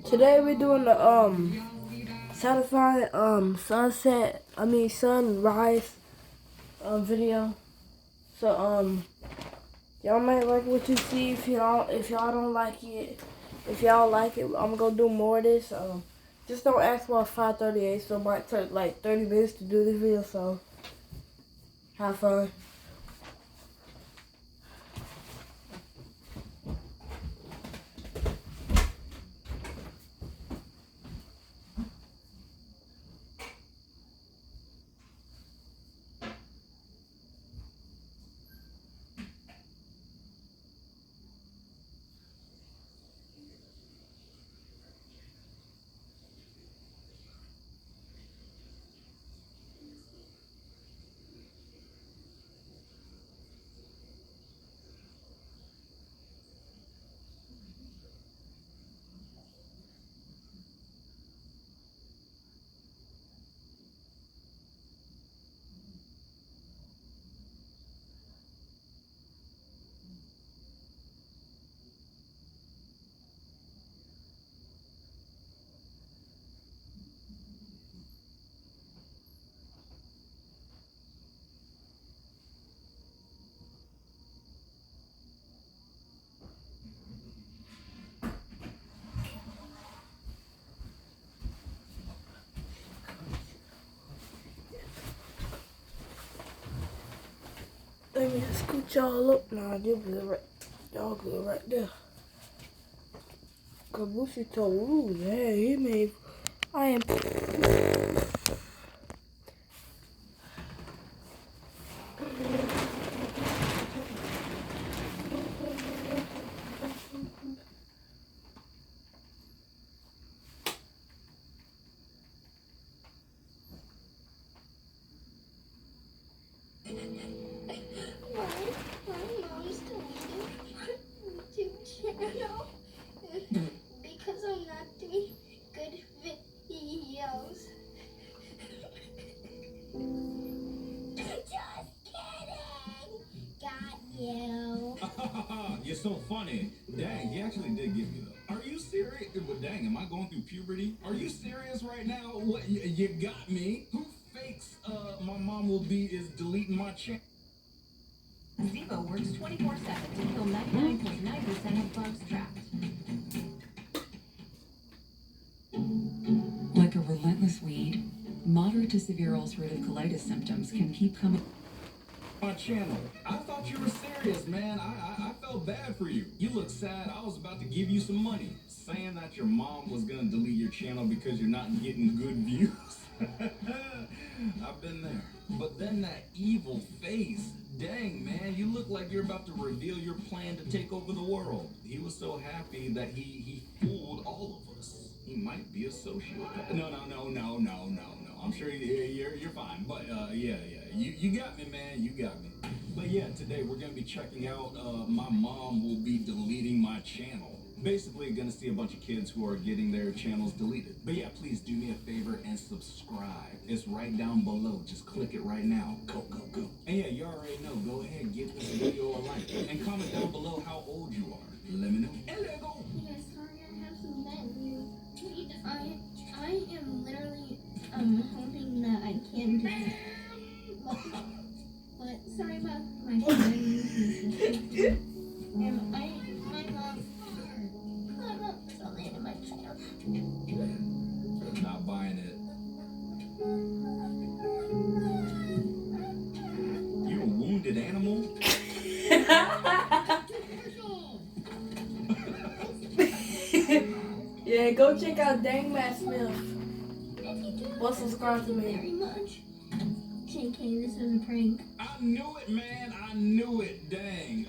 Today we're doing the satisfying sunrise video. So y'all might like what you see. If y'all don't like it, if y'all like it, I'm gonna do more of this. Just don't ask for 5:38, so it might take like 30 minutes to do this video. So have fun. Let me just scoot y'all up. Nah, you're good right. Y'all good right there. Kabushi told Ooh, yeah, he made. I am. My mom's deleting my YouTube channel because I'm not doing good videos. Just kidding! Got you. You're so funny. Dang, he actually did get me though. Are you serious? But dang, am I going through puberty? Are you serious right now? What? You got me? Who fakes my mom will be is deleting my channel? Zevo works 24/7 to kill 99.9% of bugs trapped. Like a relentless weed, moderate to severe ulcerative colitis symptoms can keep coming. My channel. I thought you were serious, man. I felt bad for you. You look sad. I was about to give you some money. Saying that your mom was gonna delete your channel because you're not getting good views. I've been there. But then that evil face. Dang, man, you look like you're about to reveal your plan to take over the world. He was so happy that he fooled all of us. He might be a sociopath. No. I'm sure you're fine. But yeah. You got me, man. You got me. But yeah, today we're gonna be checking out. My mom will be deleting my channel. Basically, gonna see a bunch of kids who are getting their channels deleted. But yeah, please do me a favor and subscribe. It's right down below. Just click it right now. Go. And yeah, you already know. Go ahead, give this video a like, and comment down below how old you are. Let me know. And let go. Yes, sorry, I have some bad news. I am literally hoping that I can do it. But sorry about my friend. And my mom deleted my channel. Not buying it. You a wounded animal? Yeah, go check out Dang Matt Smith. Well, subscribe to me. Very much. JK, this is a prank. I knew it, man. I knew it. Dang.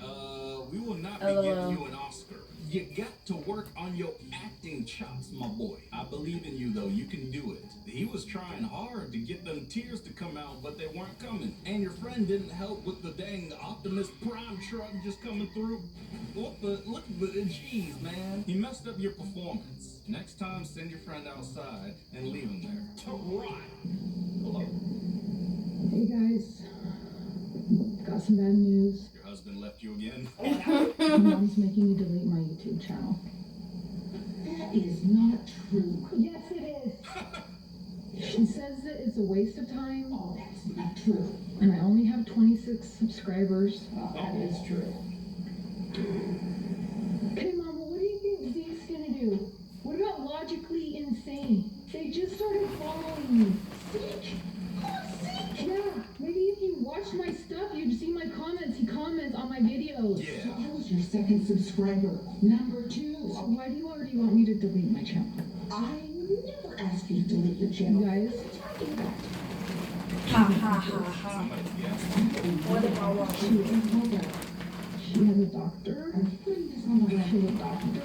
We will not be giving you an Oscar. You got to work on your acting chops, my boy. I believe in you, though. You can do it. He was trying hard to get them tears to come out, but they weren't coming. And your friend didn't help with the dang Optimus Prime truck just coming through. Look at the jeez, man. He messed up your performance. Next time, send your friend outside and leave him there to rot. Hello? Hey guys, got some bad news. Your husband left you again? My mom's making me delete my YouTube channel. That is not true. Yes, it is. She says that it's a waste of time. Oh, that's not true. And I only have 26 subscribers. Oh, that is true. Okay, Mama, what do you think Zeke's gonna do? What about Logically Insane? They just started following me. Zeke? Oh, Zeke? Yeah, maybe if you watched my stuff, you'd see my comments. He comments on my videos. Yeah. So I was your second subscriber. Number 2. Why do you already want me to delete my channel? I never asked you to delete your channel. You guys? What are you talking about? Ha ha ha ha. Somebody's guessing. What am I watching? She has a doctor. I'm putting this on the web. She's a doctor.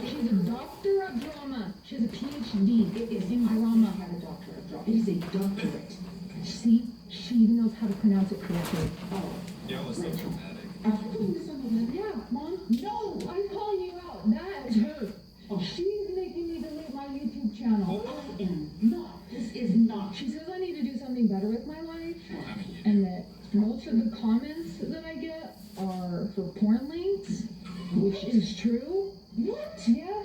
She's a doctor of drama. She has a PhD in drama. Have a doctor of drama. It is a doctorate. See, she even knows how to pronounce it correctly. Oh, Y'all are so dramatic. I'm putting this on the web. Yeah, Mom. No, I'm calling you out. That is her. Oh. She's making me delete my YouTube channel. I am not. This is not. She says I need to do something better with my life, I mean, and that most of the comments that I get are for porn links, which is true. What? Yeah.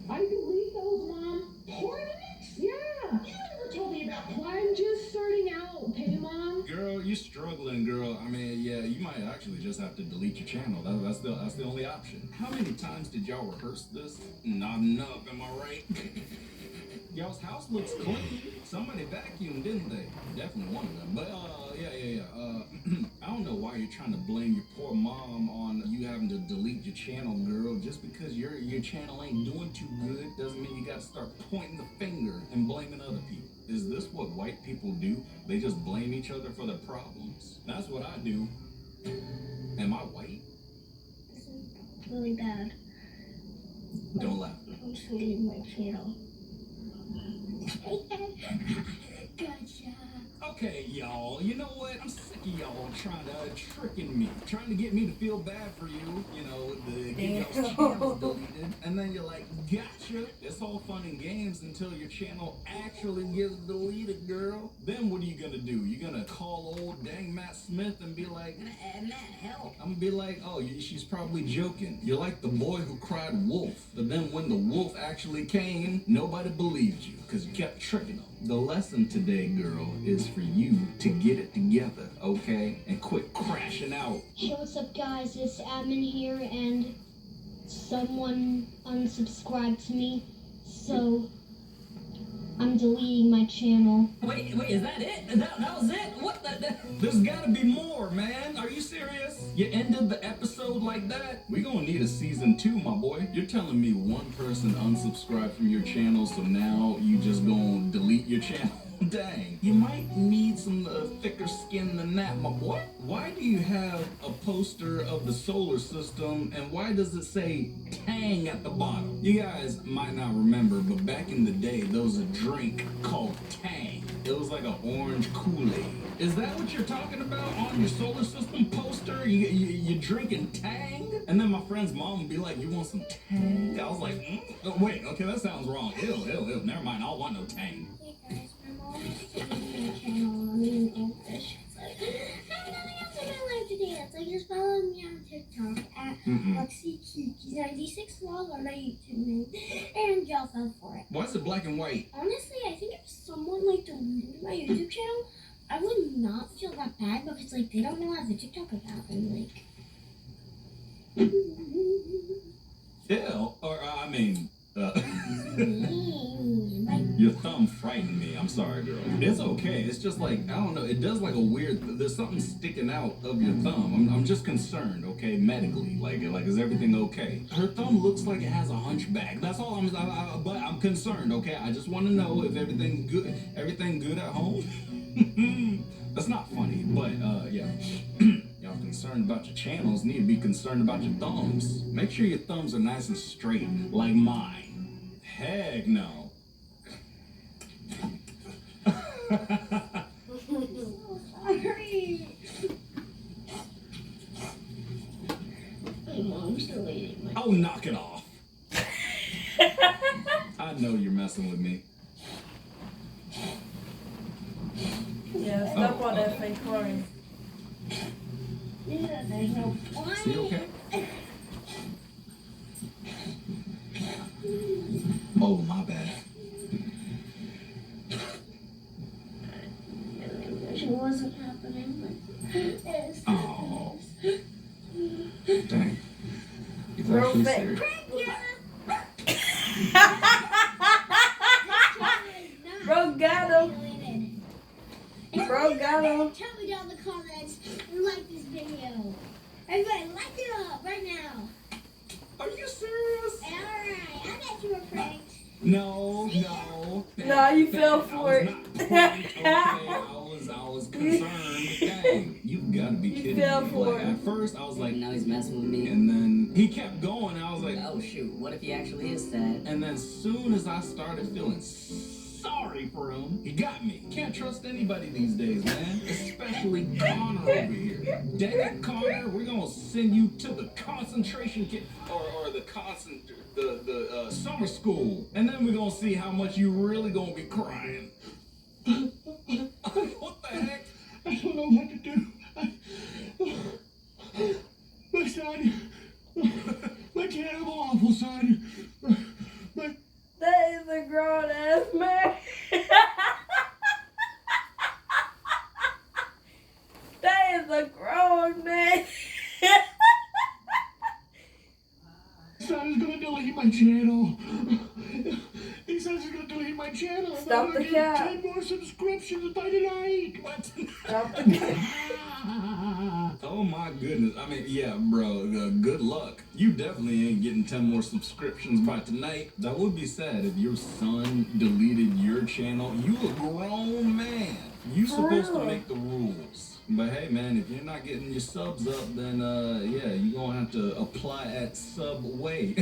I delete those, Mom. Porn links? Yeah. You never told me about porn. I'm just starting out, okay, Mom? girl, you struggling, girl. I mean, yeah, you might actually just have to delete your channel. That's the only option. How many times did y'all rehearse this? Not enough, am I right? Y'all's house looks clean. Somebody vacuumed, didn't they? Definitely one of them. But yeah. I don't know why you're trying to blame your poor mom on you having to delete your channel, girl. Just because your channel ain't doing too good doesn't mean you gotta start pointing the finger and blaming other people. Is this what white people do? They just blame each other for their problems. That's what I do. Am I white? This is really bad. Don't laugh. I'm just deleting my channel. Gotcha. Okay, y'all, you know what? I'm sick of y'all trying to get me to feel bad for you, you know, get y'all's channels deleted, and then you're like, gotcha. It's all fun and games until your channel actually gets deleted, girl. Then what are you gonna do? You're gonna call old dang Matt Smith and be like, Matt, help. I'm gonna be like, oh, she's probably joking. You're like the boy who cried wolf, but then when the wolf actually came, nobody believed you, because you kept tricking them. The lesson today, girl, is for you to get it together, okay? And quit crashing out. Hey, what's up, guys? It's Admin here, and someone unsubscribed to me, so I'm deleting my channel. Wait, is that it? That was it? What the? There's gotta be more, man. Are you serious? You ended the episode like that? We gonna need a season 2, my boy. You're telling me one person unsubscribed from your channel, so now you just gonna delete your channel? Dang. You might need some thicker skin than that, my boy. Why do you have a poster of the solar system, and why does it say Tang at the bottom? You guys might not remember, but back in the day, there was a drink called Tang. It was like an orange Kool-Aid. Is that what you're talking about on your solar system poster? You drinking Tang? And then my friend's mom would be like, you want some Tang? I was like, oh, wait, okay, that sounds wrong. Ew. Never mind, I don't want no Tang. Hey guys, my mom is deleting my channel. I'm eating goldfish. It's like, I have nothing else in my life today. It's like, just follow me on TikTok at LexiKiki96 log on my YouTube name, and y'all fell for it. Why is it black and white? Honestly, I think if someone like deleted my YouTube channel, I would not feel that bad because like they don't know I have a TikTok account and like. Ew, or I mean, your thumb frightened me. I'm sorry, girl. It's okay. It's just like, I don't know. It does like a weird, there's something sticking out of your thumb. I'm just concerned, okay, medically. Like, is everything okay? Her thumb looks like it has a hunchback. That's all but I'm concerned, okay? I just want to know if everything's good. Everything good at home? That's not funny, but, yeah. Y'all concerned about your channels, need to be concerned about your thumbs. Make sure your thumbs are nice and straight, like mine. Heck no. Sorry. My mom's deleting my. Oh, knock it off. I know you're messing with me. Yeah, stop all that fake crying. Yeah, there's no point. You okay? Oh, my bad. It wasn't happening, but it is. Oh. Dang. He's Real actually fake. serious. Bro got him. And Bro got him. tell me down in the comments you like this video. Everybody, like it up right now. Are you serious? Alright, I bet you were pranked. No. No, you fell Dang, for it. I was not pranked, okay? I was concerned. Dang, you gotta be kidding fell me. for Like, it. at first, I was like, Now he's messing with me. and then he kept going. I was like, Oh shoot, what if he actually is sad? and then soon as I started feeling sorry for him, he got me. Can't trust anybody these days, man. Especially Connor over here. Dang it, Connor, we're gonna send you to the concentration camp or the summer school, and then we're gonna see how much you really gonna be crying. What the heck? I don't know what to do. My son, my terrible, awful son. That is a grown ass man. That is a grown man. My son is gonna delete my channel. He says he's gonna delete my channel. Stop the I'm gonna cap. get 10 more subscriptions by tonight. What? Stop the game. Oh my goodness. I mean, yeah, bro, good luck. You definitely ain't getting 10 more subscriptions by tonight. That would be sad if your son deleted your channel. You a grown man. You supposed to real. make the rules. But hey, man, if you're not getting your subs up, then, yeah, you're gonna have to apply at Subway.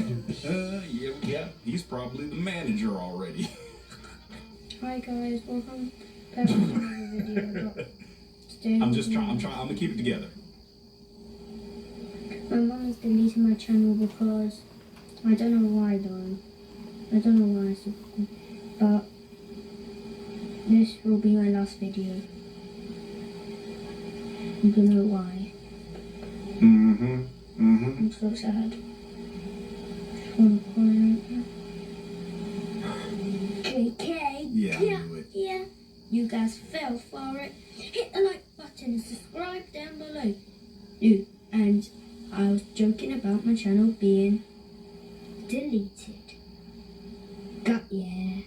Yeah, he's probably the manager already. Hi guys, welcome back to another video. Today I'm gonna keep it together. my mom is deleting my channel because I don't know why though. I don't know why, but this will be my last video. You can know why. I'm so sad. Just wanna cry right now. KK. Yeah, I knew it. Yeah. You guys fell for it. Hit the like button and subscribe down below. Dude, and I was joking about my channel being deleted. Got ya.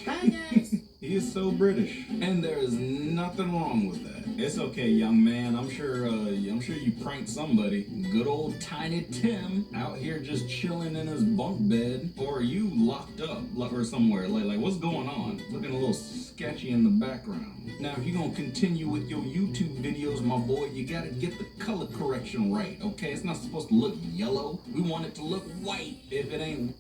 Bye guys. He is so British, and there is nothing wrong with that. It's okay, young man. I'm sure you pranked somebody. Good old Tiny Tim out here just chilling in his bunk bed, or you locked up or somewhere. Like what's going on? Looking a little sketchy in the background. Now, if you're gonna continue with your YouTube videos, my boy, you gotta get the color correction right. Okay, it's not supposed to look yellow. We want it to look white. If it ain't.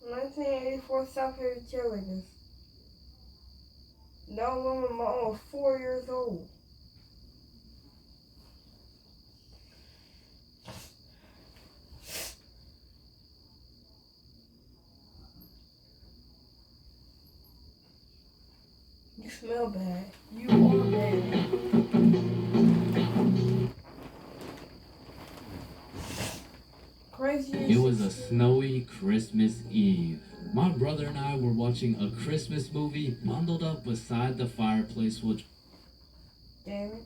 1984 South Haven cheerleaders. No woman, mom was 4 years old. You smell bad. You are bad. Crazy. It was a snowy Christmas Eve. My brother and I were watching a Christmas movie bundled up beside the fireplace, which... Damn it.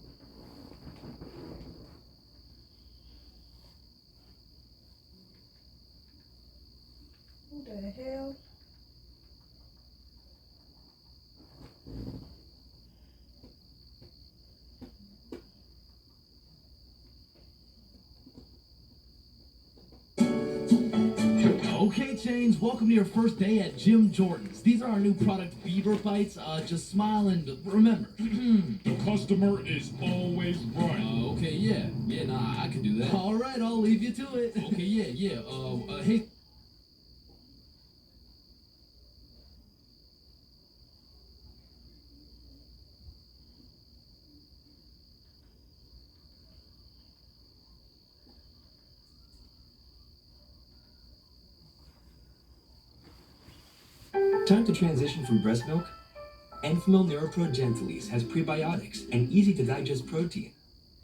What the hell? Okay, Chains, welcome to your first day at Jim Jordan's. These are our new product, Beaver Bites. Just smile and remember. The customer is always right. Okay, yeah. Yeah, nah, I can do that. All right, I'll leave you to it. Okay, yeah. Hey... Time to transition from breast milk? Enfamil NeuroPro Gentilies has prebiotics and easy to digest protein.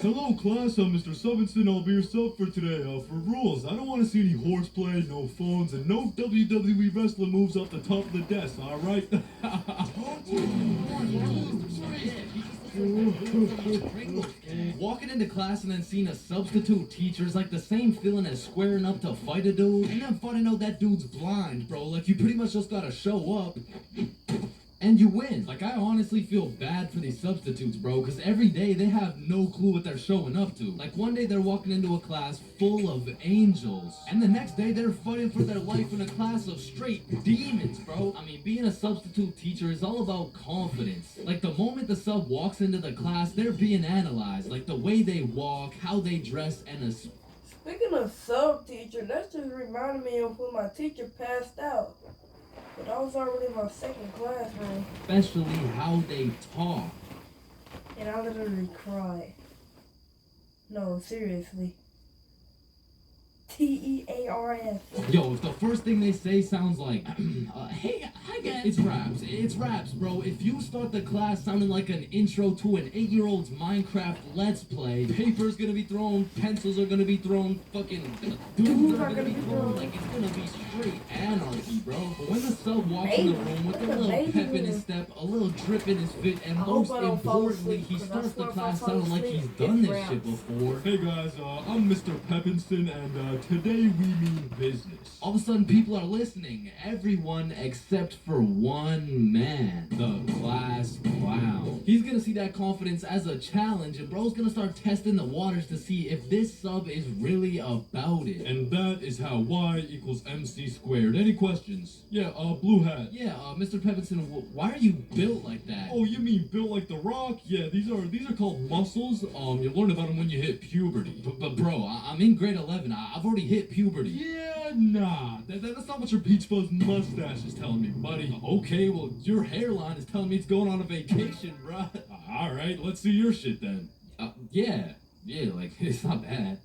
Hello, class. I'm Mr. Subinson. I'll be your sub for today. For rules, I don't want to see any horseplay, no phones, and no WWE wrestling moves off the top of the desk, alright? Walking into class and then seeing a substitute teacher is like the same feeling as squaring up to fight a dude and then finding out that dude's blind, bro. Like, you pretty much just gotta show up and you win. Like, I honestly feel bad for these substitutes, bro, because every day they have no clue what they're showing up to. Like, one day they're walking into a class full of angels, and the next day they're fighting for their life in a class of straight demons, bro. I mean, being a substitute teacher is all about confidence. Like, the moment the sub walks into the class, they're being analyzed. Like, the way they walk, how they dress, and Speaking of sub teacher, that just reminded me of when my teacher passed out. But I was already in my second class, man. especially how they talk. And I literally cried. No, seriously. Tears. Yo, if the first thing they say sounds like, hey, hi guys. It's raps, bro. If you start the class sounding like an intro to an 8-year-old's Minecraft Let's Play, paper's gonna be thrown, pencils are gonna be thrown, fucking dudes are gonna be thrown. Like, it's gonna be straight anarchy, bro. But when the sub walks in the room with a little pep in his step, a little drip in his fit, and most importantly, he starts the class sounding like he's done this shit before. Hey guys, I'm Mr. Pepinson, and today we mean business. All of a sudden, people are listening. Everyone except for one man, the class clown. He's gonna see that confidence as a challenge, and bro's gonna start testing the waters to see if this sub is really about it. And that is how Y equals MC squared. Any questions? Yeah, blue hat. Yeah, Mr. Pepinson, why are you built like that? Oh, you mean built like The Rock? Yeah, these are called muscles. You learn about them when you hit puberty. But bro, I'm in grade 11. I've already hit puberty. Yeah, nah. That's not what your peach fuzz mustache is telling me, buddy. Okay, well, your hairline is telling me it's going on a vacation, bruh. Alright, let's see your shit then. Yeah, like, it's not bad.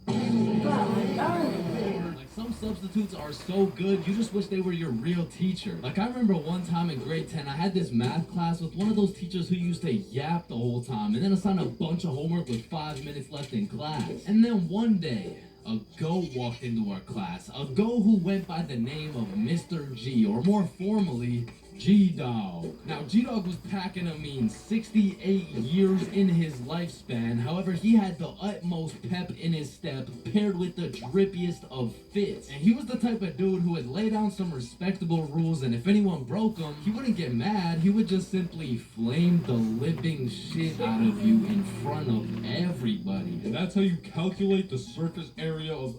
Like, some substitutes are so good, you just wish they were your real teacher. Like, I remember one time in grade 10, I had this math class with one of those teachers who used to yap the whole time and then assign a bunch of homework with 5 minutes left in class. And then one day, a goat walked into our class. A goat who went by the name of Mr. G, or more formally, G-Dog. Now, G-Dog was packing a mean 68 years in his lifespan. However, he had the utmost pep in his step, paired with the drippiest of fits. And he was the type of dude who would lay down some respectable rules, and if anyone broke them, he wouldn't get mad. He would just simply flame the living shit out of you in front of everybody. And that's how you calculate the surface area of...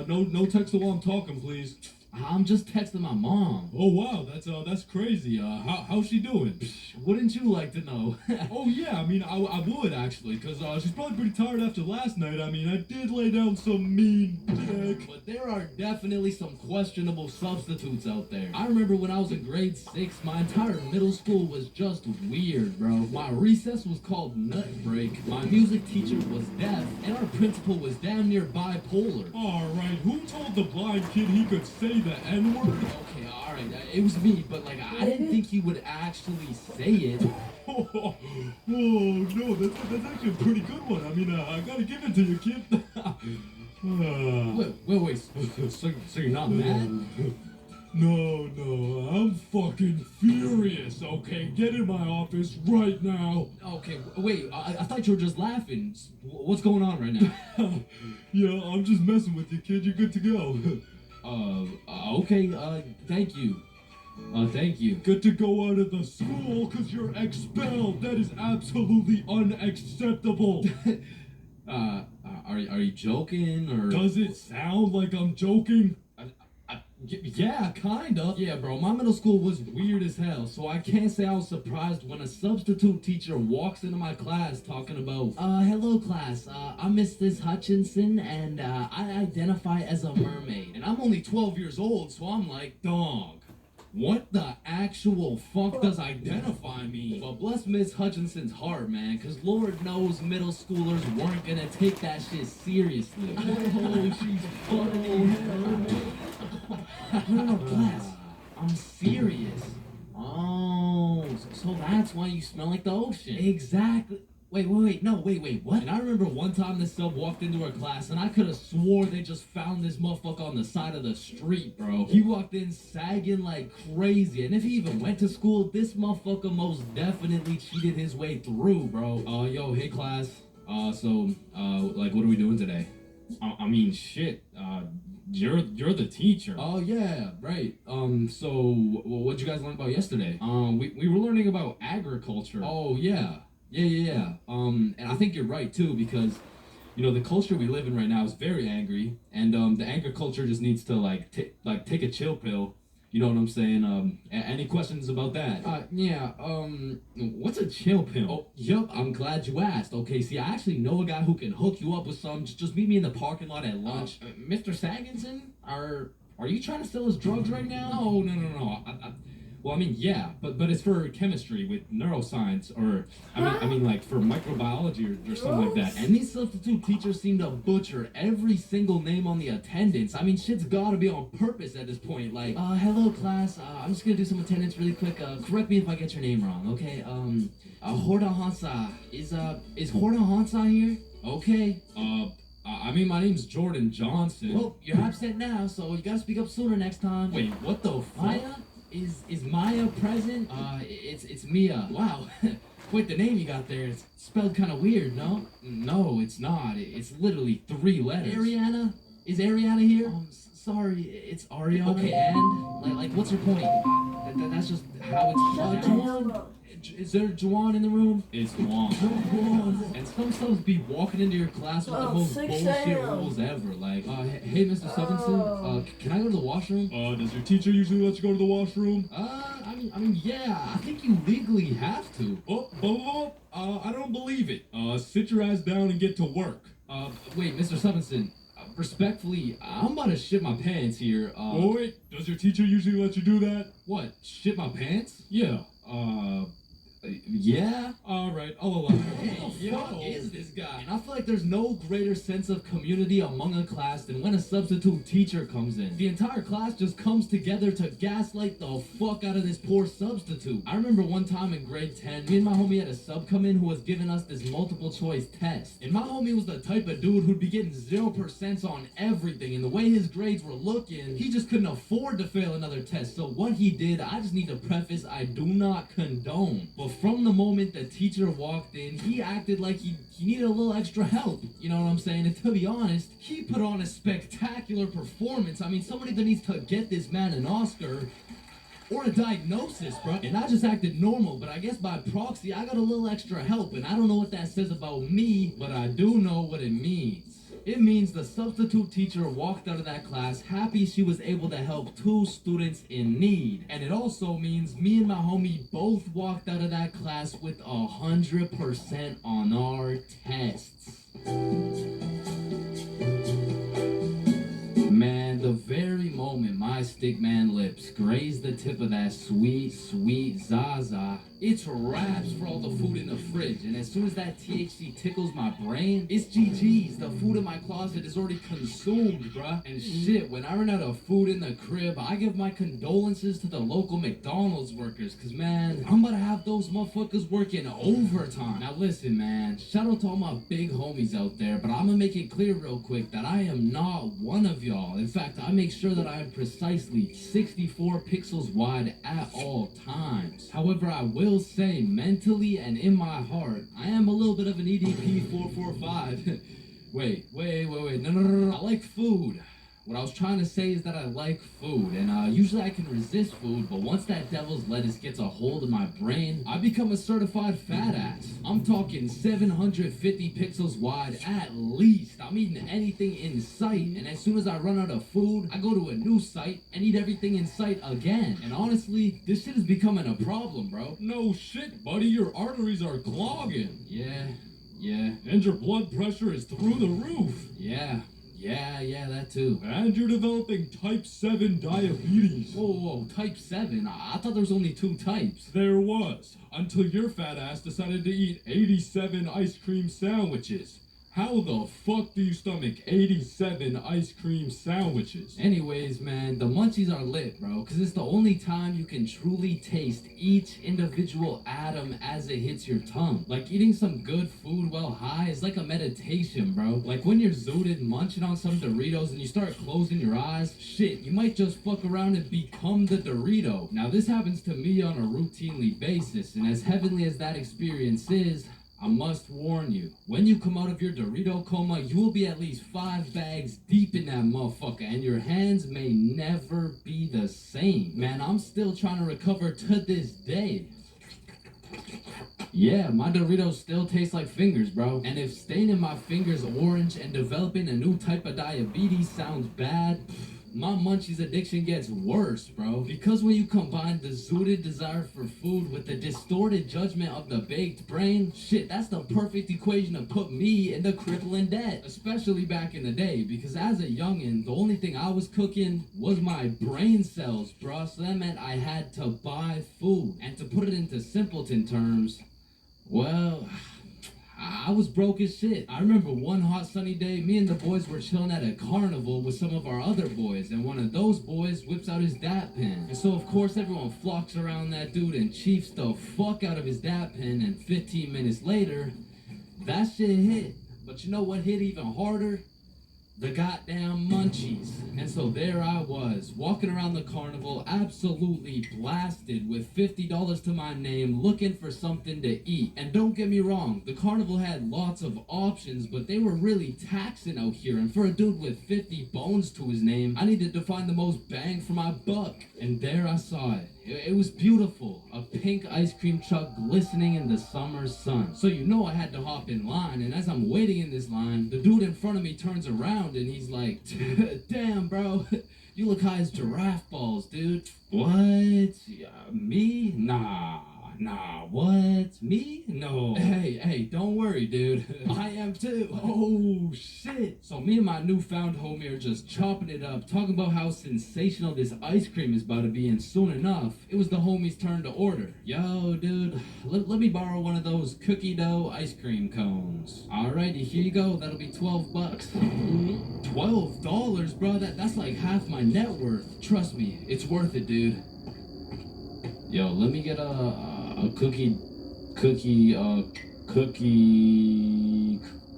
no text while I'm talking, please. I'm just texting my mom. Oh wow, that's crazy. How's she doing? Wouldn't you like to know? Oh yeah, I mean I would actually, cause she's probably pretty tired after last night. I mean I did lay down some mean dick. But there are definitely some questionable substitutes out there. I remember when I was in grade 6, my entire middle school was just weird, bro. My recess was called Nut Break. My music teacher was deaf, and our principal was damn near bipolar. Alright, who told the blind kid he could say the N-word? Okay, alright, it was me, but like, I didn't think he would actually say it. Oh, no, that's actually a pretty good one. I mean, I gotta give it to you, kid. Wait, so you're not mad? No, I'm fucking furious, okay? Get in my office right now. Okay, wait, I thought you were just laughing. What's going on right now? Yeah, I'm just messing with you, kid. You're good to go. Okay, thank you. Thank you. Good to go out of the school because you're expelled. That is absolutely unacceptable. Are you joking, or? Does it sound like I'm joking? Yeah, kinda. Yeah, bro, my middle school was weird as hell, so I can't say I was surprised when a substitute teacher walks into my class talking about, hello class, I'm Mrs. Hutchinson, and I identify as a mermaid. And I'm only 12 years old, so I'm like, dog, what the actual fuck does identify mean? But bless Miss Hutchinson's heart, man, because Lord knows middle schoolers weren't gonna take that shit seriously. Oh, she's funny. No, class, I'm serious. Oh, so that's why you smell like the ocean. Exactly. Wait, what? And I remember one time this sub walked into our class and I could have swore they just found this motherfucker on the side of the street, bro. He walked in sagging like crazy, and if he even went to school, this motherfucker most definitely cheated his way through, bro. Yo, hey class. Like, what are we doing today? I mean, shit. You're the teacher. Oh yeah, right. What'd you guys learn about yesterday? We were learning about agriculture. Oh yeah. And I think you're right too, because you know the culture we live in right now is very angry, and the agriculture just needs to take a chill pill. You know what I'm saying? Any questions about that? What's a chill pill? Oh, yep, I'm glad you asked. Okay, see, I actually know a guy who can hook you up with some. Just meet me in the parking lot at lunch. Mr. Saginson, are you trying to sell us drugs right now? No. Well, I mean, yeah, but it's for chemistry with neuroscience, or I mean, like for microbiology or something like that. And these substitute teachers seem to butcher every single name on the attendance. I mean, shit's gotta be on purpose at this point. Like, hello class. I'm just gonna do some attendance really quick. Correct me if I get your name wrong, okay? Horda Hansa. Is Horda Hansa here? Okay. I mean, my name's Jordan Johnson. Well, you're absent now, so you gotta speak up sooner next time. Wait, what the fuck? Maya? Is Maya present? It's Mia. Wow. Wait, the name you got there is spelled kind of weird, no? No, it's not. It's literally 3 letters. Ariana? Is Ariana here? Sorry, it's Ariana. Okay, and? Like what's your point? That's just how it's... Juwan? Is there Juwan in the room? It's Juwan. Juwan. And some subs be walking into your class with the most bullshit rules ever. Like, hey, Mr. Stevenson, can I go to the washroom? Does your teacher usually let you go to the washroom? I mean, yeah, I think you legally have to. I don't believe it. Sit your ass down and get to work. Wait, Mr. Stevenson, respectfully, I'm about to shit my pants here. Wait, does your teacher usually let you do that? What, shit my pants? Yeah. Yeah? Alright, I'll allow it. Hey, what the fuck is this guy? And I feel like there's no greater sense of community among a class than when a substitute teacher comes in. The entire class just comes together to gaslight the fuck out of this poor substitute. I remember one time in grade 10, me and my homie had a sub come in who was giving us this multiple choice test. And my homie was the type of dude who'd be getting 0% on everything, and the way his grades were looking, he just couldn't afford to fail another test. So what he did, I just need to preface, I do not condone. But from the moment the teacher walked in, he acted like he needed a little extra help. You know what I'm saying? And to be honest, he put on a spectacular performance. I mean, somebody that needs to get this man an Oscar or a diagnosis, bro. And I just acted normal, but I guess by proxy, I got a little extra help. And I don't know what that says about me, but I do know what it means. It means the substitute teacher walked out of that class happy she was able to help 2 students in need. And it also means me and my homie both walked out of that class with 100% on our tests. Man, the very moment my stickman lips graze the tip of that sweet, sweet Zaza, it's wraps for all the food in the fridge. And as soon as that THC tickles my brain, it's GG's. The food in my closet is already consumed, bruh. And shit, when I run out of food in the crib, I give my condolences to the local McDonald's workers. Cause man, I'm about to have those motherfuckers working overtime. Now listen, man, shout out to all my big homies out there, but I'm gonna make it clear real quick that I am not one of y'all. In fact, I make sure that I am precisely 64 pixels wide at all times. However, I will say mentally and in my heart, I am a little bit of an EDP 445. Wait. No. I like food. What I was trying to say is that I like food, and usually I can resist food, but once that devil's lettuce gets a hold of my brain, I become a certified fat ass. I'm talking 750 pixels wide at least. I'm eating anything in sight, and as soon as I run out of food, I go to a new site and eat everything in sight again. And honestly, this shit is becoming a problem, bro. No shit, buddy, your arteries are clogging. Yeah. And your blood pressure is through the roof. Yeah, that too. And you're developing type 7 diabetes. Whoa, type 7? I thought there was only 2 types. There was, until your fat ass decided to eat 87 ice cream sandwiches. How the fuck do you stomach 87 ice cream sandwiches? Anyways, man, the munchies are lit, bro, because it's the only time you can truly taste each individual atom as it hits your tongue. Like eating some good food while high is like a meditation, bro. Like when you're zooted munching on some Doritos and you start closing your eyes, shit, you might just fuck around and become the Dorito. Now, this happens to me on a routinely basis, and as heavenly as that experience is, I must warn you, when you come out of your Dorito coma, you will be at least 5 bags deep in that motherfucker, and your hands may never be the same. Man, I'm still trying to recover to this day. Yeah, my Doritos still taste like fingers, bro. And if staining my fingers orange and developing a new type of diabetes sounds bad, my munchies addiction gets worse, bro. Because when you combine the zooted desire for food with the distorted judgment of the baked brain, shit, that's the perfect equation to put me in the crippling debt. Especially back in the day, because as a youngin', the only thing I was cooking was my brain cells, bro. So that meant I had to buy food. And to put it into simpleton terms, well, I was broke as shit. I remember one hot sunny day, me and the boys were chilling at a carnival with some of our other boys, and one of those boys whips out his dap pen. And so of course everyone flocks around that dude and chiefs the fuck out of his dap pen, and 15 minutes later, that shit hit. But you know what hit even harder? The goddamn munchies. And so there I was, walking around the carnival, absolutely blasted with $50 to my name, looking for something to eat. And don't get me wrong, the carnival had lots of options, but they were really taxing out here. And for a dude with 50 bones to his name, I needed to find the most bang for my buck. And there I saw it. It was beautiful. A pink ice cream truck glistening in the summer sun. So you know I had to hop in line, and as I'm waiting in this line, the dude in front of me turns around and he's like, damn, bro, you look high as giraffe balls, dude. What? Me? Nah, what? Me? No. Hey, don't worry, dude. I am too. Oh, shit. So me and my newfound homie are just chopping it up, talking about how sensational this ice cream is about to be, and soon enough, it was the homie's turn to order. Yo, dude, let me borrow one of those cookie dough ice cream cones. Alrighty, here you go. That'll be $12. $12, bro? That's like half my net worth. Trust me, it's worth it, dude. Yo, let me get a cookie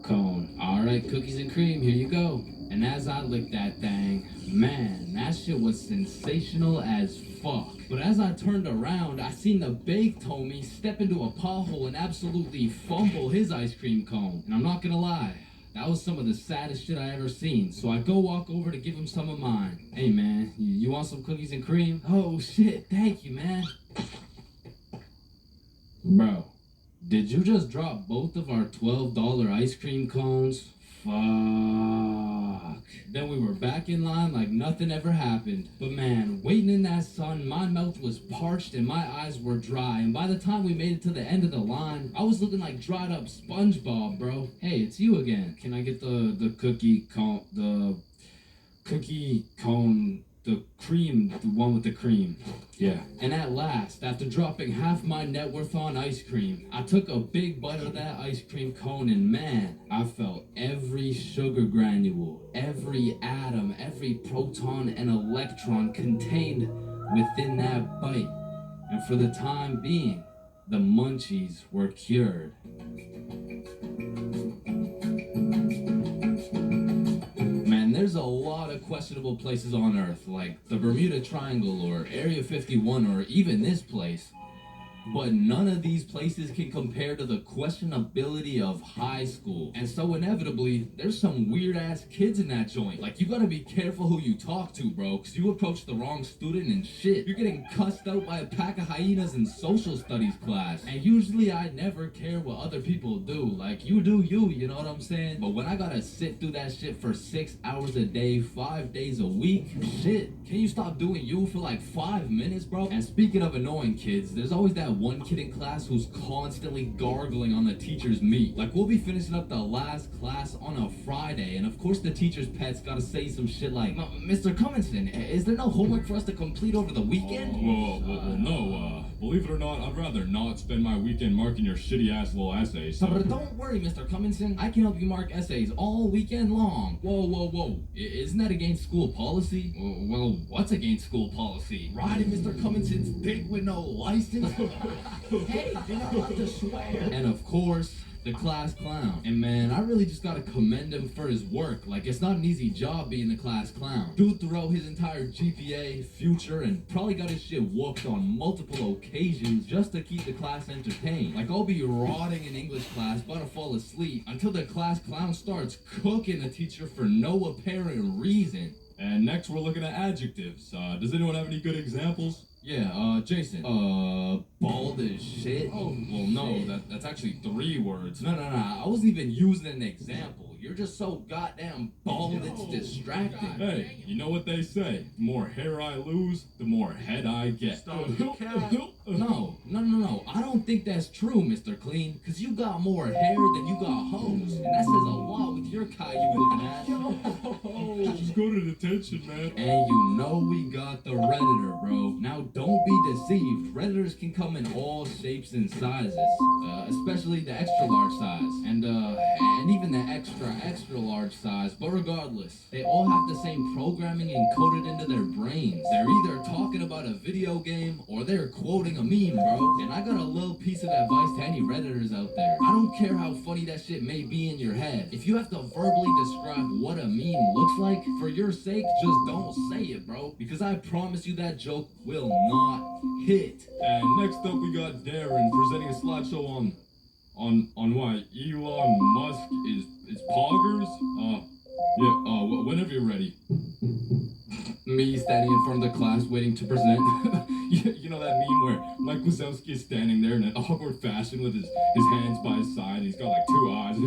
cone. Alright, cookies and cream, here you go. And as I licked that thing, man, that shit was sensational as fuck. But as I turned around, I seen the baked homie step into a pothole and absolutely fumble his ice cream cone. And I'm not gonna lie, that was some of the saddest shit I ever seen. So I go walk over to give him some of mine. Hey man, you want some cookies and cream? Oh shit, thank you, man. Bro, did you just drop both of our $12 ice cream cones? Fuck. Then we were back in line like nothing ever happened. But man, waiting in that sun, my mouth was parched and my eyes were dry. And by the time we made it to the end of the line, I was looking like dried up SpongeBob, bro. Hey, it's you again. Can I get the cookie cone, the cream, the one with the cream? Yeah. And at last, after dropping half my net worth on ice cream, I took a big bite of that ice cream cone, and man, I felt every sugar granule, every atom, every proton and electron contained within that bite. And for the time being, the munchies were cured. There's a lot of questionable places on Earth, like the Bermuda Triangle or Area 51 or even this place. But none of these places can compare to the questionability of high school. And so inevitably, there's some weird ass kids in that joint. Like, you gotta be careful who you talk to, bro, because you approach the wrong student and shit, you're getting cussed out by a pack of hyenas in social studies class. And usually I never care what other people do. Like, you do you know what I'm saying? But when I gotta sit through that shit for 6 hours a day, 5 days a week, shit, can you stop doing you for like 5 minutes, bro? And speaking of annoying kids, there's always that that one kid in class who's constantly gargling on the teacher's meat. Like, we'll be finishing up the last class on a Friday, and of course the teacher's pet's gotta say some shit like, Mr. Cummington, is there no homework for us to complete over the weekend? Well, no, believe it or not, I'd rather not spend my weekend marking your shitty-ass little essays. So. But don't worry, Mr. Cummington, I can help you mark essays all weekend long. Whoa. Isn't that against school policy? Well, what's against school policy? Riding Mr. Cummington's dick with no license? Hey, you're not allowed to swear. And of course, the class clown. And man, I really just gotta commend him for his work. Like, it's not an easy job being the class clown. Dude threw out his entire GPA, future, and probably got his shit whooped on multiple occasions just to keep the class entertained. Like, I'll be rotting in English class, about to fall asleep, until the class clown starts cooking the teacher for no apparent reason. And next we're looking at adjectives. Does anyone have any good examples? Yeah, Jason. Bald as shit? Oh, well, no, that's actually 3 words. No, I wasn't even using an example. You're just so goddamn bald, it's distracting. Hey, you know what they say? The more hair I lose, the more head I get. Stop the cat. No. I don't think that's true, Mr. Clean, because you got more hair than you got hoes. And that says a lot with your Caillou looking ass. Just go to detention, man. And you know we got the Redditor, bro. Now don't be deceived. Redditors can come in all shapes and sizes, especially the extra large size, and even the extra large size. But regardless, they all have the same programming encoded into their brains. They're either talking about a video game or they're quoting a meme, bro. And I got a little piece of advice to any Redditors out there. I don't care how funny that shit may be in your head. If you have to verbally describe what a meme looks like, for your sake, just don't say it, bro. Because I promise you that joke will not hit. And next up we got Darren presenting a slideshow on why Elon Musk is poggers. Whenever you're ready. Me standing in front of the class waiting to present. You know that meme where Mike Wazowski is standing there in an awkward fashion with his hands by his side and he's got like 2 eyes.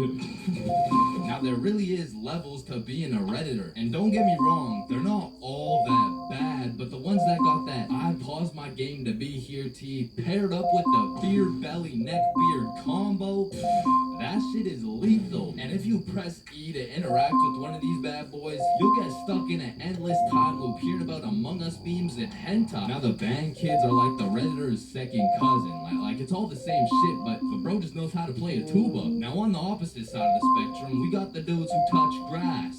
Now there really is levels to being a Redditor. And don't get me wrong, they're not all that bad, but the ones that got that I paused my game to be here tea paired up with the beard belly neck beard combo, that shit is lethal. And if you press E to interact with one of these bad boys, you'll get stuck in an endless time loop hearing about Among Us memes and hentai. Now the band kids are like the Redditor's second cousin. Like it's all the same shit, but bro just knows how to play a tuba. Now on the opposite side of the spectrum, we got the dudes who touch grass.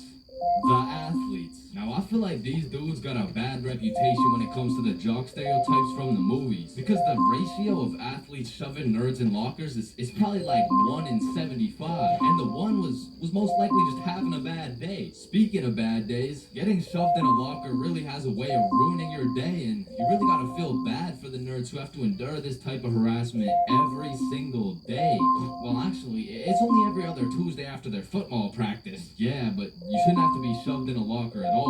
The athletes. Now I feel like these dudes got a bad reputation when it comes to the jock stereotypes from the movies, because the ratio of athletes shoving nerds in lockers is probably like 1 in 75, and the one was most likely just having a bad day. Speaking of bad days, getting shoved in a locker really has a way of ruining your day, and you really gotta feel bad for the nerds who have to endure this type of harassment every single day. Well, actually, it's only every other Tuesday after their football practice. Yeah, but you shouldn't have to be shoved in a locker at all.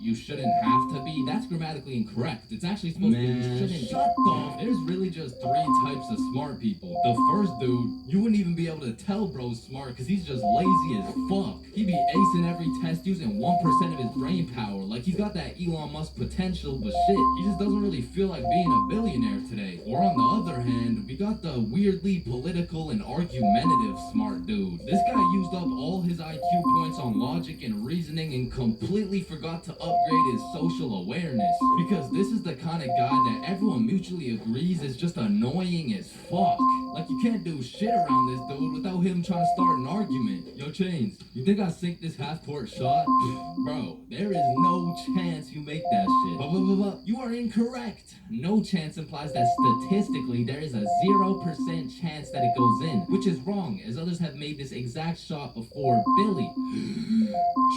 You shouldn't have to be. That's grammatically incorrect. It's actually supposed to be you shouldn't. Shut up. There's really just 3 types of smart people. The first dude, you wouldn't even be able to tell bro's smart because he's just lazy as fuck. He'd be acing every test using 1% of his brain power. Like he's got that Elon Musk potential, but shit, he just doesn't really feel like being a billionaire today. Or on the other hand, we got the weirdly political and argumentative smart dude. This guy used up all his IQ points on logic and reasoning and completely forgot to upgrade his social awareness, because this is the kind of guy that everyone mutually agrees is just annoying as fuck. Like you can't do shit around this dude without him trying to start an argument. Yo, Chains, you think I sink this half-court shot? Bro, there is no chance you make that shit. But you are incorrect. No chance implies that statistically there is a 0% chance that it goes in, which is wrong, as others have made this exact shot before Billy.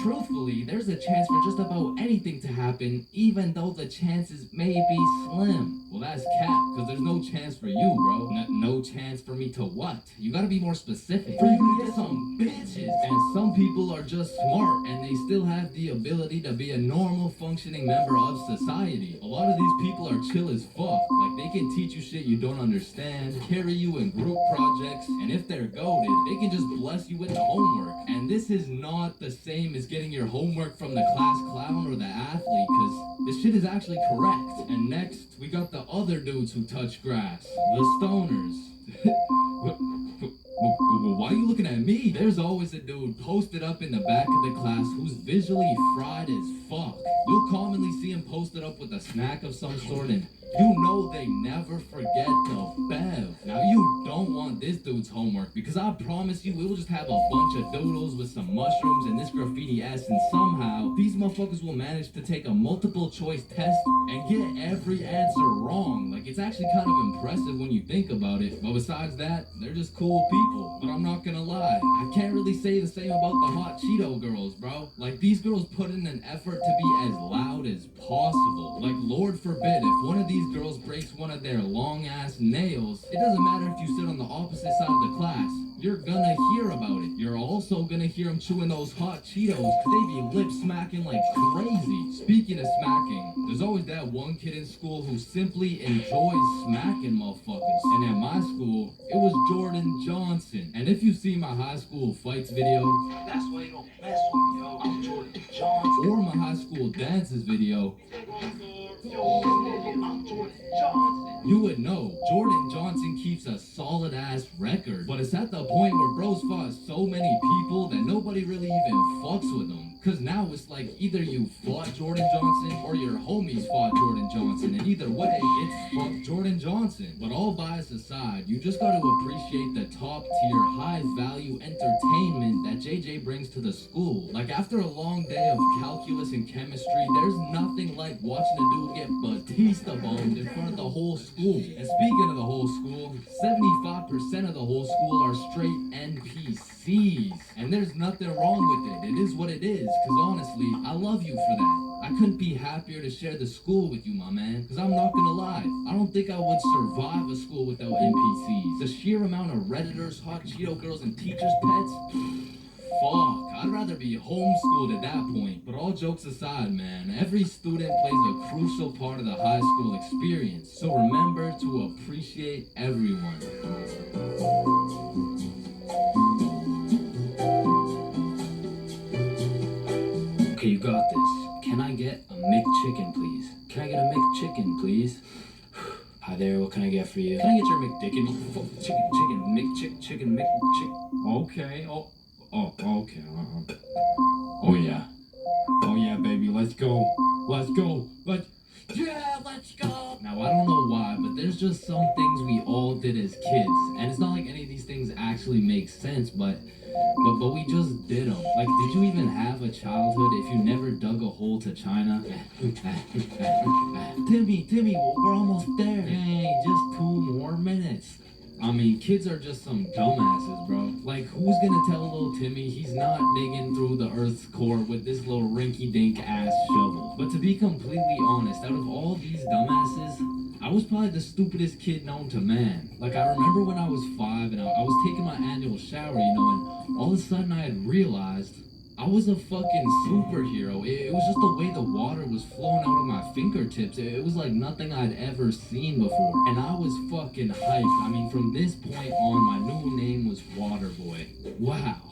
Truthfully, there's a chance for just about anything to happen, even though the chances may be slim. Well, that's cap, because there's no chance for you, bro. No chance stands for me to what? You gotta be more specific. For you to get some bitches. And some people are just smart and they still have the ability to be a normal functioning member of society. A lot of these people are chill as fuck. Like they can teach you shit you don't understand, carry you in group projects, and if they're goated, they can just bless you with the homework. And this is not the same as getting your homework from the class clown or the athlete, because this shit is actually correct. And next, we got the other dudes who touch grass, the stoners. Why are you looking at me? There's always a dude posted up in the back of the class who's visually fried as fuck. You'll commonly see him posted up with a snack of some sort, and you know they never forget the bev. Now you don't want this dude's homework, because I promise you we'll just have a bunch of doodles with some mushrooms and this graffiti S, and somehow these motherfuckers will manage to take a multiple choice test and get every answer wrong. Like, it's actually kind of impressive when you think about it. But besides that, they're just cool people. But I'm not gonna lie, I can't really say the same about the hot Cheeto girls, bro. Like, these girls put in an effort to be as loud as possible. Like, Lord forbid, if one of these girls breaks one of their long ass nails, it doesn't matter if you sit on the opposite side of the class, you're gonna hear about it. You're also gonna hear them chewing those hot Cheetos, cause they be lip smacking like crazy. Speaking of smacking, there's always that one kid in school who simply enjoys smacking motherfuckers. And at my school, it was Jordan Johnson. And if you see my high school fights video, that's why you don't mess with me, yo. I'm Jordan Johnson. Or my high school dances video, you would know Jordan Johnson keeps a solid ass record, but it's at the point where bros fought so many people that nobody really even fucks with them. Cause now it's like either you fought Jordan Johnson or your homies fought Jordan Johnson, and either way, it's fuck Jordan Johnson. But all bias aside, you just gotta appreciate the top tier, high value entertainment that JJ brings to the school. Like, after a long day of calculus and chemistry, there's nothing like watching a dude get Batista bombed in front of the whole school. And speaking of the whole school, 75% of the whole school are straight NPCs. And there's nothing wrong with it. It is what it is. Cause honestly, I love you for that. I couldn't be happier to share the school with you, my man. Cause I'm not gonna lie, I don't think I would survive a school without NPCs. The sheer amount of Redditors, hot Cheeto girls, and teachers' pets, fuck, I'd rather be homeschooled at that point. But all jokes aside, man, every student plays a crucial part of the high school experience. So remember to appreciate everyone. Okay, you got this. Can I get a McChicken, please? Can I get a McChicken, please? Hi there, what can I get for you? Can I get your McDicken? Chicken, McChicken. Okay, okay. Oh yeah, baby, let's go. Let's go. Now, I don't know why, but there's just some things we all did as kids. And it's not like any of these things actually make sense, but we just did them. Like, did you even have a childhood if you never dug a hole to China? Timmy, we're almost there. Dang, just 2 more minutes. I mean, kids are just some dumbasses, bro. Like, who's gonna tell little Timmy he's not digging through the Earth's core with this little rinky-dink ass shovel? But to be completely honest, out of all these dumbasses, I was probably the stupidest kid known to man. Like, I remember when I was 5 and I was taking my annual shower, you know, and all of a sudden I had realized I was a fucking superhero. It was just the way the water was flowing out of my fingertips. It was like nothing I'd ever seen before. And I was fucking hyped. I mean, from this point on, my new name was Waterboy. Wow.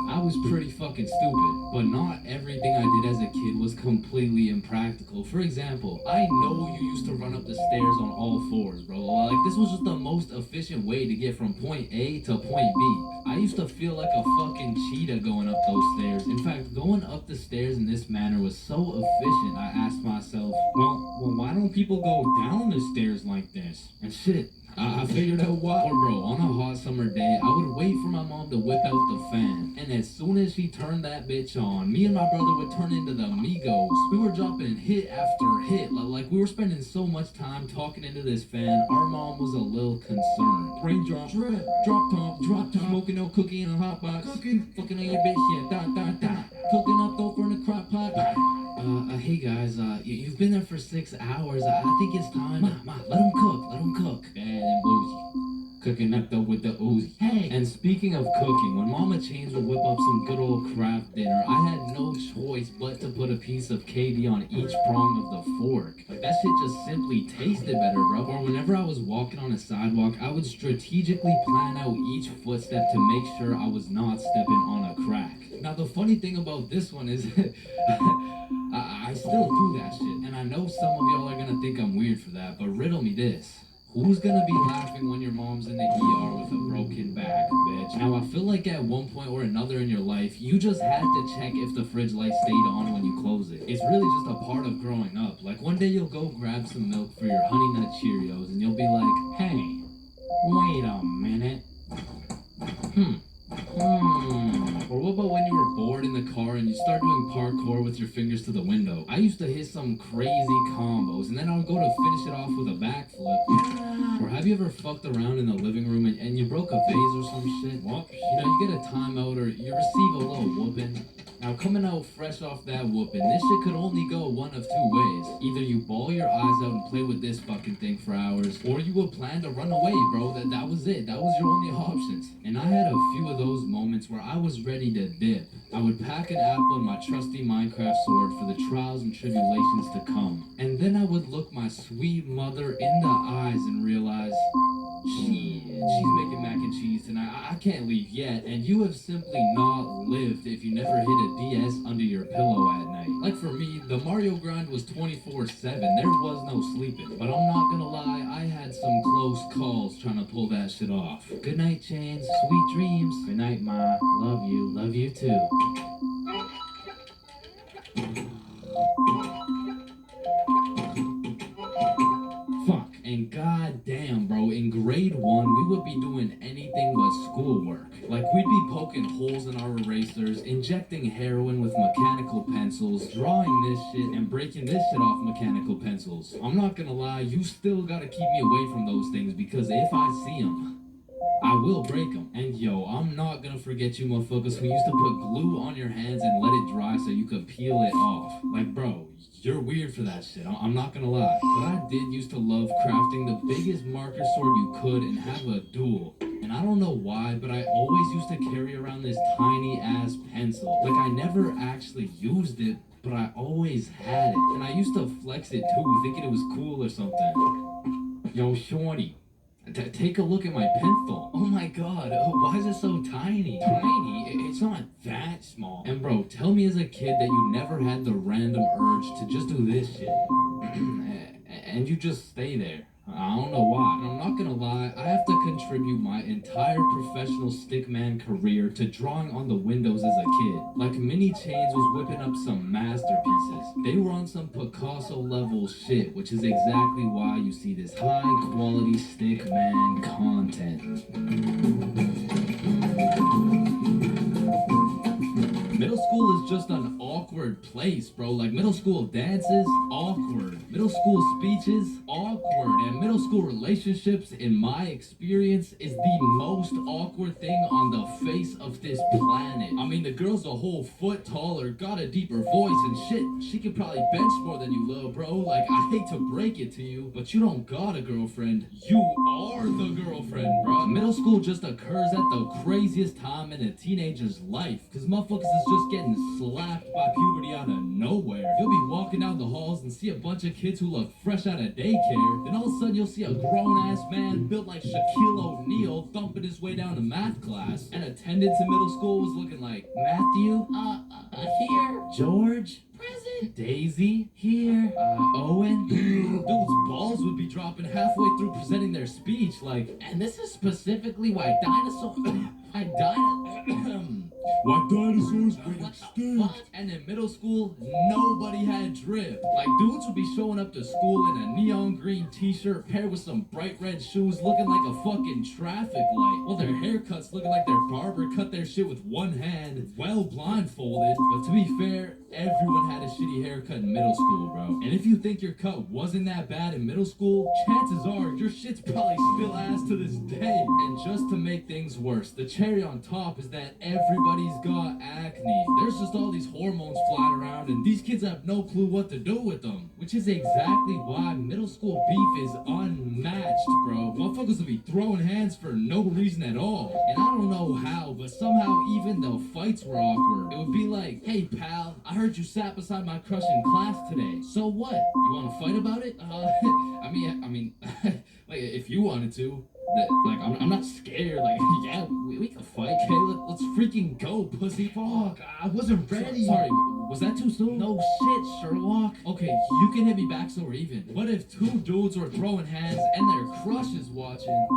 I was pretty fucking stupid, but not everything I did as a kid was completely impractical. For example, I know you used to run up the stairs on all 4s, bro. Like, this was just the most efficient way to get from point A to point B. I used to feel like a fucking cheetah going up those stairs. In fact, going up the stairs in this manner was so efficient, I asked myself, well, why don't people go down the stairs like this? And shit, I figured out why. Bro, on a hot summer day, I would wait for my mom to whip out the fan. And as soon as she turned that bitch on, me and my brother would turn into the Migos. We were dropping hit after hit. Like, we were spending so much time talking into this fan, our mom was a little concerned. Raindrop, drop top, smoking no cookie in a hot box. Cooking, fucking on your bitch, yeah, cooking up dope in a crock pot. Hey guys, you've been there for 6 hours. I think it's time. Ma, let them cook. Bad and bougie. cooking up though with the Uzi. Hey, and speaking of cooking, when Mama Chains would whip up some good old craft dinner, I had no choice but to put a piece of KD on each prong of the fork. Like that shit just simply tasted better, bro. Or whenever I was walking on a sidewalk, I would strategically plan out each footstep to make sure I was not stepping on a crack. Now the funny thing about this one is I still do that shit, and I know some of y'all are gonna think I'm weird for that, but riddle me this. Who's gonna be laughing when your mom's in the ER with a broken back, bitch? Now, I feel like at one point or another in your life, you just had to check if the fridge light stayed on when you close it. It's really just a part of growing up. Like, one day you'll go grab some milk for your Honey Nut Cheerios, and you'll be like, hey, wait a minute. Or what about when you were bored in the car and you start doing parkour with your fingers to the window? I used to hit some crazy combos and then I would go to finish it off with a backflip. Or have you ever fucked around in the living room and you broke a vase or some shit? Well, you know, you get a timeout or you receive a little whooping. Now, coming out fresh off that whooping, this shit could only go one of two ways. Either you bawl your eyes out and play with this fucking thing for hours, or you would plan to run away, bro. That was it. That was your only options. And I had a few of those moments where I was ready to dip. I would pack an apple and my trusty Minecraft sword for the trials and tribulations to come. And then I would look my sweet mother in the eyes and realize, shit, she's making mac and cheese tonight. I can't leave yet. And you have simply not lived if you never hit a DS under your pillow at night. Like for me, the Mario grind was 24/7. There was no sleeping. But I'm not gonna lie, I had some close calls trying to pull that shit off. Good night, Chains. Sweet dreams. Good night, Ma. Love you. Love you too. Fuck, and goddamn, bro, in grade 1, we would be doing anything but schoolwork. Like, we'd be poking holes in our erasers, injecting heroin with mechanical pencils, drawing this shit, and breaking this shit off mechanical pencils. I'm not gonna lie, you still gotta keep me away from those things, because if I see them, I will break them. And yo, I'm not gonna forget you motherfuckers who used to put glue on your hands and let it dry so you could peel it off. Like, bro, you're weird for that shit. I'm not gonna lie. But I did used to love crafting the biggest marker sword you could and have a duel. And I don't know why, but I always used to carry around this tiny ass pencil. Like, I never actually used it, but I always had it. And I used to flex it too, thinking it was cool or something. Yo, shorty. Take a look at my pencil. Oh my god, why is it so tiny? Tiny? It's not that small. And bro, tell me as a kid that you never had the random urge to just do this shit. And you just stay there. I don't know why. And I'm not gonna lie, I have to contribute my entire professional stickman career to drawing on the windows as a kid. Like Mini Chains was whipping up some masterpieces. They were on some Picasso level shit, which is exactly why you see this high quality stickman content. Middle school is just an awkward place, bro. Like, middle school dances, awkward. Middle school speeches, awkward. And middle school relationships, in my experience, is the most awkward thing on the face of this planet. I mean, the girl's a whole foot taller, got a deeper voice, and shit, she could probably bench more than you, little bro. Like, I hate to break it to you, but you don't got a girlfriend. You are the girlfriend, bro. Middle school just occurs at the craziest time in a teenager's life, because motherfuckers is just getting slapped by puberty out of nowhere. You'll be walking down the halls and see a bunch of kids who look fresh out of daycare. Then all of a sudden you'll see a grown-ass man built like Shaquille O'Neal thumping his way down to math class. And attendance in middle school was looking like, Matthew? Here. George? Present. Daisy? Here. Owen? Dude's balls would be dropping halfway through presenting their speech, like, and this is specifically why dinosaurs went extinct. And in middle school, nobody had drip. Like, dudes would be showing up to school in a neon green t-shirt paired with some bright red shoes looking like a fucking traffic light. Well, their haircuts looking like their barber cut their shit with one hand, well blindfolded. But to be fair, everyone had a shitty haircut in middle school, bro. And if you think your cut wasn't that bad in middle school, chances are your shit's probably still ass to this day. And just to make things worse, the cherry on top is that everybody's got acne. There's just all these hormones flying around, and these kids have no clue what to do with them. Which is exactly why middle school beef is unmatched, bro. Motherfuckers will be throwing hands for no reason at all. And I don't know how, but somehow even the fights were awkward. It would be like, hey pal, I heard you sat beside my crush in class today. So what? You want to fight about it? I mean, like if you wanted to. Like, I'm not scared. Like, yeah, we can fight. Okay, let's freaking go, pussy. Fuck, I wasn't ready. Sorry, was that too soon? No shit, Sherlock. Okay, you can hit me back so we're even. What if two dudes were throwing hands and their crush is watching?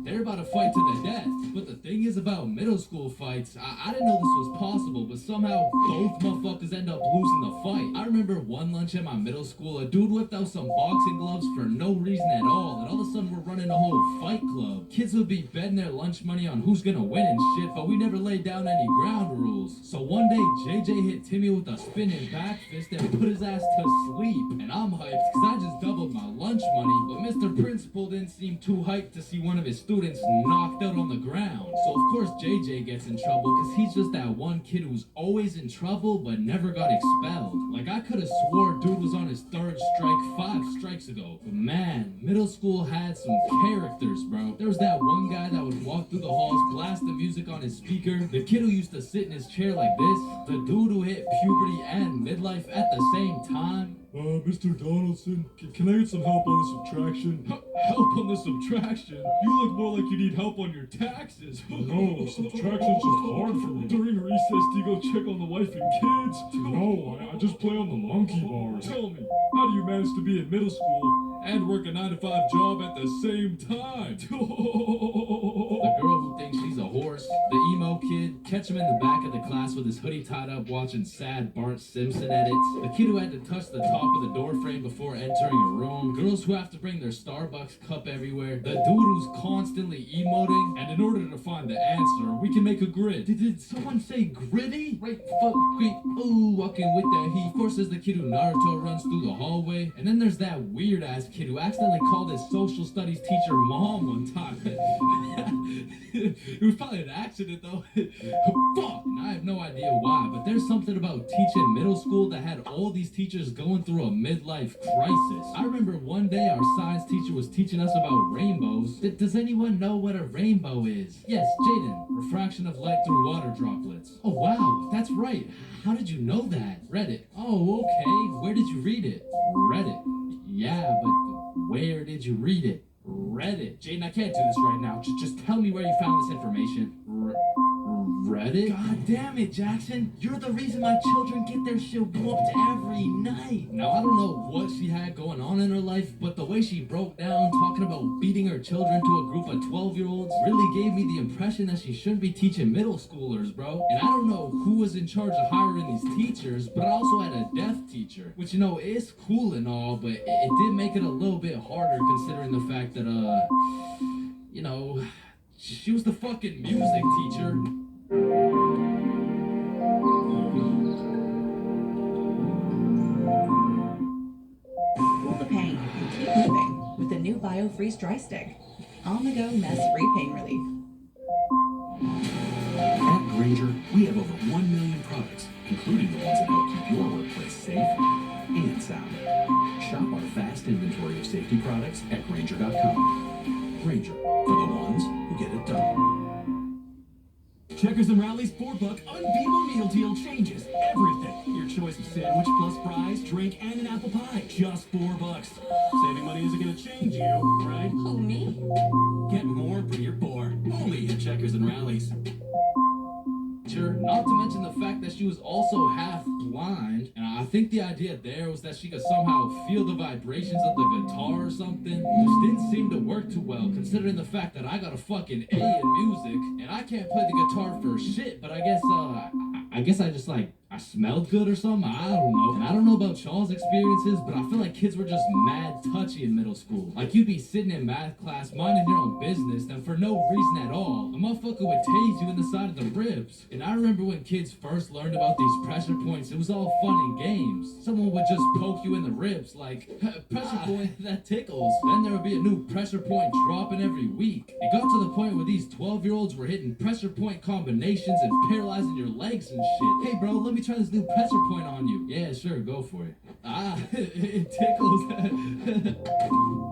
They're about to fight to the death. But the thing is about middle school fights, I didn't know this was possible, but somehow both motherfuckers end up losing the fight. I remember one lunch at my middle school, a dude whipped out some boxing gloves for no reason at all, and all of a sudden we're running a whole fight club. Kids would be betting their lunch money on who's gonna win and shit, but we never laid down any ground rules. So one day, JJ hit Timmy with a spinning back fist and put his ass to sleep. And I'm hyped, cause I just doubled my lunch money, but Mr. Principal didn't seem too hyped to see one of his students knocked out on the ground. So of course JJ gets in trouble, cause he's just that one kid who's always in trouble but never got expelled. Like I could've swore dude was on his third strike 5 strikes ago. But man, middle school had some characters, bro. There was that one guy that would walk through the halls, blast the music on his speaker. The kid who used to sit in his chair like this. The dude who hit puberty and midlife at the same time. Mr. Donaldson, can I get some help on the subtraction? Help on the subtraction? You look more like you need help on your taxes. No, subtraction's just hard for me. During recess, do you go check on the wife and kids? No, I just play on the monkey bars. Tell me, how do you manage to be in middle school and work a 9-to-5 job at the same time? The girl who thinks she's a horse, the emo kid, catch him in the back of the class with his hoodie tied up watching sad Bart Simpson edits, the kid who had to touch the top of the door frame before entering a room, girls who have to bring their Starbucks cup everywhere, the dude who's constantly emoting, and in order to find the answer, we can make a grid. Did someone say gritty? Right foot creep, ooh, walking with that heat. Of course there's the kid who Naruto runs through the hallway, and then there's that weird ass kid who accidentally called his social studies teacher mom one time. It was probably an accident though. Fuck! And I have no idea why, but there's something about teaching middle school that had all these teachers going through a midlife crisis. I remember one day our science teacher was teaching us about rainbows. Does anyone know what a rainbow is? Yes, Jaden. Refraction of light through water droplets. Oh wow, that's right. How did you know that? Reddit. Oh, okay. Where did you read it? Reddit. Yeah, but where did you read it? Reddit. Jaden, I can't do this right now. Just tell me where you found this information. Reddit? God damn it, Jackson. You're the reason my children get their shit whooped every night. Now, I don't know what she had going on in her life, but the way she broke down talking about beating her children to a group of 12-year-olds really gave me the impression that she shouldn't be teaching middle schoolers, bro. And I don't know who was in charge of hiring these teachers, but I also had a deaf teacher, which, you know, is cool and all, but it did make it a little bit harder considering the fact that, you know, she was the fucking music teacher. Feel the pain and keep moving with the new BioFreeze Dry Stick. On-the-go mess-free pain relief. At Grainger, we have over 1 million products, including the ones that help keep your workplace safe and sound. Shop our vast inventory of safety products at Grainger.com. Grainger, for the ones who get it done. Checkers and Rally's $4 unbeatable meal deal changes everything. Your choice of sandwich plus fries, drink, and an apple pie. Just $4. Saving money isn't gonna change you, right? Who, me? Get more for your $4. Only at Checkers and Rally's. Not to mention the fact that she was also half blind, and I think the idea there was that she could somehow feel the vibrations of the guitar or something, which didn't seem to work too well considering the fact that I got a fucking A in music and I can't play the guitar for shit. But I guess I I smelled good or something. I don't know. And I don't know about y'all's experiences, but I feel like kids were just mad touchy in middle school. Like you'd be sitting in math class minding your own business, and for no reason at all, a motherfucker would tase you in the side of the ribs. And I remember when kids first learned about these pressure points, it was all fun and games. Someone would just poke you in the ribs like, pressure point, that tickles. Then there would be a new pressure point dropping every week. It got to the point where these 12-year-olds were hitting pressure point combinations and paralyzing your legs and shit. Hey bro, let me try this new pressure point on you. Yeah, sure, go for it. It tickles.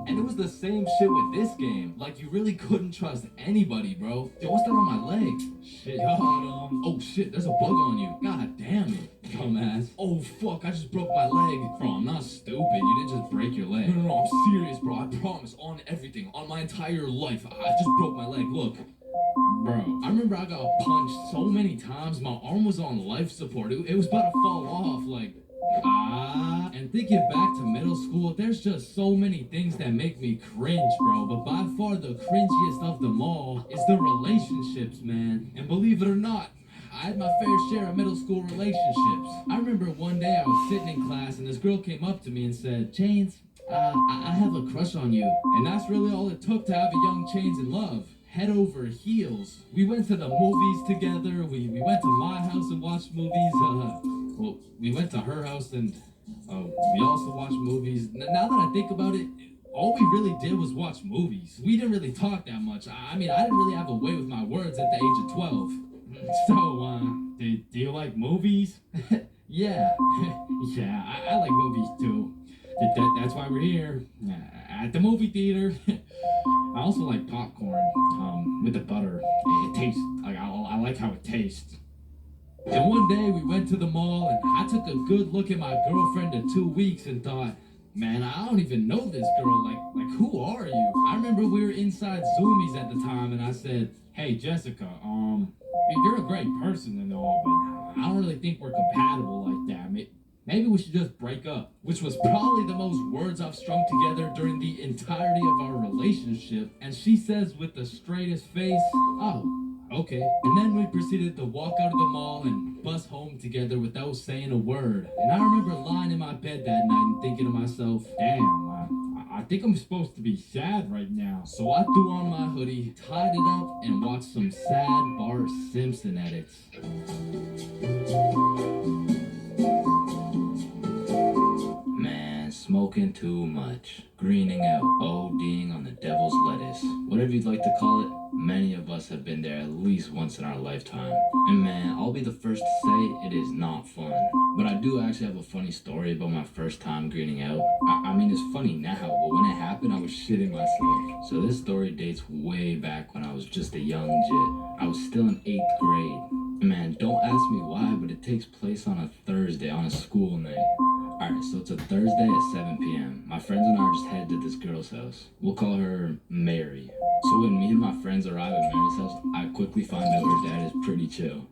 And it was the same shit with this game. Like, you really couldn't trust anybody, bro. Yo, what's that on my leg? Shit, oh shit, there's a bug on you. God damn it, dumbass. Oh fuck, I just broke my leg. Bro, I'm not stupid. You didn't just break your leg. No, I'm serious, bro. I promise, on everything, on my entire life. I just broke my leg. Look. Bro, I remember I got punched so many times, my arm was on life support. It was about to fall off, like, And thinking back to middle school, there's just so many things that make me cringe, bro. But by far the cringiest of them all is the relationships, man. And believe it or not, I had my fair share of middle school relationships. I remember one day I was sitting in class and this girl came up to me and said, Chains, I have a crush on you. And that's really all it took to have a young Chains in love. Head over heels. We went to the movies together. We went to my house and watched movies. Well, we went to her house and we also watched movies. Now that I think about it, all we really did was watch movies. We didn't really talk that much. I mean, I didn't really have a way with my words at the age of 12. So, do you like movies? Yeah. Yeah, I like movies too. That's why we're here. At the movie theater. I also like popcorn, with the butter. It tastes, like, I like how it tastes. And one day we went to the mall and I took a good look at my girlfriend of 2 weeks and thought, man, I don't even know this girl. Like who are you? I remember we were inside Zoomies at the time and I said, hey, Jessica, you're a great person and all, but I don't really think we're compatible like that. Maybe we should just break up, which was probably the most words I've strung together during the entirety of our relationship. And she says with the straightest face, oh, okay. And then we proceeded to walk out of the mall and bus home together without saying a word. And I remember lying in my bed that night and thinking to myself, damn, I think I'm supposed to be sad right now. So I threw on my hoodie, tied it up, and watched some sad Bart Simpson edits. Man, smoking too much, greening out, ODing on the devil's lettuce. Whatever you'd like to call it, many of us have been there at least once in our lifetime. And man, I'll be the first to say it is not fun. But I do actually have a funny story about my first time greening out. I mean, it's funny now, but when it happened, I was shitting myself. So this story dates way back when I was just a young jit. I was still in 8th grade. Man, don't ask me why, but it takes place on a Thursday, on a school night. Alright, so it's a Thursday at 7 p.m. My friends and I are just headed to this girl's house. We'll call her Mary. So when me and my friends arrive at Mary's house, I quickly find out her dad is pretty chill.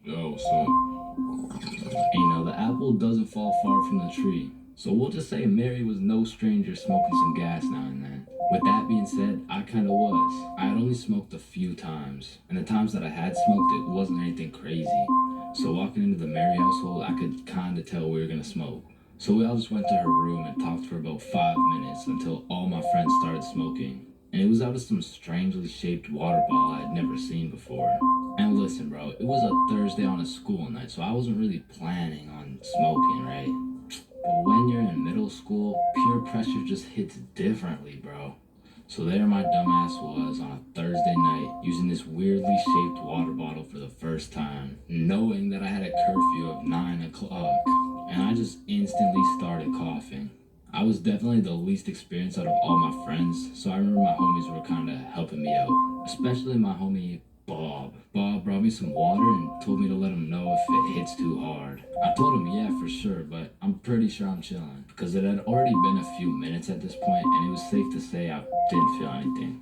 Yo, son. And you know, the apple doesn't fall far from the tree. So we'll just say Mary was no stranger smoking some gas now and then. With that being said, I kinda was. I had only smoked a few times. And the times that I had smoked, it wasn't anything crazy. So walking into the Mary household, I could kinda tell we were gonna smoke. So we all just went to her room and talked for about 5 minutes until all my friends started smoking. And it was out of some strangely shaped water bottle I had never seen before. And listen, bro, it was a Thursday on a school night, so I wasn't really planning on smoking, right? But when you're in middle school, peer pressure just hits differently, bro. So there my dumbass was on a Thursday night, using this weirdly shaped water bottle for the first time, knowing that I had a curfew of 9 o'clock. And I just instantly started coughing. I was definitely the least experienced out of all my friends, so I remember my homies were kinda helping me out. Especially my homie Bob. Bob brought me some water and told me to let him know if it hits too hard. I told him yeah, for sure, but I'm pretty sure I'm chilling. Because it had already been a few minutes at this point, and it was safe to say I didn't feel anything.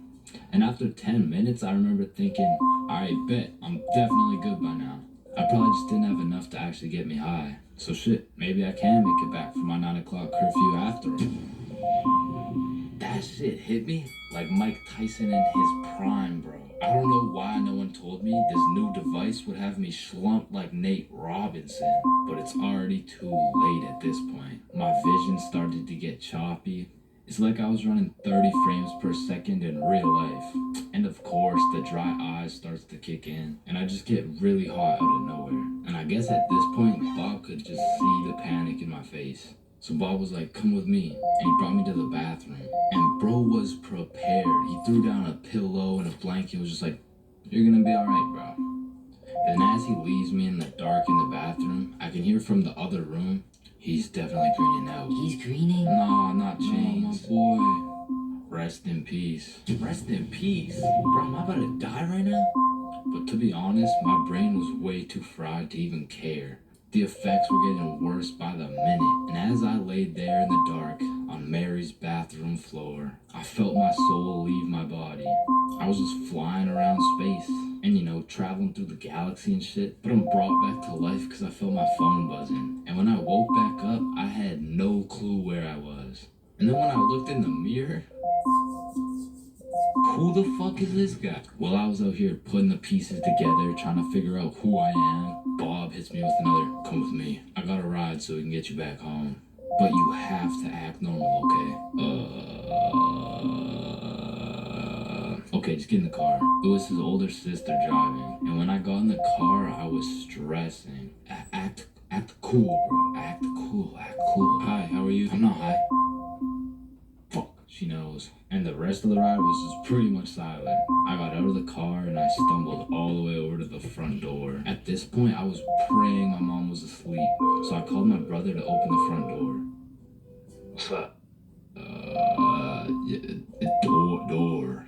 And after 10 minutes, I remember thinking, alright, bet, I'm definitely good by now. I probably just didn't have enough to actually get me high. So shit, maybe I can make it back for my 9 o'clock curfew after all. That shit hit me like Mike Tyson in his prime, bro. I don't know why no one told me this new device would have me slumped like Nate Robinson, but it's already too late at this point. My vision started to get choppy. It's like I was running 30 frames per second in real life. And of course, the dry eye starts to kick in, and I just get really hot out of nowhere. And I guess at this point, Bob could just see the panic in my face. So Bob was like, come with me, and he brought me to the bathroom. And bro was prepared. He threw down a pillow and a blanket, was just like, you're gonna be alright, bro. And as he leaves me in the dark in the bathroom, I can hear from the other room, he's definitely greening out. He's greening? Nah, not James. No, my boy. Rest in peace. Rest in peace? Bro, am I about to die right now? But to be honest, my brain was way too fried to even care. The effects were getting worse by the minute, and as I laid there in the dark on Mary's bathroom floor, I felt my soul leave my body. I was just flying around space and, you know, traveling through the galaxy and shit, but I'm brought back to life because I felt my phone buzzing. And when I woke back up, I had no clue where I was. And then when I looked in the mirror, who the fuck is this guy? Well, I was out here putting the pieces together, trying to figure out who I am. Bob hits me with another, come with me. I got a ride so we can get you back home. But you have to act normal, okay? Okay, just get in the car. It was his older sister driving. And when I got in the car, I was stressing. Act cool, bro. Act cool. Hi, how are you? I'm not high. Fuck, she knows. And the rest of the ride was just pretty much silent. I got out of the car and I stumbled all the way over to the front door. At this point, I was praying my mom was asleep. So I called my brother to open the front door. What's up? Door.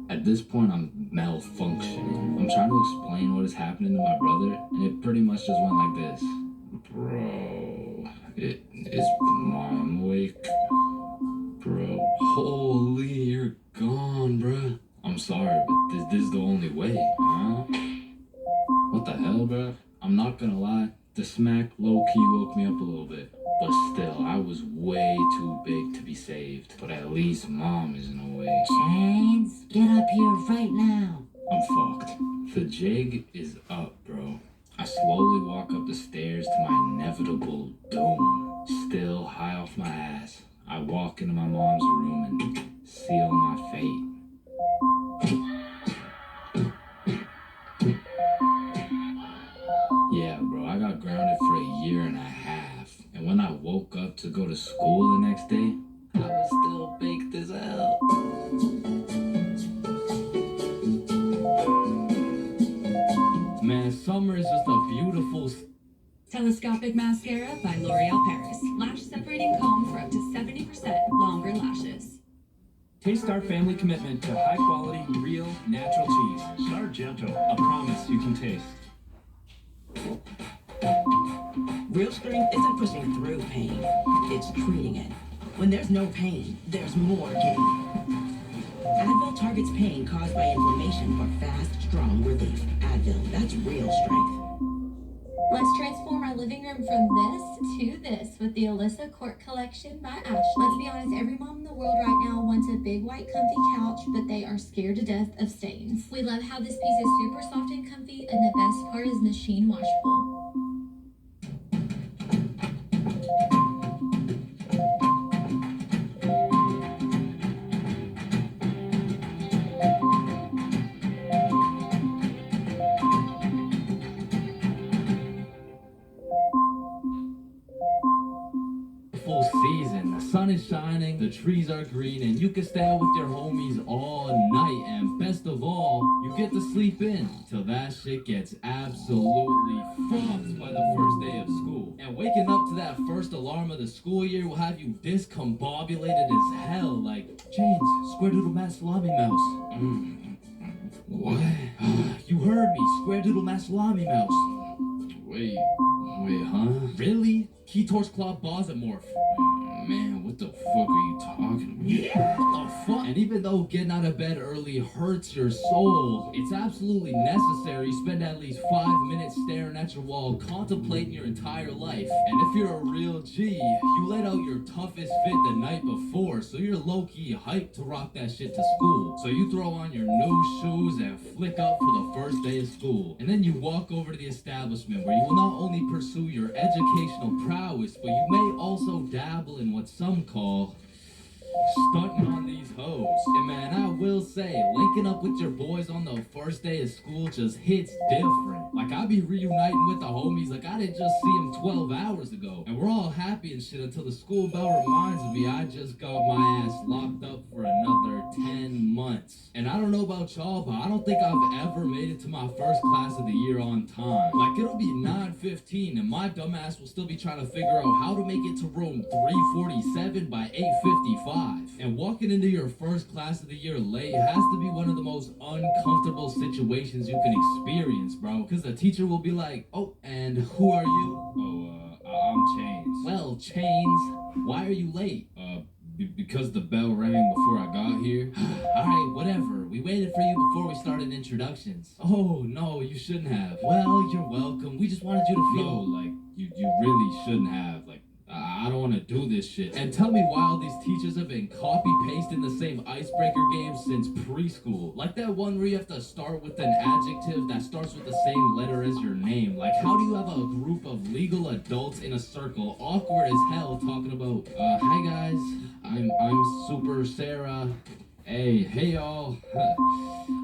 At this point, I'm malfunctioning. I'm trying to explain what is happening to my brother, and it pretty much just went like this. Bro, is mom awake? Bro, holy, you're gone, bro. I'm sorry, but this is the only way, huh? What the hell, bro? I'm not gonna lie, the smack low-key woke me up a little bit. But still, I was way too big to be saved. But at least mom isn't awake. James, get up here right now. I'm fucked. The jig is up, bro. I slowly walk up the stairs to my inevitable doom. Still high off my ass, I walk into my mom's room and seal my fate. Yeah, bro, I got grounded for a year and a half. And when I woke up to go to school the next day, I was still baked as hell. Man, summer is just a beautiful... Telescopic Mascara by L'Oreal Paris. Lash separating comb for up to 70% longer lashes. Taste our family commitment to high quality, real, natural cheese. Sargento, a promise you can taste. Real strength isn't pushing through pain, it's treating it. When there's no pain, there's more gain. Advil targets pain caused by inflammation for fast, strong relief. Advil, that's real strength. Let's transform our living room from this to this with the Alyssa Court Collection by Ashley. Let's be honest, every mom in the world right now wants a big white comfy couch, but they are scared to death of stains. We love how this piece is super soft and comfy, and the best part is machine washable. Full season, the sun is shining, the trees are green, and you can stay out with your homies all night. And best of all, you get to sleep in till that shit gets absolutely fucked by the first day of school. And waking up to that first alarm of the school year will have you discombobulated as hell, like, James, square doodle mat salami mouse. What? You heard me, square doodle mat salami mouse. Wait, huh? Really? Keytorch Claw Bosamorph. Man, what the fuck are you talking about? What the fuck? And even though getting out of bed early hurts your soul, it's absolutely necessary you spend at least 5 minutes staring at your wall, contemplating your entire life. And if you're a real G, you let out your toughest fit the night before, so you're low-key hyped to rock that shit to school. So you throw on your new shoes and flick out for the first day of school. And then you walk over to the establishment where you will not only pursue your educational prowess, but you may also dabble in what some call stunting on these hoes. And man, I will say, linking up with your boys on the first day of school just hits different. Like, I be reuniting with the homies like I didn't just see them 12 hours ago. And we're all happy and shit until the school bell reminds me I just got my ass locked up for another 10 months. And I don't know about y'all, but I don't think I've ever made it to my first class of the year on time. Like, it'll be 9:15 and my dumbass will still be trying to figure out how to make it to room 347 by 8:55. And walking into your first class of the year late has to be one of the most uncomfortable situations you can experience, bro. Because the teacher will be like, oh, and who are you? Oh, I'm Chains. Well, Chains, why are you late? Because the bell rang before I got here. Alright, whatever. We waited for you before we started introductions. Oh, no, you shouldn't have. Well, you're welcome. We just wanted you to feel... No, like, you really shouldn't have. Like, I don't want to do this shit. And tell me why all these teachers have been copy-pasting the same icebreaker games since preschool. Like that one where you have to start with an adjective that starts with the same letter as your name. Like, how do you have a group of legal adults in a circle, awkward as hell, talking about, hi guys, I'm Super Sarah. Hey y'all.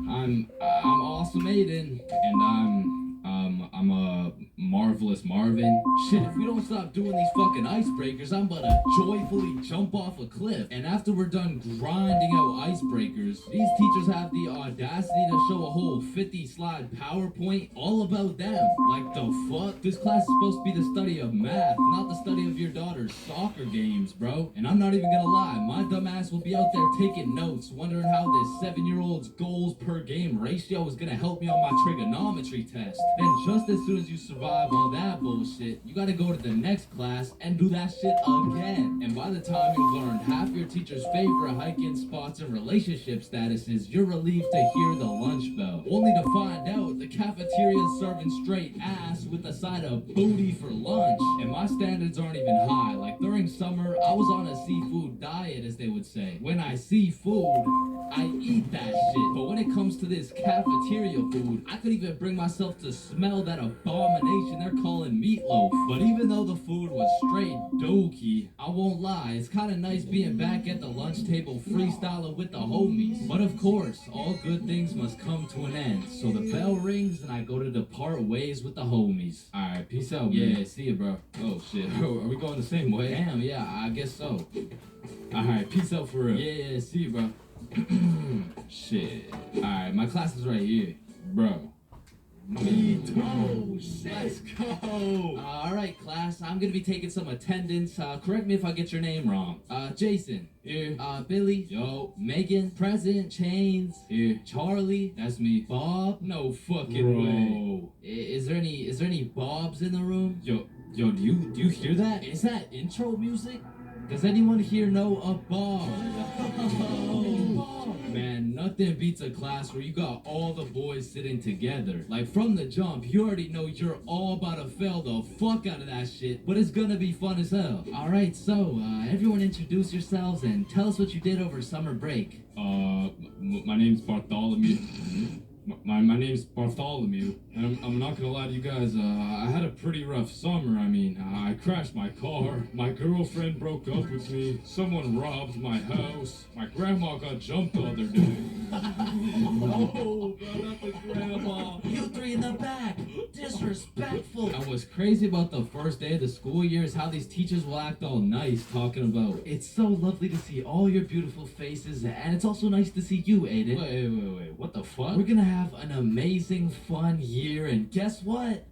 I'm Awesome Aiden, and I'm a Marvelous Marvin. Shit, if we don't stop doing these fucking icebreakers, I'm about to joyfully jump off a cliff. And after we're done grinding out icebreakers, these teachers have the audacity to show a whole 50-slide PowerPoint all about them. Like, the fuck? This class is supposed to be the study of math, not the study of your daughter's soccer games, bro. And I'm not even gonna lie, my dumb ass will be out there taking notes, wondering how this 7-year-old's goals per game ratio is gonna help me on my trigonometry test. Then just as soon as you survive all that bullshit, you gotta go to the next class and do that shit again. And by the time you've learned half your teacher's favorite hiking spots and relationship statuses, you're relieved to hear the lunch bell, only to find out the cafeteria's serving straight ass with a side of booty for lunch. And my standards aren't even high. Like, during summer, I was on a seafood diet, as they would say. When I see food, I eat that shit. But when it comes to this cafeteria food, I could even bring myself to smell that abomination they're calling meatloaf. But even though the food was straight dookie, I won't lie, it's kind of nice being back at the lunch table freestyling with the homies. But of course, all good things must come to an end. So the bell rings and I go to depart ways with the homies. Alright, peace out, man. Yeah, see ya, bro. Oh shit, are we going the same way? Damn, yeah, I guess so. Alright, peace out for real. Yeah, see you, bro. Shit. Alright, my class is right here. Bro. Let's go. Alright, class. I'm gonna be taking some attendance. Correct me if I get your name wrong. Jason. Here. Billy. Yo. Megan. Present. Chains. Here. Charlie. That's me. Bob. No fucking way. Is there any Bobs in the room? Yo, do you hear that? Is that intro music? Does anyone here know a Bob? Man, nothing beats a class where you got all the boys sitting together. Like, from the jump, you already know you're all about to fail the fuck out of that shit, but it's gonna be fun as hell. Alright, so, everyone introduce yourselves and tell us what you did over summer break. My name's Bartholomew. My name's Bartholomew, and I'm not gonna lie to you guys, I had a pretty rough summer. I mean, I crashed my car, my girlfriend broke up with me, someone robbed my house, my grandma got jumped the other day. Oh, bro, not the grandma. You three in the back. Disrespectful. And what's crazy about the first day of the school year is how these teachers will act all nice, talking about, it's so lovely to see all your beautiful faces, and it's also nice to see you, Aiden. Wait, what the fuck? We're gonna have an amazing, fun year, and guess what?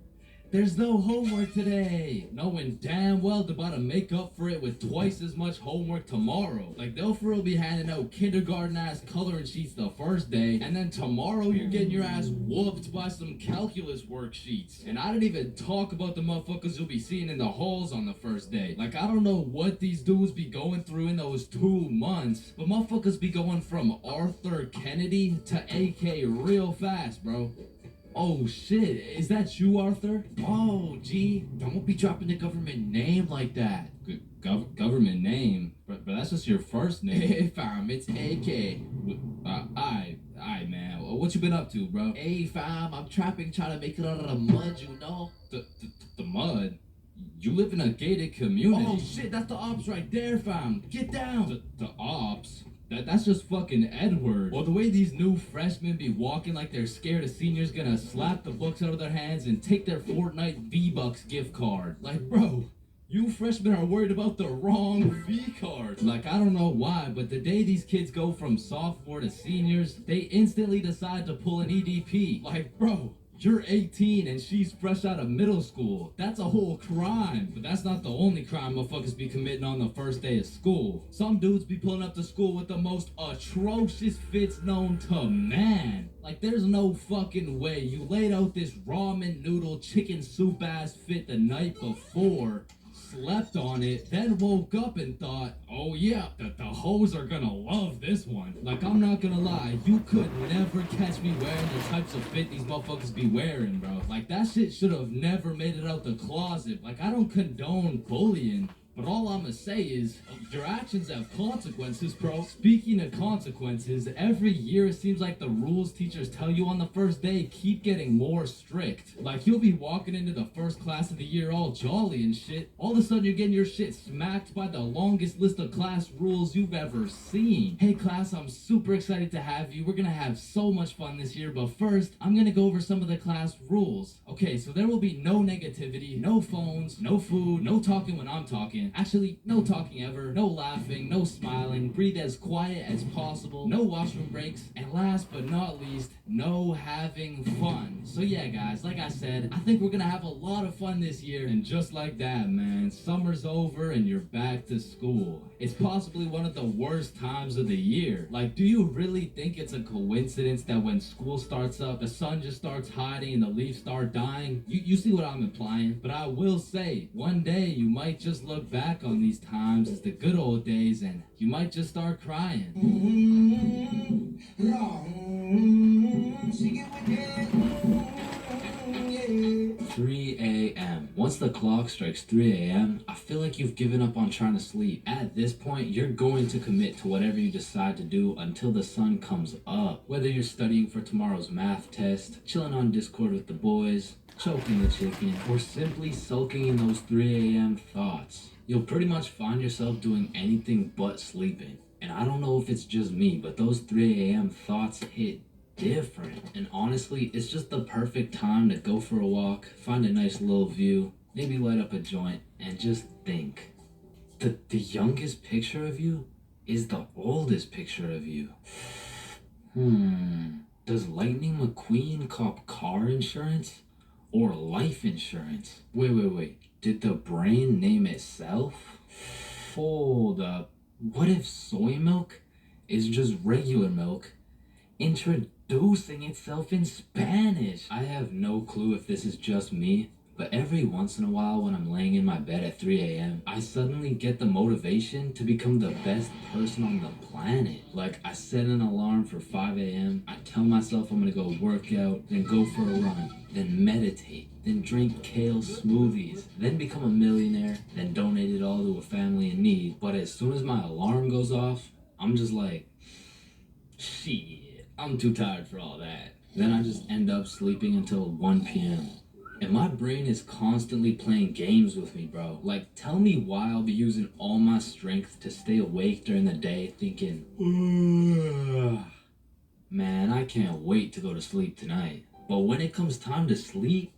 there's no homework today. Knowing damn well they're about to make up for it with twice as much homework tomorrow. Like, they'll for real be handing out kindergarten-ass coloring sheets the first day, and then tomorrow you're getting your ass whooped by some calculus worksheets. And I didn't even talk about the motherfuckers you'll be seeing in the halls on the first day. Like, I don't know what these dudes be going through in those 2 months, but motherfuckers be going from Arthur Kennedy to AK real fast, bro. Oh shit, is that you, Arthur? Oh, gee, don't be dropping the government name like that. Government name? But that's just your first name. Hey fam, it's AK. Aye man, what you been up to, bro? Hey fam, I'm trapping, trying to make it out of the mud, you know? The mud? You live in a gated community. Oh shit, that's the ops right there, fam. Get down. The ops? That's just fucking Edward. Well, the way these new freshmen be walking like they're scared a senior's gonna slap the books out of their hands and take their Fortnite V-Bucks gift card. Like, bro, you freshmen are worried about the wrong V-card. Like, I don't know why, but the day these kids go from sophomore to seniors, they instantly decide to pull an EDP. Like, bro, you're 18 and she's fresh out of middle school. That's a whole crime. But that's not the only crime motherfuckers be committing on the first day of school. Some dudes be pulling up to school with the most atrocious fits known to man. Like, there's no fucking way you laid out this ramen noodle chicken soup ass fit the night before, slept on it, then woke up and thought, oh yeah, the hoes are gonna love this one. Like, I'm not gonna lie, you could never catch me wearing the types of fit these motherfuckers be wearing, bro. Like, that shit should have never made it out the closet. Like, I don't condone bullying, but all I'ma say is, your actions have consequences, bro. Speaking of consequences, every year it seems like the rules teachers tell you on the first day keep getting more strict. Like, you'll be walking into the first class of the year all jolly and shit. All of a sudden you're getting your shit smacked by the longest list of class rules you've ever seen. Hey class, I'm super excited to have you. We're gonna have so much fun this year, but first, I'm gonna go over some of the class rules. Okay, so there will be no negativity, no phones, no food, no talking when I'm talking. Actually, no talking ever, no laughing, no smiling, breathe as quiet as possible, no washroom breaks, and last but not least, no having fun. So yeah guys, like I said, I think we're gonna have a lot of fun this year, and just like that, man, summer's over and you're back to school. It's possibly one of the worst times of the year. Like, do you really think it's a coincidence that when school starts up, the sun just starts hiding and the leaves start dying? You see what I'm implying? But I will say, one day you might just look back on these times as the good old days and you might just start crying. 3 a.m. Once the clock strikes 3 a.m., I feel like you've given up on trying to sleep. At this point, you're going to commit to whatever you decide to do until the sun comes up. Whether you're studying for tomorrow's math test, chilling on Discord with the boys, choking the chicken, or simply sulking in those 3 a.m. thoughts. You'll pretty much find yourself doing anything but sleeping. And I don't know if it's just me, but those 3 a.m. thoughts hit different. And honestly, it's just the perfect time to go for a walk, find a nice little view, maybe light up a joint, and just think. The youngest picture of you is the oldest picture of you. Does Lightning McQueen cop car insurance or life insurance? Wait. Did the brain name itself? Hold up. What if soy milk is just regular milk introducing itself in Spanish? I have no clue if this is just me, but every once in a while when I'm laying in my bed at 3 a.m., I suddenly get the motivation to become the best person on the planet. Like, I set an alarm for 5 a.m., I tell myself I'm gonna go work out, then go for a run, then meditate, then drink kale smoothies, then become a millionaire, then donate it all to a family in need. But as soon as my alarm goes off, I'm just like, shit, I'm too tired for all that. Then I just end up sleeping until 1 p.m. And my brain is constantly playing games with me, bro. Like, tell me why I'll be using all my strength to stay awake during the day thinking, man, I can't wait to go to sleep tonight. But when it comes time to sleep,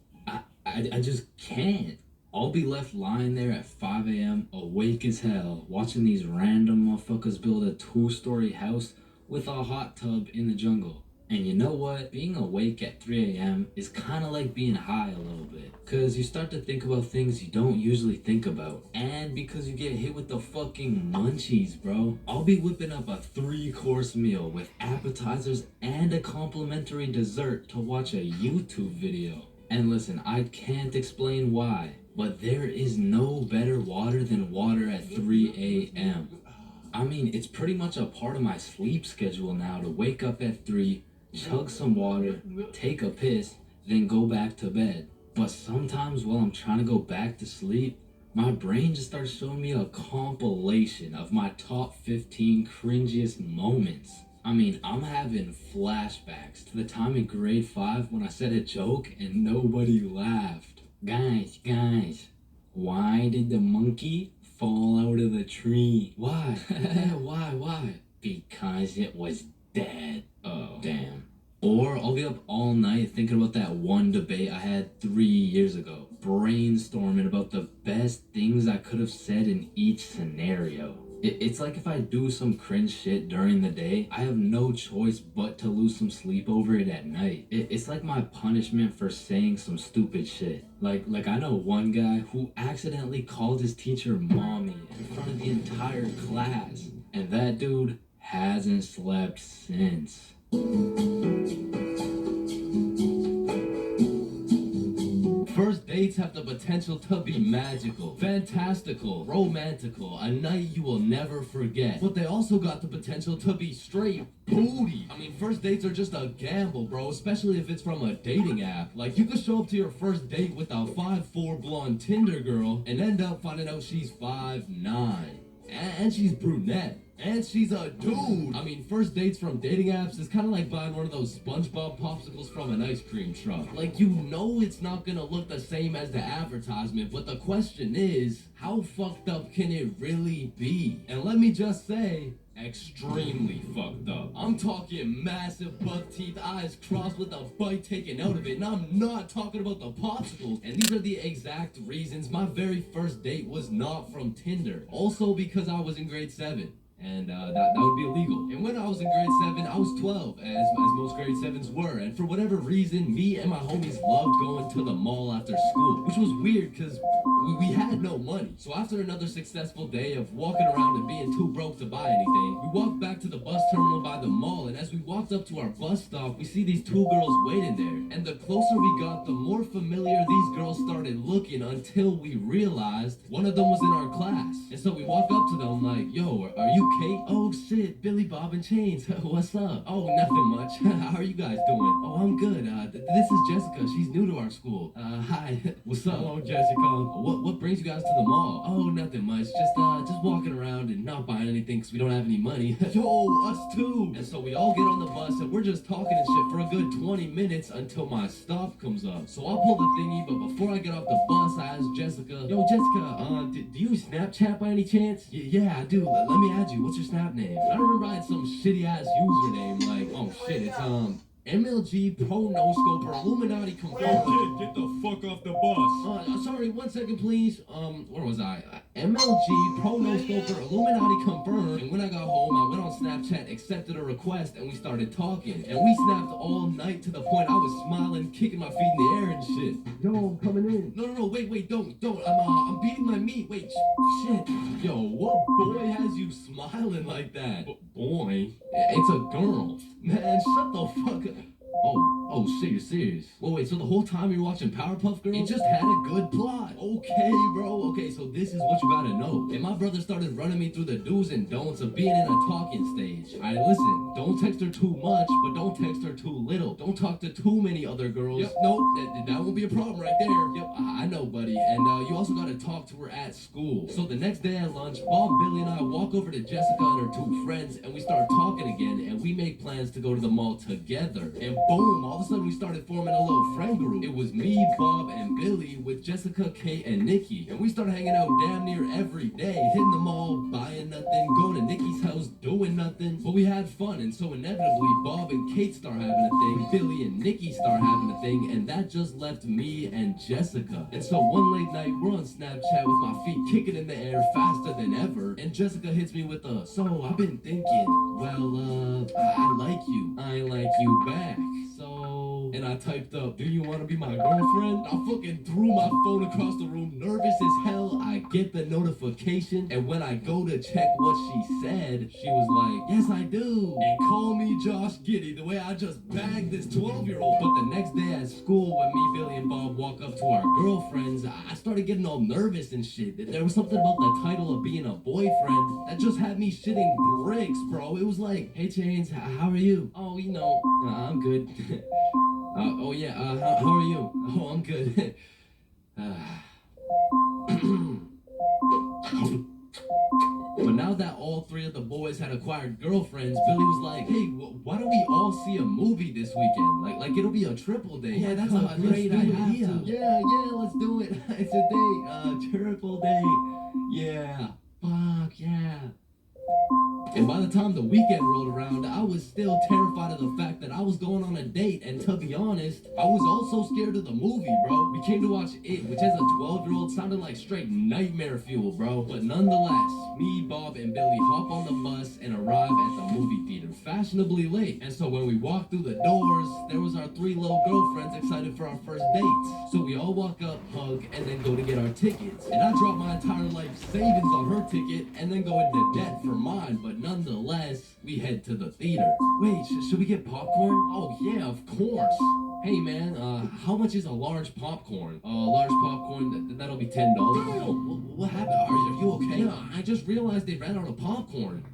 I just can't. I'll be left lying there at 5 a.m. awake as hell, watching these random motherfuckers build a 2-story house with a hot tub in the jungle. And you know what? Being awake at 3 a.m. is kind of like being high a little bit. Because you start to think about things you don't usually think about. And because you get hit with the fucking munchies, bro. I'll be whipping up a 3-course meal with appetizers and a complimentary dessert to watch a YouTube video. And listen, I can't explain why, but there is no better water than water at 3 a.m. I mean, it's pretty much a part of my sleep schedule now to wake up at 3, chug some water, take a piss, then go back to bed. But sometimes while I'm trying to go back to sleep, my brain just starts showing me a compilation of my top 15 cringiest moments. I mean, I'm having flashbacks to the time in grade 5 when I said a joke and nobody laughed. Guys, why did the monkey fall out of the tree? Why? Why? Because it was dead. Oh, damn. Or I'll be up all night thinking about that one debate I had 3 years ago, brainstorming about the best things I could have said in each scenario. It's like if I do some cringe shit during the day, I have no choice but to lose some sleep over it at night. It's like my punishment for saying some stupid shit. Like I know one guy who accidentally called his teacher mommy in front of the entire class. And that dude hasn't slept since. First dates have the potential to be magical, fantastical, romantical, a night you will never forget. But they also got the potential to be straight booty. I mean, first dates are just a gamble, bro, especially if it's from a dating app. Like, you could show up to your first date with a 5'4" blonde Tinder girl and end up finding out she's 5'9". And she's brunette. And she's a dude. I mean, first dates from dating apps is kind of like buying one of those SpongeBob popsicles from an ice cream truck. Like, you know it's not gonna look the same as the advertisement, but the question is, how fucked up can it really be? And let me just say, extremely fucked up. I'm talking massive buck teeth, eyes crossed with a bite taken out of it, and I'm not talking about the popsicles. And these are the exact reasons my very first date was not from Tinder. Also because I was in grade 7. And that would be illegal. And when I was in grade 7, I was 12, as most grade 7s were. And for whatever reason, me and my homies loved going to the mall after school, which was weird because we had no money. So after another successful day of walking around and being too broke to buy anything, we walked back to the bus terminal by the mall. And as we walked up to our bus stop, we see these 2 girls waiting there. And the closer we got, the more familiar these girls started looking, until we realized one of them was in our class. And so we walk up to them like, yo, are you Kate? Oh shit, Billy Bob and Chains. What's up? Oh, nothing much. How are you guys doing? Oh, I'm good. This is Jessica. She's new to our school. Hi. What's up? Hello, Jessica. What brings you guys to the mall? Oh, nothing much. Just walking around and not buying anything because we don't have any money. Yo, us too. And so we all get on the bus and we're just talking and shit for a good 20 minutes until my stop comes up. So I'll pull the thingy, but before I get off the bus, I ask Jessica, yo, Jessica, do you Snapchat by any chance? Yeah, I do. Let me add you. What's your Snap name? I remember I had some shitty ass username like, oh shit, it's MLG Pro No Scoper Illuminati confirmed. Hey kid, get the fuck off the bus. Sorry, 1 second please. Where was I? MLG Pro No Scoper Illuminati confirmed. And when I got home, I went on Snapchat, accepted a request, and we started talking. And we snapped all night to the point I was smiling, kicking my feet in the air and shit. Yo, I'm coming in. No, wait, don't. I'm beating my meat. Wait, shit. Yo, what boy has you smiling like that? Boy? It's a girl. Man, shut the fuck up. Oh, shit, you're serious. Wait, so the whole time you were watching Powerpuff Girls? It just had a good plot. Okay, bro. Okay, so this is what you gotta know. And my brother started running me through the do's and don'ts of being in a talking stage. Alright, listen. Don't text her too much, but don't text her too little. Don't talk to too many other girls. Yep, nope, that won't be a problem right there. Yep, I know, buddy. And you also gotta talk to her at school. So the next day at lunch, Bob, Billy, and I walk over to Jessica and her 2 friends, and we start talking again, and we make plans to go to the mall together. And boom, all of a sudden we started forming a little friend group. It was me, Bob, and Billy with Jessica, Kate, and Nikki. And we started hanging out damn near every day, hitting the mall, buying nothing, going to Nikki's house, doing nothing. But we had fun, and so inevitably Bob and Kate start having a thing, Billy and Nikki start having a thing, and that just left me and Jessica. And so one late night, we're on Snapchat with my feet kicking in the air faster than ever, and Jessica hits me with a, so I've been thinking, well, I like you. I like you back. So, and I typed up, do you want to be my girlfriend? I fucking threw my phone across the room, nervous as hell. I get the notification, and when I go to check what she said, she was like, yes, I do. And call me Josh Giddy, the way I just bagged this 12-year-old. But the next day at school, when me, Billy, and Bob walk up to our girlfriends, I started getting all nervous and shit. There was something about the title of being a boyfriend that just had me shitting bricks, bro. It was like, hey, Chains, how are you? Oh, you know, I'm good. Oh, yeah, how are you? Oh, I'm good. But now that all three of the boys had acquired girlfriends, Billy was like, hey, why don't we all see a movie this weekend? Like it'll be a triple date. Yeah, that's a great idea. Yeah, let's do it. It's a date, triple date. Yeah, fuck yeah. And by the time the weekend rolled around, I was still terrified of the fact that I was going on a date. And to be honest, I was also scared of the movie, bro. We came to watch It, which as a 12-year-old sounded like straight nightmare fuel, bro. But nonetheless, me, Bob, and Billy hop on the bus and arrive at the movie theater, fashionably late. And so when we walked through the doors, there was our three little girlfriends excited for our first date. So we all walk up, hug, and then go to get our tickets. And I dropped my entire life savings on her ticket and then go into debt for mine. But nonetheless, we head to the theater. Wait, should we get popcorn? Oh yeah, of course. Hey man, how much is a large popcorn? Large popcorn, that'll be $10. No, what happened? Are you okay? No, I just realized they ran out of popcorn.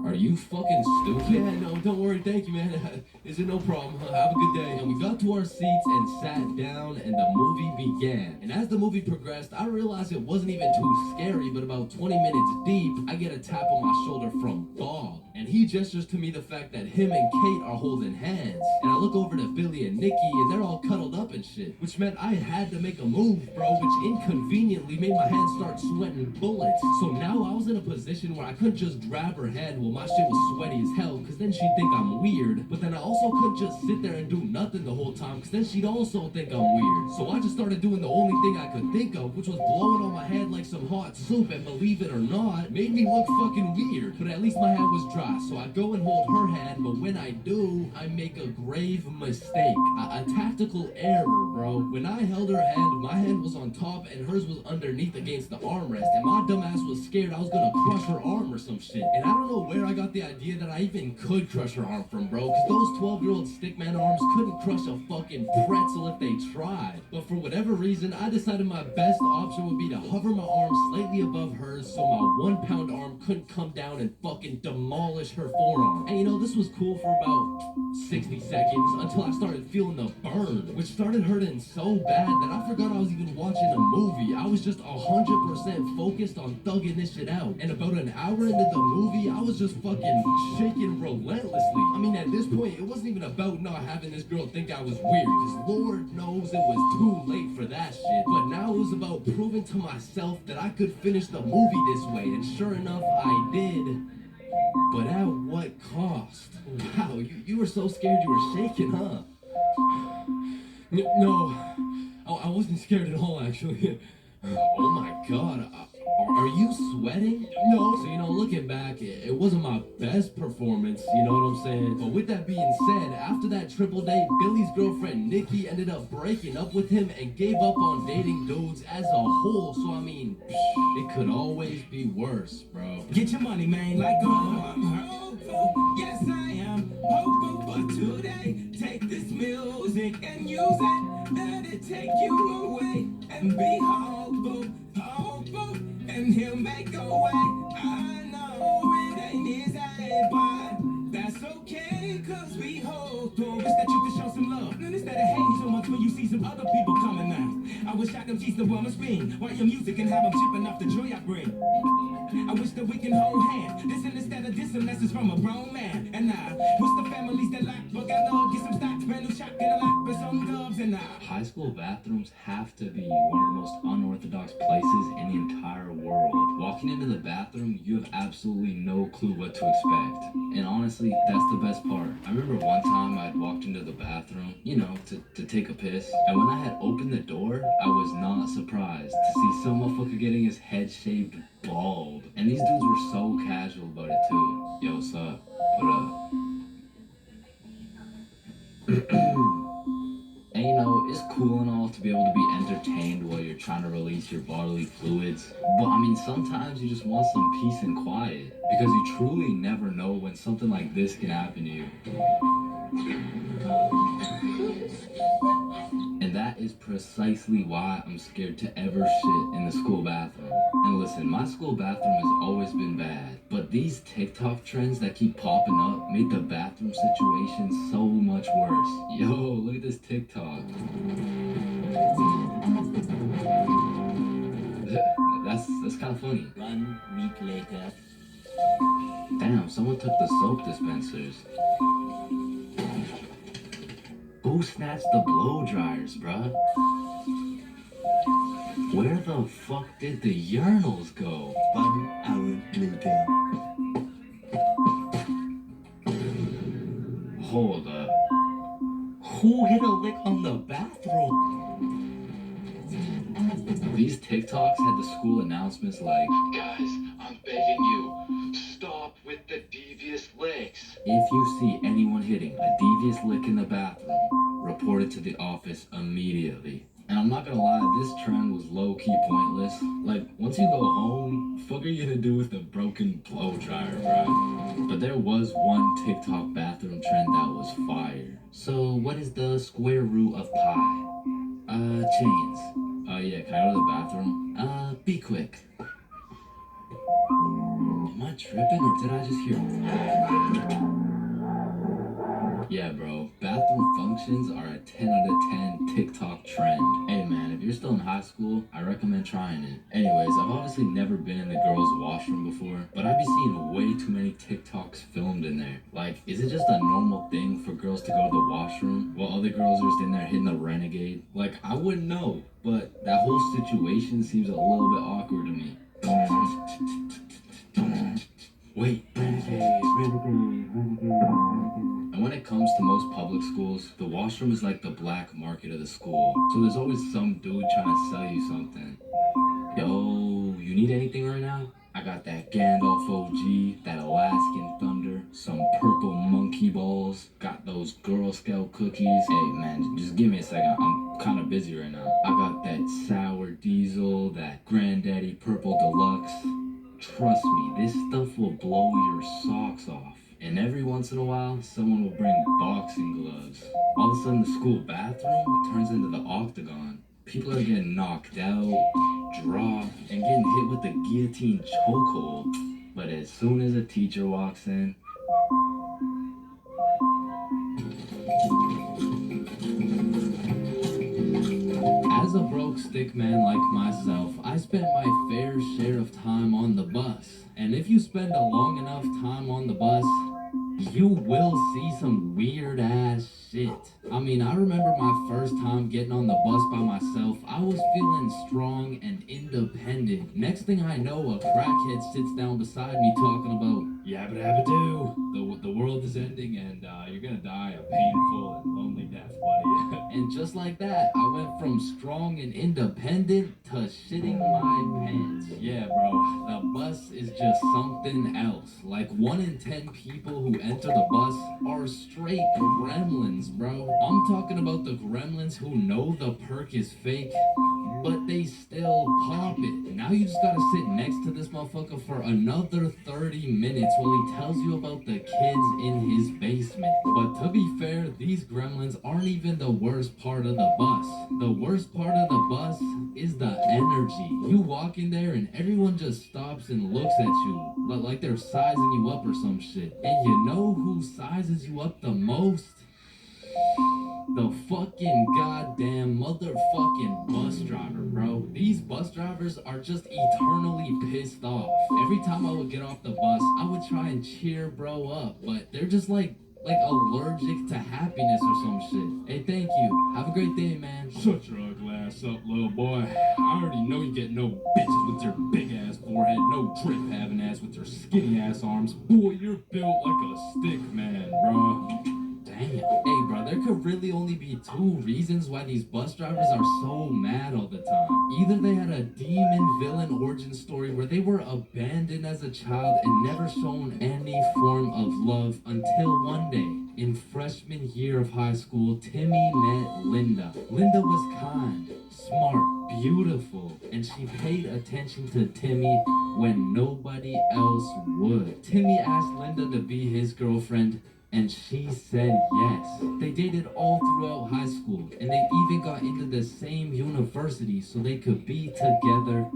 Are you fucking stupid? Yeah, no, don't worry, thank you, man. Is it no problem? Have a good day. And we got to our seats and sat down, and the movie began. And as the movie progressed, I realized it wasn't even too scary, but about 20 minutes deep, I get a tap on my shoulder from Bob. And he gestures to me the fact that him and Kate are holding hands. And I look over to Billy and Nikki, and they're all cuddled up and shit. Which meant I had to make a move, bro, which inconveniently made my hands start sweating bullets. So now I was in a position where I couldn't just grab her hand while my shit was sweaty as hell, because then she'd think I'm weird. But then I also couldn't just sit there and do nothing the whole time, because then she'd also think I'm weird. So I just started doing the only thing I could think of, which was blowing on my head like some hot soup, and believe it or not, made me look fucking weird. But at least my hand was dry. So I go and hold her hand, but when I do, I make a grave mistake. A tactical error, bro. When I held her hand, my hand was on top and hers was underneath against the armrest, and my dumbass was scared I was gonna crush her arm or some shit. And I don't know where I got the idea that I even could crush her arm from, bro, because those 12-year-old stickman arms couldn't crush a fucking pretzel if they tried. But for whatever reason, I decided my best option would be to hover my arm slightly above hers so my 1-pound arm couldn't come down and fucking demolish her forearm. And you know, this was cool for about 60 seconds until I started feeling the burn, which started hurting so bad that I forgot I was even watching a movie. I was just 100% focused on thugging this shit out. And about an hour into the movie, I was just fucking shaking relentlessly. I mean, at this point, it wasn't even about not having this girl think I was weird, because Lord knows it was too late for that shit. But now it was about proving to myself that I could finish the movie this way, and sure enough, I did. But at what cost? Wow, you were so scared you were shaking, huh? No, I wasn't scared at all, actually. Oh my god, are you sweating? No. So, you know, looking back, it wasn't my best performance, you know what I'm saying? But with that being said, after that triple date, Billy's girlfriend Nikki ended up breaking up with him and gave up on dating dudes as a whole. So, I mean, it could always be worse, bro. Get your money, man, like I'm hopeful. Yes, I am hopeful for today. Take this music and use it. Let it take you away and be hopeful, hopeful. And he'll make a way. I know it ain't easy, but that's okay, cause we hold on. Wish that you could show some love. And instead of hating so much when you see some other people coming out. I wish I could teach the bum a spin. Write your music and have them chipping off the joy I bring. I wish that we can hold hands. Listen instead of dissing lessons from a grown man. And I wish the families that lack book I love get some stocks, brand new shot, get a lock, with some gloves and I. High school bathrooms have to be one of the most unorthodox places in the entire world. Walking into the bathroom, you have absolutely no clue what to expect. And honestly, that's the best part. I remember one time I'd walked into the bathroom, you know, to take a piss. And when I had opened the door, I was not surprised to see some motherfucker getting his head shaved bald. And these dudes were so casual about it too. Yo, what's up? What up? And you know, it's cool and all to be able to be entertained while you're trying to release your bodily fluids. But I mean, sometimes you just want some peace and quiet. Because you truly never know when something like this can happen to you. And that is precisely why I'm scared to ever shit in the school bathroom. And listen, my school bathroom has always been bad, but these TikTok trends that keep popping up made the bathroom situation so much worse. Yo, look at this TikTok. That's kind of funny. 1 week later. Damn, someone took the soap dispensers. Who snatched the blow dryers, bruh? Where the fuck did the urinals go? 1 hour later. Hold up. Who hit a lick on the bathroom? These TikToks had the school announcements like, guys, I'm begging you, stop with the devious licks. If you see anyone hitting a devious lick in the bathroom, report it to the office immediately. And I'm not gonna lie, this trend was low-key pointless. Like, once you go home, fuck are you gonna do with a broken blow dryer, bro? But there was one TikTok bathroom trend that was fire. So, what is the square root of pi? Chains. Yeah, can I go to the bathroom? Be quick. Am I tripping or did I just hear? Yeah, bro. Bathroom functions are a 10 out of 10 TikTok trend. Hey, man, if you're still in high school, I recommend trying it. Anyways, I've obviously never been in the girls' washroom before, but I've been seeing way too many TikToks filmed in there. Like, is it just a normal thing for girls to go to the washroom while other girls are just in there hitting the renegade? Like, I wouldn't know, but that whole situation seems a little bit awkward to me. Wait, renegade. And when it comes to most public schools, the washroom is like the black market of the school. So there's always some dude trying to sell you something. Yo, you need anything right now? I got that Gandalf OG, that Alaskan Thunder, some purple monkey balls, got those Girl Scout cookies. Hey man, just give me a second, I'm kind of busy right now. I got that sour diesel, that Granddaddy Purple Deluxe. Trust me, this stuff will blow your socks off. And every once in a while, someone will bring boxing gloves. All of a sudden, the school bathroom turns into the octagon. People are getting knocked out, dropped, and getting hit with the guillotine chokehold. But as soon as a teacher walks in, as a broke stick man like myself, I spent my fair share of time on the bus. And if you spend a long enough time on the bus, you will see some weird ass shit. I mean, I remember my first time getting on the bus by myself. I was feeling strong and independent. Next thing I know, a crackhead sits down beside me talking about yabba dabba doo. The world is ending and you're gonna die a painful and lonely death, buddy. And just like that, I went from strong and independent to shitting my pants. Yeah, bro, the bus is just something else. Like 1 in 10 people who enter the bus are straight gremlins, bro. I'm talking about the gremlins who know the perk is fake, but they still pop it. Now you just gotta sit next to this motherfucker for another 30 minutes while he tells you about the kids in his basement. But to be fair, these gremlins aren't even the worst part of the bus. The worst part of the bus is the energy. You walk in there and everyone just stops and looks at you like they're sizing you up or some shit. And you know who sizes you up the most? The fucking goddamn motherfucking bus driver, bro. These bus drivers are just eternally pissed off. Every time I would get off the bus, I would try and cheer bro up, but they're just like allergic to happiness or some shit. Hey, thank you. Have a great day, man. Shut your ugly ass up, little boy. I already know you get no bitches with your big ass forehead, no drip having ass with your skinny ass arms. Boy, you're built like a stick man, bruh. Damn. Hey, bro, there could really only be two reasons why these bus drivers are so mad all the time. Either they had a demon villain origin story where they were abandoned as a child and never shown any form of love until one day. In freshman year of high school, Timmy met Linda. Linda was kind, smart, beautiful, and she paid attention to Timmy when nobody else would. Timmy asked Linda to be his girlfriend, and she said yes. They dated all throughout high school, and they even got into the same university so they could be together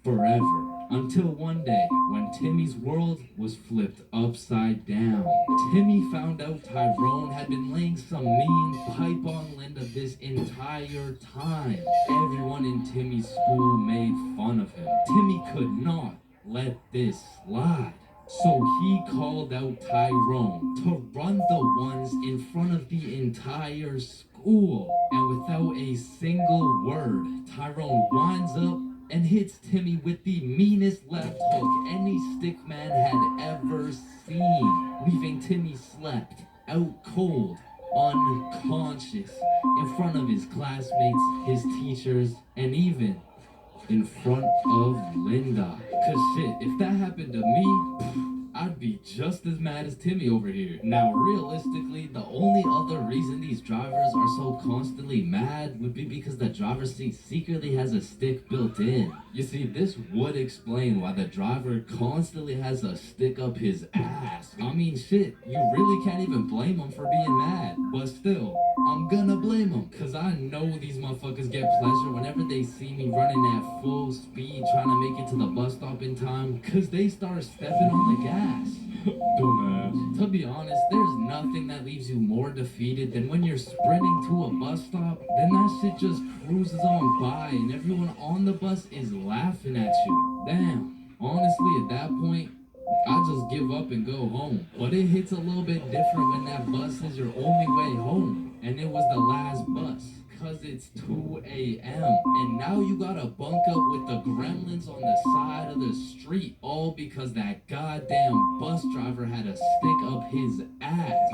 forever. Until one day, when Timmy's world was flipped upside down. Timmy found out Tyrone had been laying some mean pipe on Linda this entire time. Everyone in Timmy's school made fun of him. Timmy could not let this slide. So he called out Tyrone to run the ones in front of the entire school. And without a single word, Tyrone winds up and hits Timmy with the meanest left hook any stickman had ever seen, leaving Timmy slept out cold, unconscious, in front of his classmates, his teachers, and even in front of Linda. Cause shit, if that happened to me, I'd be just as mad as Timmy over here. Now, realistically, the only other reason these drivers are so constantly mad would be because the driver's seat secretly has a stick built in. You see, this would explain why the driver constantly has a stick up his ass. I mean, shit, you really can't even blame him for being mad. But still, I'm gonna blame him, cause I know these motherfuckers get pleasure whenever they see me running at full speed trying to make it to the bus stop in time, cause they start stepping on the gas. Dumbass. To be honest, there's nothing that leaves you more defeated than when you're sprinting to a bus stop, then that shit just cruises on by and everyone on the bus is laughing at you. Damn, honestly at that point, I just give up and go home. But it hits a little bit different when that bus is your only way home, and it was the last bus. Cause it's 2 a.m. and now you gotta bunk up with the gremlins on the side of the street, all because that goddamn bus driver had a stick up his ass.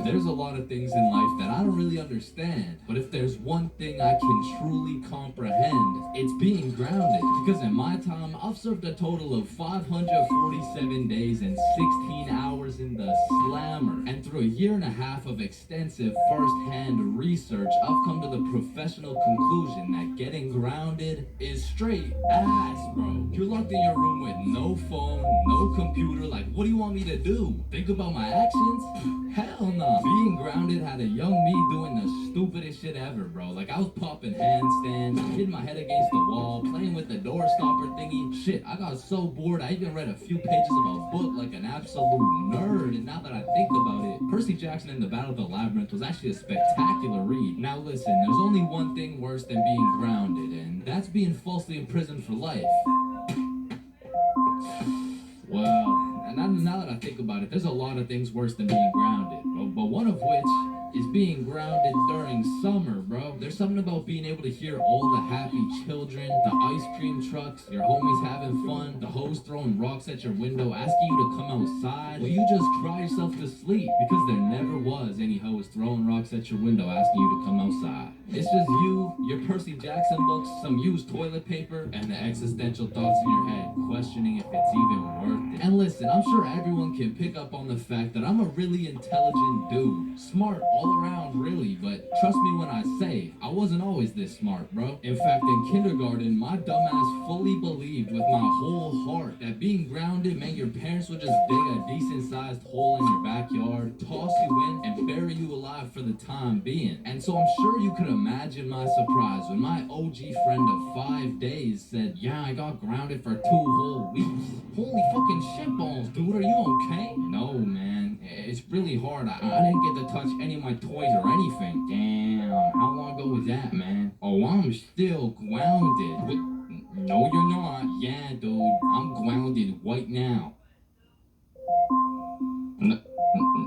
There's a lot of things in life that I don't really understand, but if there's one thing I can truly comprehend, it's being grounded. Because in my time, I've served a total of 547 days and 16 hours in the slammer. And through a year and a half of extensive first-hand research, I've come to the professional conclusion that getting grounded is straight ass, bro. You're locked in your room with no phone, no computer, like what do you want me to do? Think about my actions? Hell no. Being grounded had a young me doing the stupidest shit ever, bro. Like I was popping handstands, hitting my head against the wall, playing with the door stopper thingy. Shit, I got so bored I even read a few pages of a book like an absolute nerd. And now that I think about it, Percy Jackson and the Battle of the Labyrinth was actually a spectacular read. Now listen, there's only one thing worse than being grounded, and that's being falsely imprisoned for life. Well, and now that I think about it, there's a lot of things worse than being grounded, but one of which is being grounded during summer, bro. There's something about being able to hear all the happy children, the ice cream trucks, your homies having fun, the hoes throwing rocks at your window, asking you to come outside. Well, you just cry yourself to sleep because there never was any hoes throwing rocks at your window asking you to come outside. It's just you, your Percy Jackson books, some used toilet paper, and the existential thoughts in your head, questioning if it's even worth it. And listen, I'm sure everyone can pick up on the fact that I'm a really intelligent dude. Smart all around, really, but trust me when I say, I wasn't always this smart, bro. In fact, in kindergarten, my dumbass fully believed with my whole heart that being grounded meant your parents would just dig a decent-sized hole in your backyard, toss you in, and bury you alive for the time being. And so I'm sure you could imagine my surprise when my OG friend of 5 days said, yeah, I got grounded for 2 whole weeks. Holy fucking shitballs, dude, are you okay? No, man. really hard. I didn't get to touch any of my toys or anything. Damn, how long ago was that, man? Oh, I'm still grounded. What? No, you're not. Yeah, dude, I'm grounded right now.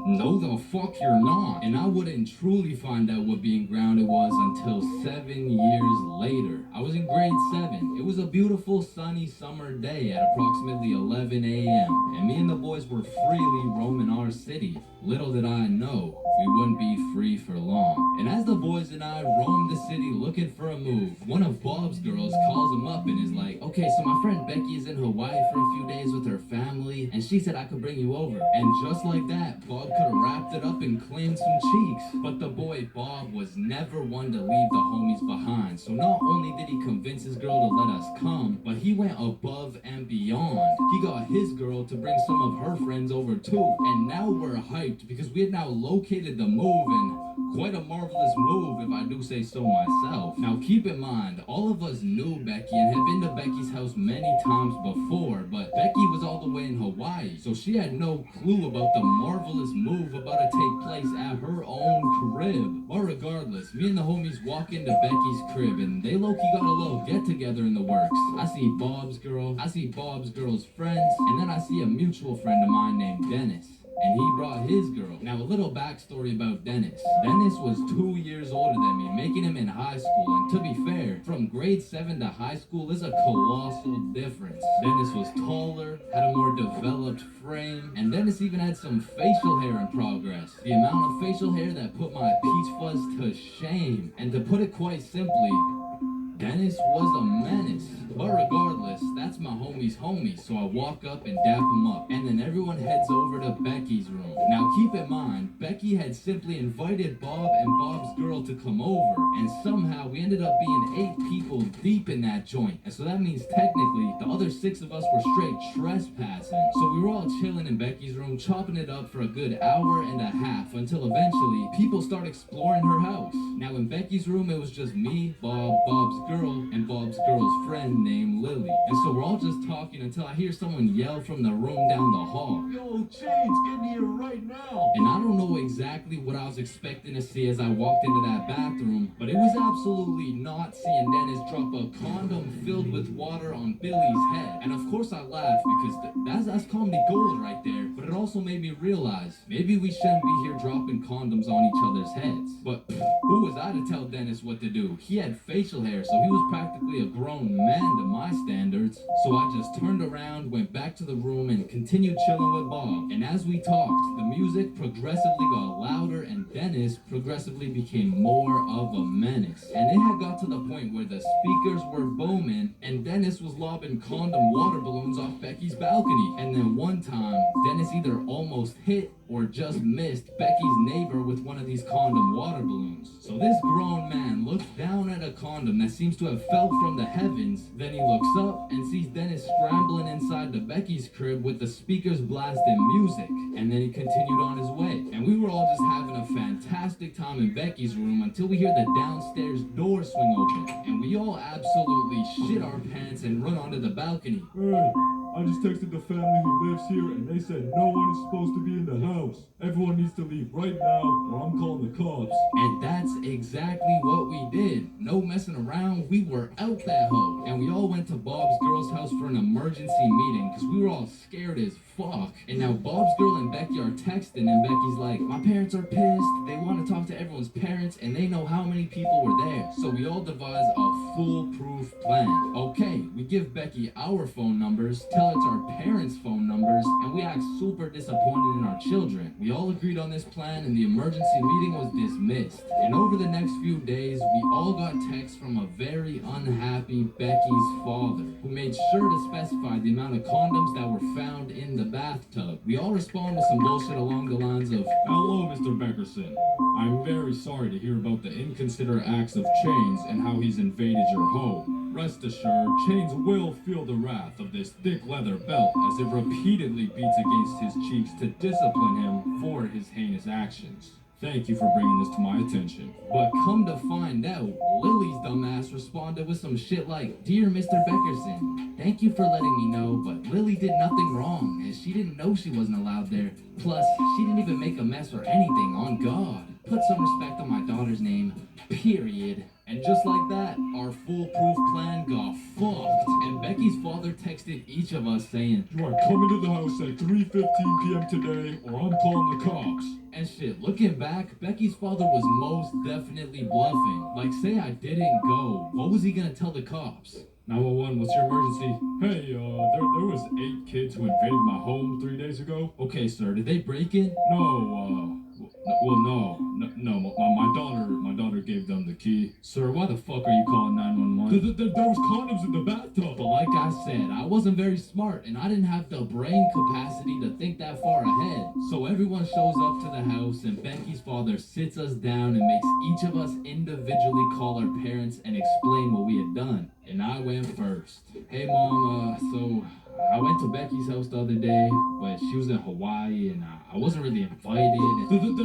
No, the fuck you're not. And I wouldn't truly find out what being grounded was until 7 years later. I was in grade 7. It was a beautiful sunny summer day at approximately 11 a.m. and me and the boys were freely roaming our city. Little did I know we wouldn't be free for long. And as the boys and I roamed the city looking for a move, one of Bob's girls calls him up and is like, okay, so my friend Becky is in Hawaii for a few days with her family, and she said I could bring you over. And just like that, Bob could have wrapped it up and claimed some cheeks. But the boy Bob was never one to leave the homies behind. So not only did he convince his girl to let us come, but he went above and beyond. He got his girl to bring some of her friends over too. And now we're hyped because we had now located the move, and quite a marvelous move if I do say so myself. Now keep in mind, all of us knew Becky and had been to Becky's house many times before, but Becky was all the way in Hawaii, so she had no clue about the marvelous move about to take place at her own crib. But regardless, me and the homies walk into Becky's crib and they low-key got a little get-together in the works. I see Bob's girl, I see Bob's girl's friends, and then I see a mutual friend of mine named Dennis. And he brought his girl. Now, a little backstory about Dennis. Dennis was 2 years older than me, making him in high school. And to be fair, from grade 7 to high school is a colossal difference. Dennis was taller, had a more developed frame, and Dennis even had some facial hair in progress. The amount of facial hair that put my peach fuzz to shame. And to put it quite simply, Dennis was a menace. But regardless, that's my homie's homie, so I walk up and dap him up. And then everyone heads over to Becky's room. Now keep in mind, Becky had simply invited Bob and Bob's girl to come over, and somehow we ended up being 8 people deep in that joint. And so that means technically, the other 6 of us were straight trespassing. So we were all chilling in Becky's room, chopping it up for a good hour and a half, until eventually, people start exploring her house. Now in Becky's room, it was just me, Bob, Bob's girl, and Bob's girl's friend named Lily. And so we're all just talking until I hear someone yell from the room down the hall, Yo, Chains, get in here right now. and I don't know exactly what I was expecting to see as I walked into that bathroom, but it was absolutely not seeing Dennis drop a condom filled with water on Billy's head. And of course I laughed because that's comedy gold right there, but it also made me realize maybe we shouldn't be here dropping condoms on each other's heads. But who was I to tell Dennis what to do? He had facial hair, so he was practically a grown man to my standards. So I just turned around, went back to the room, and continued chilling with Bob. And as we talked, the music progressively got louder and Dennis progressively became more of a menace. And it had got to the point where the speakers were booming and Dennis was lobbing condom water balloons off Becky's balcony. And then one time, Dennis either almost hit or just missed Becky's neighbor with one of these condom water balloons. So this grown man looks down at a condom that seems to have fell from the heavens, then he looks up and sees Dennis scrambling inside the Becky's crib with the speakers blasting music, and then he continued on his way. And we were all just having a fantastic time in Becky's room until we hear the downstairs door swing open, and we all absolutely shit our pants and run onto the balcony. Hey, I just texted the family who lives here and they said no one is supposed to be in the house. Everyone needs to leave right now or I'm calling the cops. And that's exactly what we did. No messing around, we were out that hoe. And we all went to Bob's girl's house for an emergency meeting because we were all scared as fuck. And now Bob's girl and Becky are texting and Becky's like, my parents are pissed. They want to talk to everyone's parents and they know how many people were there. So we all devise a foolproof plan. Okay, we give Becky our phone numbers, tell it's our parents' phone numbers, and we act super disappointed in our children. We all agreed on this plan and the emergency meeting was dismissed. And over the next few days, we all got texts from a very unhappy Becky's father, who made sure to specify the amount of condoms that were found in the bathtub. We all respond with some bullshit along the lines of, Hello, Mr. Beckerson. I'm very sorry to hear about the inconsiderate acts of Chains and how he's invaded your home. Rest assured, Chains will feel the wrath of this thick leather belt as it repeatedly beats against his cheeks to discipline him for his heinous actions. Thank you for bringing this to my attention. But come to find out, Lily's dumbass responded with some shit like, "Dear Mr. Beckerson, thank you for letting me know, but Lily did nothing wrong, and she didn't know she wasn't allowed there. Plus, she didn't even make a mess or anything, on God. Put some respect on my daughter's name, period." And just like that, our foolproof plan got fucked. And Becky's father texted each of us saying, "You are coming to the house at 3:15 p.m. today, or I'm calling the cops." And shit, looking back, Becky's father was most definitely bluffing. Like, say I didn't go, what was he gonna tell the cops? 911, what's your emergency? Hey, there was 8 kids who invaded my home 3 days ago. Okay, sir, did they break in? No, my daughter gave them the key. Sir, why the fuck are you calling 911? There was condoms in the bathtub. But like I said, I wasn't very smart, and I didn't have the brain capacity to think that far ahead. So everyone shows up to the house, and Becky's father sits us down and makes each of us individually call our parents and explain what we had done. And I went first. "Hey Mom, so I went to Becky's house the other day, but she was in Hawaii and I wasn't really invited."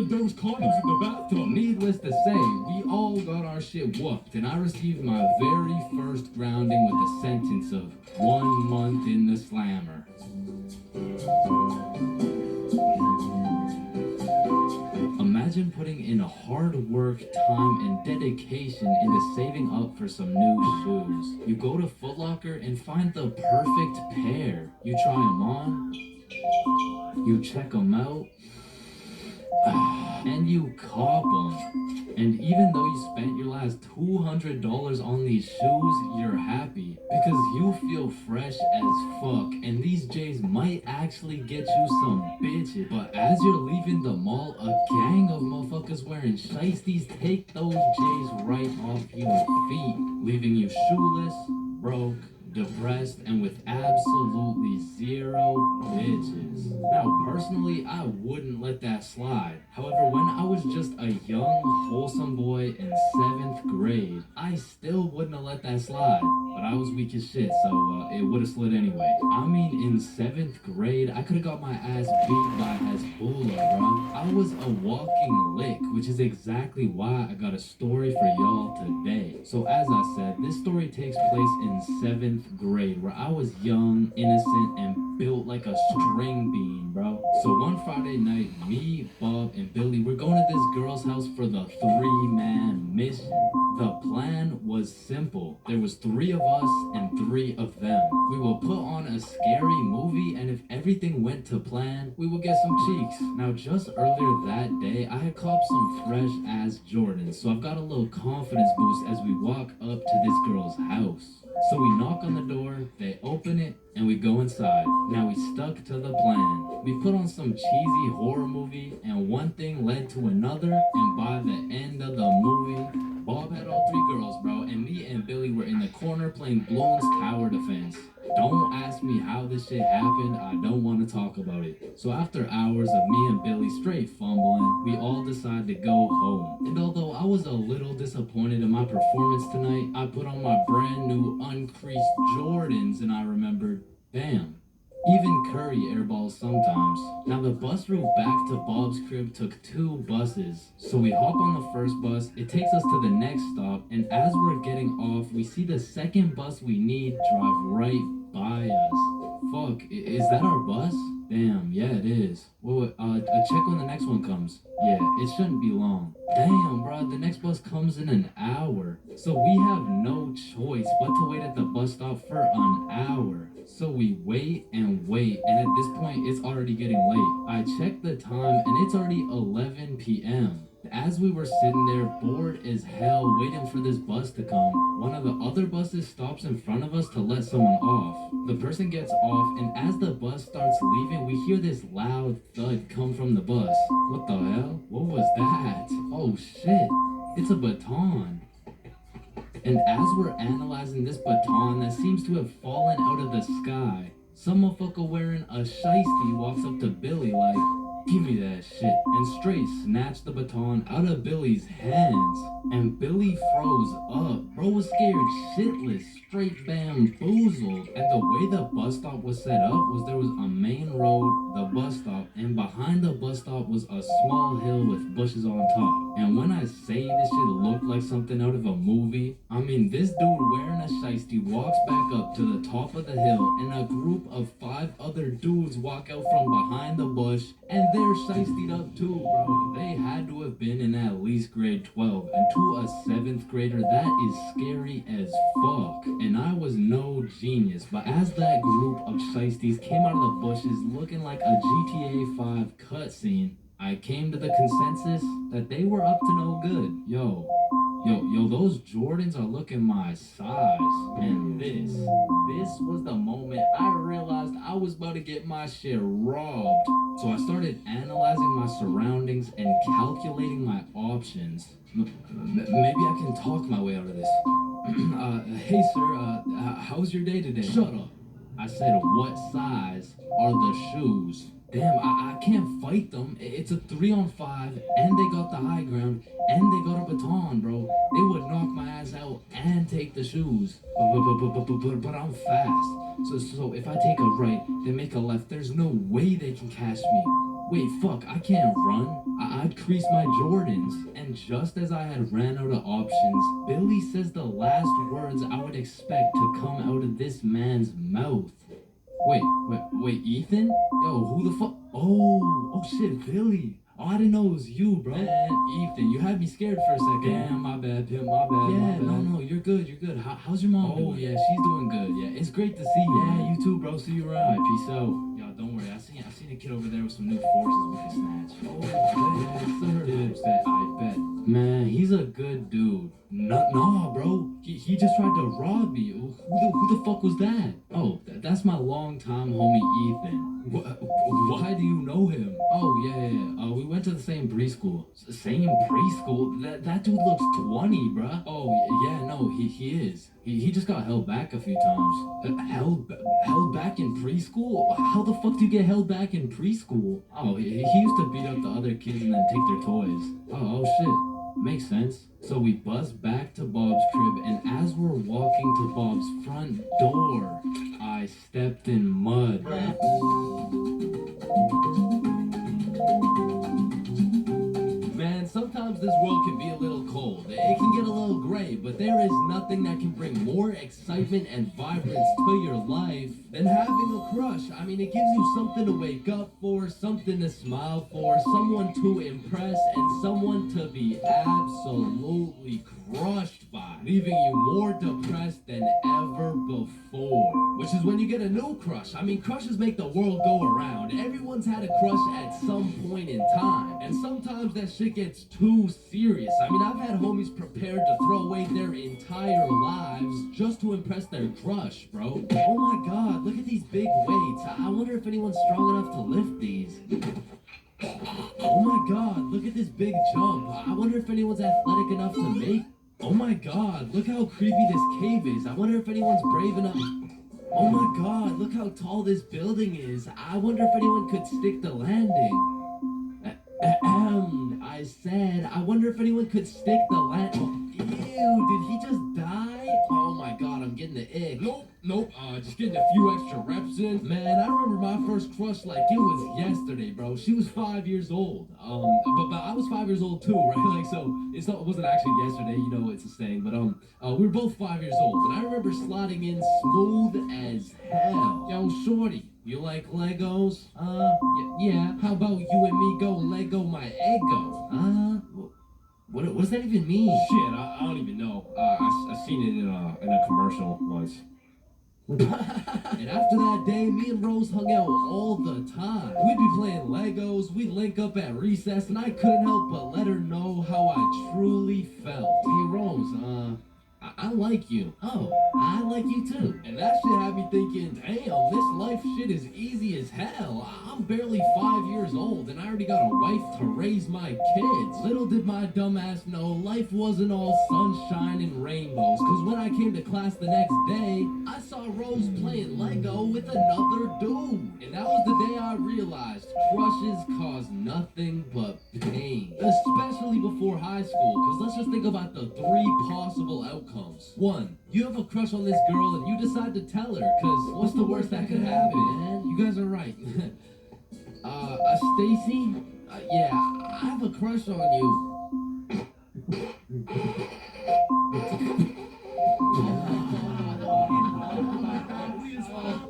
There was condoms in the bathtub. Needless to say, we all got our shit whooped, and I received my very first grounding with a sentence of 1 month in the slammer. Imagine putting in hard work, time, and dedication into saving up for some new shoes. You go to Foot Locker and find the perfect pair. You try them on, you check them out, and you cop them. And even though you spent your last $200 on these shoes, you're happy because you feel fresh as fuck, and these J's might actually get you some bitches. But as you're leaving the mall, a gang of motherfuckers wearing shiesties take those J's right off your feet, leaving you shoeless, broke, depressed, and with absolutely zero bitches. Now, personally, I wouldn't let that slide. However, when I was just a young, wholesome boy in 7th grade, I still wouldn't have let that slide. But I was weak as shit, so it would have slid anyway. I mean, in 7th grade, I could have got my ass beat by Hezbollah, bro. I was a walking lick, which is exactly why I got a story for y'all today. So as I said, this story takes place in 7th grade, where I was young, innocent, and built like a string bean, bro. So one Friday night, me, Bob, and Billy, we're going to this girl's house for the 3-man mission. The plan was simple. There was 3 of us and 3 of them. We will put on a scary movie, and if everything went to plan, we will get some cheeks. Now, just earlier that day, I had copped some fresh-ass Jordans, so I've got a little confidence boost as we walk up to this girl's house. So we knock on the door, they open it, and we go inside. Now we stuck to the plan. We put on some cheesy horror movie, and one thing led to another, and by the end of the movie, Bob had all 3 girls, bro, and me and Billy were in the corner playing Bloons Tower Defense. Don't ask me how this shit happened, I don't want to talk about it. So after hours of me and Billy straight fumbling, we all decided to go home. And although I was a little disappointed in my performance tonight, I put on my brand new uncreased Jordans and I remembered, damn, even Curry airballs sometimes. Now the bus route back to Bob's crib took 2 buses. So we hop on the first bus, it takes us to the next stop, and as we're getting off, we see the second bus we need drive right by us. Fuck, is that our bus? Damn, yeah it is. Wait, check when the next one comes. Yeah, it shouldn't be long. Damn, bro, the next bus comes in an hour. So we have no choice but to wait at the bus stop for an hour. So we wait, and at this point, it's already getting late. I checked the time, and it's already 11 p.m. As we were sitting there, bored as hell, waiting for this bus to come, one of the other buses stops in front of us to let someone off. The person gets off, and as the bus starts leaving, we hear this loud thud come from the bus. What the hell? What was that? Oh shit, it's a baton. And as we're analyzing this baton that seems to have fallen out of the sky, some motherfucker wearing a shiesty walks up to Billy like, give me that shit, and straight snatched the baton out of Billy's hands. And Billy froze up. Bro was scared shitless, straight bamboozled. And the way the bus stop was set up was there was a main road, the bus stop, and behind the bus stop was a small hill with bushes on top. And when I say this shit looked like something out of a movie, I mean this dude wearing a shiesty walks back up to the top of the hill, and a group of 5 other dudes walk out from behind the bush, and they're shiestied up too, bro. They had to have been in at least grade 12, and to a 7th grader, that is scary as fuck. And I was no genius, but as that group of shiesties came out of the bushes looking like a GTA 5 cutscene, I came to the consensus that they were up to no good. Yo, those Jordans are looking my size. And this was the moment I realized I was about to get my shit robbed. So I started analyzing my surroundings and calculating my options. Maybe I can talk my way out of this. Hey sir, how's your day today? Shut up. I said, what size are the shoes? Damn, I can't fight them. It's a 3-on-5, and they got the high ground, and they got a baton, bro. They would knock my ass out and take the shoes. But I'm fast. So if I take a right, they make a left. There's no way they can catch me. Wait, fuck, I can't run. I'd crease my Jordans. And just as I had ran out of options, Billy says the last words I would expect to come out of this man's mouth. Wait, Ethan? Yo, who the fuck? Oh shit, Billy. Oh, I didn't know it was you, bro. Man, Ethan, you had me scared for a second. Damn, my bad, Pimp, my bad. Yeah, no, you're good. How's your mom doing? Oh, yeah, she's doing good. Yeah, it's great to see you. Yeah, you too, bro. See you around. All right, peace out. Yo, don't worry. I seen a kid over there with some new forces we can snatch. Oh, yeah, sir. I bet. Man, he's a good dude. Nah, bro. He just tried to rob me. Who the fuck was that? Oh, that's my longtime homie Ethan. Why do you know him? Oh, yeah. We went to the same preschool. Same preschool? That dude looks 20, bruh. Oh, yeah, no, he is. He just got held back a few times. Held back in preschool? How the fuck do you get held back in preschool? Oh, he used to beat up the other kids and then take their toys. Oh shit. Makes sense. So we buzzed back to Bob's crib, and as we're walking to Bob's front door, I stepped in mud. Man, sometimes this world can be a little cold. It can get a little gray, but there is nothing that can bring more excitement and vibrance to your life than having a crush. I mean, it gives you something to wake up for, something to smile for, someone to impress, and someone to be absolutely crushed by, leaving you more depressed than ever before. Which is when you get a new crush. I mean, crushes make the world go around. Everyone's had a crush at some point in time, and sometimes that shit gets too serious. I mean, I've had homies prepared to throw away their entire lives just to impress their crush, bro. Oh my god, look at these big weights. I wonder if anyone's strong enough to lift these. Oh my god, look at this big jump. I wonder if anyone's athletic enough to make. Oh my god, look how creepy this cave is. I wonder if anyone's brave enough. Oh my god, look how tall this building is. I wonder if anyone could stick the landing. I said, I wonder if anyone could stick the landing. Ew, did he just die? Oh my god, I'm getting the ick. Nope, just getting a few extra reps in. Man, I remember my first crush like it was yesterday, bro. She was 5 years old. But I was 5 years old too, right? Like, so it wasn't actually yesterday, you know, it's a saying. But we were both 5 years old, and I remember sliding in smooth as hell. Yo, shorty, you like Legos? Yeah. How about you and me go Lego my Eggo? What does that even mean? Shit, I don't even know. I seen it in a commercial once. And after that day, me and Rose hung out all the time. We'd be playing Legos, we'd link up at recess, and I couldn't help but let her know how I truly felt. Hey Rose, I like you. Oh, I like you too. And that shit had me thinking, damn, this life shit is easy as hell. I'm barely 5 years old and I already got a wife to raise my kids. Little did my dumbass know life wasn't all sunshine and rainbows. Cause when I came to class the next day, I saw Rose playing Lego with another dude. And that was the day I realized crushes cause nothing but pain. Especially before high school. Cause let's just think about the 3 possible outcomes. 1, you have a crush on this girl and you decide to tell her. Cause what's the worst that could happen, man? You guys are right. Stacy? Yeah, I have a crush on you.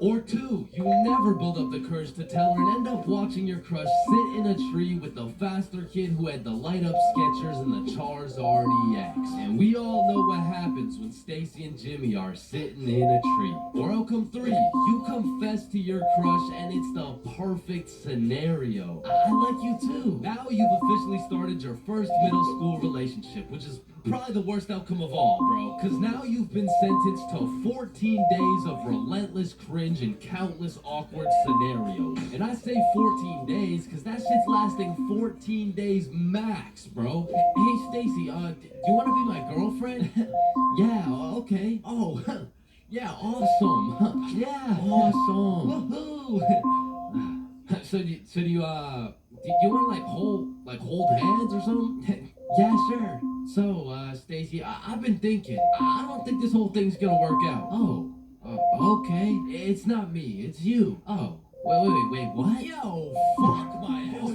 Or 2, you never build up the courage to tell her and end up watching your crush sit in a tree with the faster kid who had the light-up Skechers and the Charizard EX. And we all know what happens when Stacy and Jimmy are sitting in a tree. Or outcome 3, you confess to your crush and it's the perfect scenario. I like you too. Now you've officially started your first middle school relationship, which is probably the worst outcome of all, bro. Cause now you've been sentenced to 14 days of relentless cringe and countless awkward scenarios. And I say 14 days cause that shit's lasting 14 days max, bro. Hey Stacy, do you wanna be my girlfriend? Yeah, okay. Oh, yeah, awesome. Yeah, awesome. Woohoo! So do you wanna hold hands or something? Yeah, sure. So, Stacy, I've been thinking. I don't think this whole thing's gonna work out. Oh, okay. It's not me, it's you. Oh, wait, what? Yo, fuck my ass.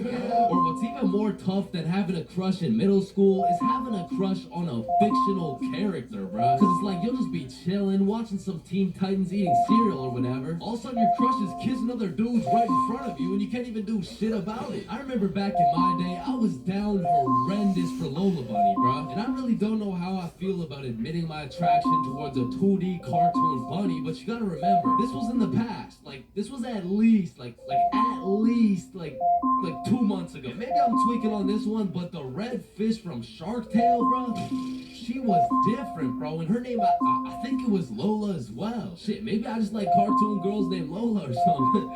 Or what's even more tough than having a crush in middle school is having a crush on a fictional character, bruh. Cause it's like you'll just be chilling, watching some Teen Titans eating cereal or whatever. All of a sudden your crush is kissing other dudes right in front of you and you can't even do shit about it. I remember back in my day, I was down horrendous for Lola Bunny, bruh. And I really don't know how I feel about admitting my attraction towards a 2D cartoon bunny, but you gotta remember, this was in the past. Like, this was at least 2 months ago. Maybe I'm tweaking on this one, but the red fish from Shark Tale, bro, she was different, bro. And her name, I think it was Lola as well. Shit, maybe I just like cartoon girls named Lola or something.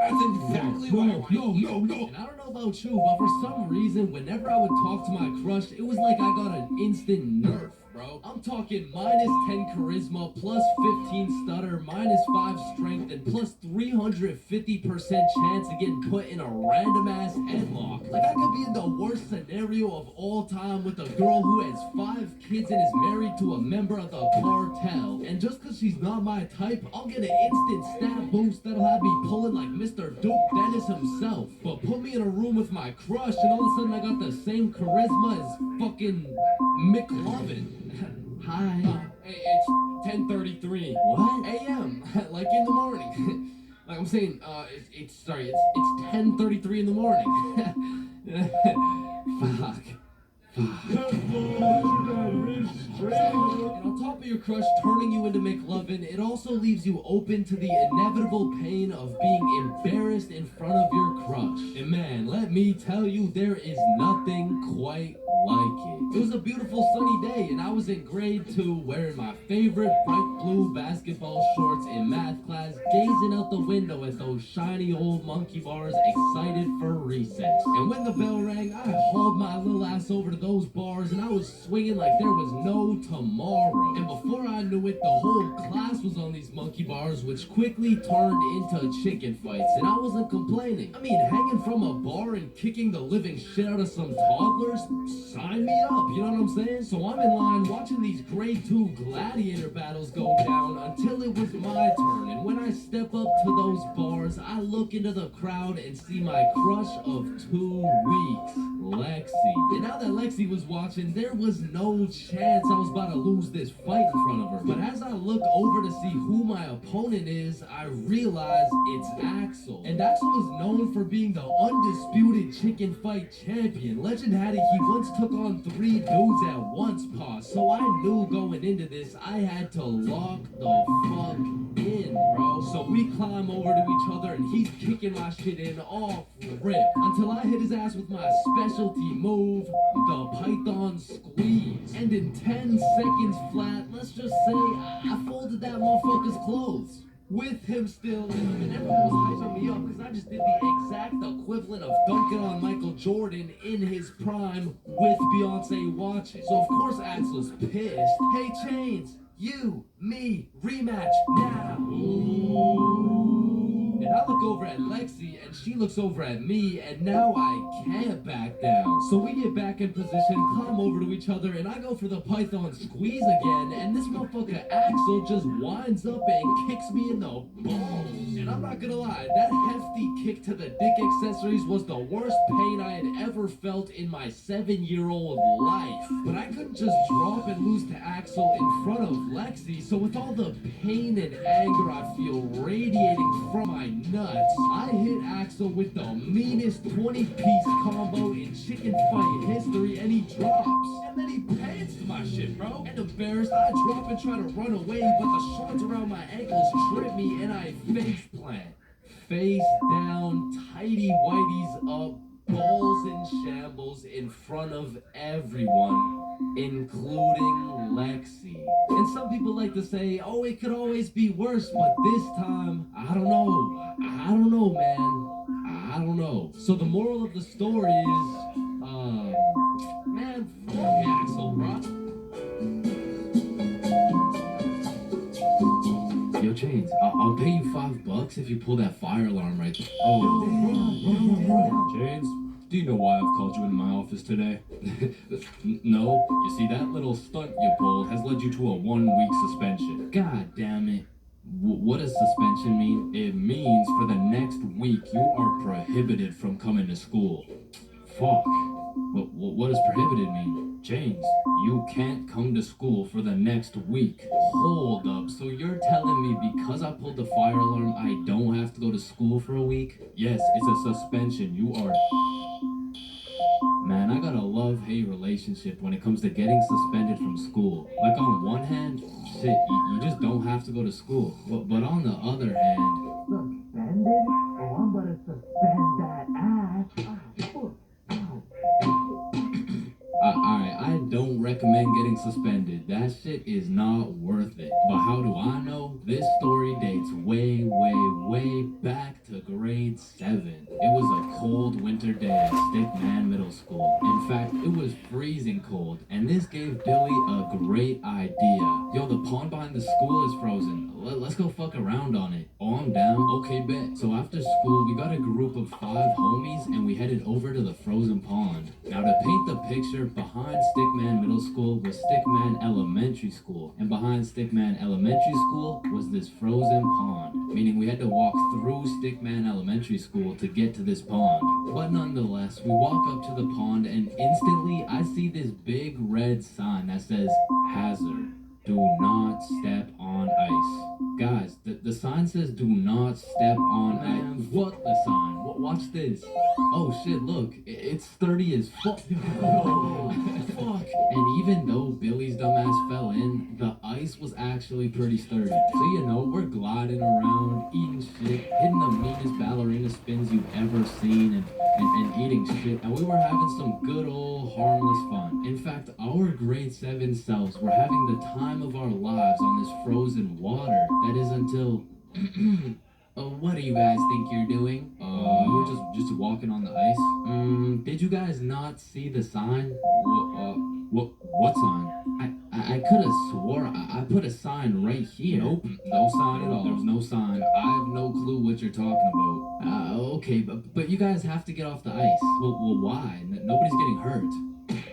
That's exactly what I want. No. And I don't know about you, but for some reason, whenever I would talk to my crush, it was like I got an instant nerf. Bro, I'm talking minus 10 charisma, plus 15 stutter, minus 5 strength, and plus 350% chance of getting put in a random ass headlock. Like I could be in the worst scenario of all time with a girl who has 5 kids and is married to a member of the cartel. And just cause she's not my type, I'll get an instant stat boost that'll have me pulling like Mr. Duke Dennis himself. But put me in a room with my crush and all of a sudden I got the same charisma as fucking McLovin. Hi. It's 10:33. What? A.M. Like in the morning. Like I'm saying, it's 10:33 in the morning. Fuck. And on top of your crush turning you into McLovin, it also leaves you open to the inevitable pain of being embarrassed in front of your crush. And man, let me tell you, there is nothing quite like it. It was a beautiful sunny day and I was in grade 2 wearing my favorite bright blue basketball shorts in math class, gazing out the window at those shiny old monkey bars, excited for recess. And when the bell rang, I hauled my little ass over to those bars and I was swinging like there was no tomorrow. And before I knew it, the whole class was on these monkey bars, which quickly turned into chicken fights. And I wasn't complaining. I mean, hanging from a bar and kicking the living shit out of some toddlers? Sign me up, you know what I'm saying? So I'm in line watching these grade 2 gladiator battles go down until it was my turn. And when I step up to those bars, I look into the crowd and see my crush of 2 weeks, Lexi. And now that Lexi was watching, there was no chance I was about to lose this fight in front of her. But as I look over to see who my opponent is, I realize it's Axel. And Axel was known for being the undisputed chicken fight champion. Legend had it he once took on 3 dudes at once, pause. So I knew going into this, I had to lock the fuck in, bro. So we climb over to each other and he's kicking my shit in off rip until I hit his ass with my specialty move, the the Python squeeze. And in 10 seconds flat, let's just say I folded that motherfucker's clothes. With him still in them, and everyone was hyping me up because I just did the exact equivalent of dunking on Michael Jordan in his prime with Beyonce watching. So of course Axel's pissed. Hey Chains, you, me, rematch now. And I look over at Lexi, and she looks over at me, and now I can't back down. So we get back in position, climb over to each other, and I go for the Python squeeze again, and this motherfucker Axel just winds up and kicks me in the balls. And I'm not gonna lie, that hefty kick to the dick accessories was the worst pain I had ever felt in my 7-year-old life. But I couldn't just drop and lose to Axel in front of Lexi, so with all the pain and anger I feel radiating from my nuts, I hit Axel with the meanest 20-piece combo in chicken fight history, and he drops. And then he pants my shit, bro. And embarrassed, I drop and try to run away, but the shorts around my ankles trip me, and I face plant. Face down, tighty whities up, balls in shambles in front of everyone, including Lexi. And some people like to say, oh, it could always be worse, but this time, I don't know. I don't know, man. I don't know. So the moral of the story is, man, fuck Axel, bro. Yo, Chains, I'll pay you $5 if you pull that fire alarm right there. Oh, Chains, do you know why I've called you in my office today? no. You see, that little stunt you pulled has led you to a 1-week suspension. God damn it. What does suspension mean? It means for the next week you are prohibited from coming to school. Fuck. What does prohibited mean? Chains, you can't come to school for the next week. Hold up, so you're telling me because I pulled the fire alarm, I don't have to go to school for a week? Yes, it's a suspension. You are... Man, I got a love-hate relationship when it comes to getting suspended from school. Like on one hand, shit, you just don't have to go to school. But on the other hand... Suspended? Oh, I'm gonna suspend that ass. Alright, I don't recommend getting suspended. That shit is not worth it. But how do I know? This story dates way, way, way back to grade 7. It was a cold winter day at Stickman Middle School. In fact, it was freezing cold, and this gave Billy a great idea. Yo, the pond behind the school is frozen. Let's go fuck around on it. Oh, I'm down. Okay, bet. So after school, we got a group of 5 homies, and we headed over to the frozen pond. Now, to paint the picture, behind Stickman Middle School was Stickman Elementary School, and behind Stickman Elementary School was this frozen pond, meaning we had to walk through Stickman Elementary School to get to this pond. But nonetheless, we walk up to the pond, and instantly I see this big red sign that says, "Hazard. Do not step on ice." Guys, the sign says do not step on ice. What the sign? Watch this. Oh shit, look. It's 30 as fuck. Fuck. And even though Billy's dumbass fell in, the ice was actually pretty sturdy. So you know, we're gliding around, eating shit, hitting the meanest ballerina spins you've ever seen, and eating shit. And we were having some good old harmless fun. In fact, our grade 7 selves were having the time of our lives on this frozen water. That is until... what do you guys think you're doing? We were just walking on the ice. Did you guys not see the sign? What sign? I could have swore I put a sign right here. Nope, no sign at all. There was no sign. I have no clue what you're talking about. Okay, but you guys have to get off the ice. Well, why? Nobody's getting hurt.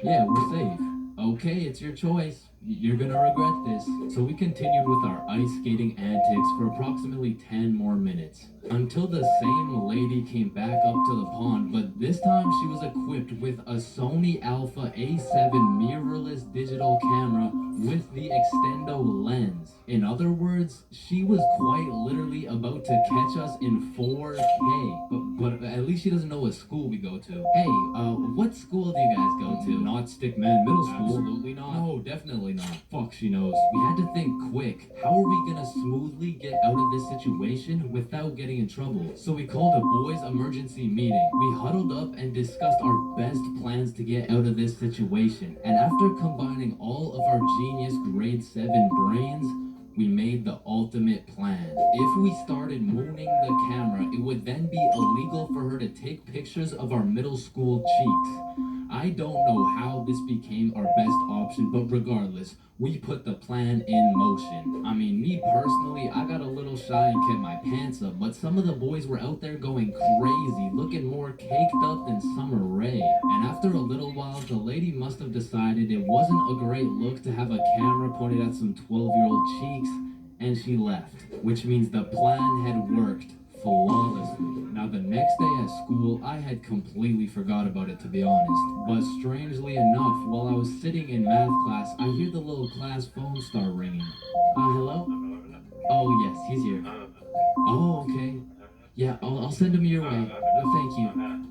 Yeah, we're safe. Okay, it's your choice. You're gonna regret this. So we continued with our ice skating antics for approximately 10 more minutes, until the same lady came back up to the pond, but this time she was equipped with a Sony Alpha A7 mirrorless digital camera with the extendo lens. In other words, she was quite literally about to catch us in 4K. But at least she doesn't know what school we go to. Hey, what school do you guys go to? Not Stickman Middle School. Absolutely not. No, definitely Absolutely not. Fuck, she knows. We had to think quick. How are we gonna smoothly get out of this situation without getting in trouble? So we called a boys' emergency meeting. We huddled up and discussed our best plans to get out of this situation. And after combining all of our genius grade 7 brains, we made the ultimate plan. If we started mooning the camera, it would then be illegal for her to take pictures of our middle school cheeks. I don't know how this became our best option, but regardless, we put the plan in motion. I mean, me personally, I got a little shy and kept my pants up, but some of the boys were out there going crazy, looking more caked up than Summer Rae. And after a little while, the lady must have decided it wasn't a great look to have a camera pointed at some 12-year-old cheeks, and she left. Which means the plan had worked flawlessly. Now the next day at school, I had completely forgot about it, to be honest. But strangely enough, while I was sitting in math class, I hear the little class phone start ringing. Hello? Oh yes, he's here. Oh, okay. Yeah, I'll send him your way. Thank you.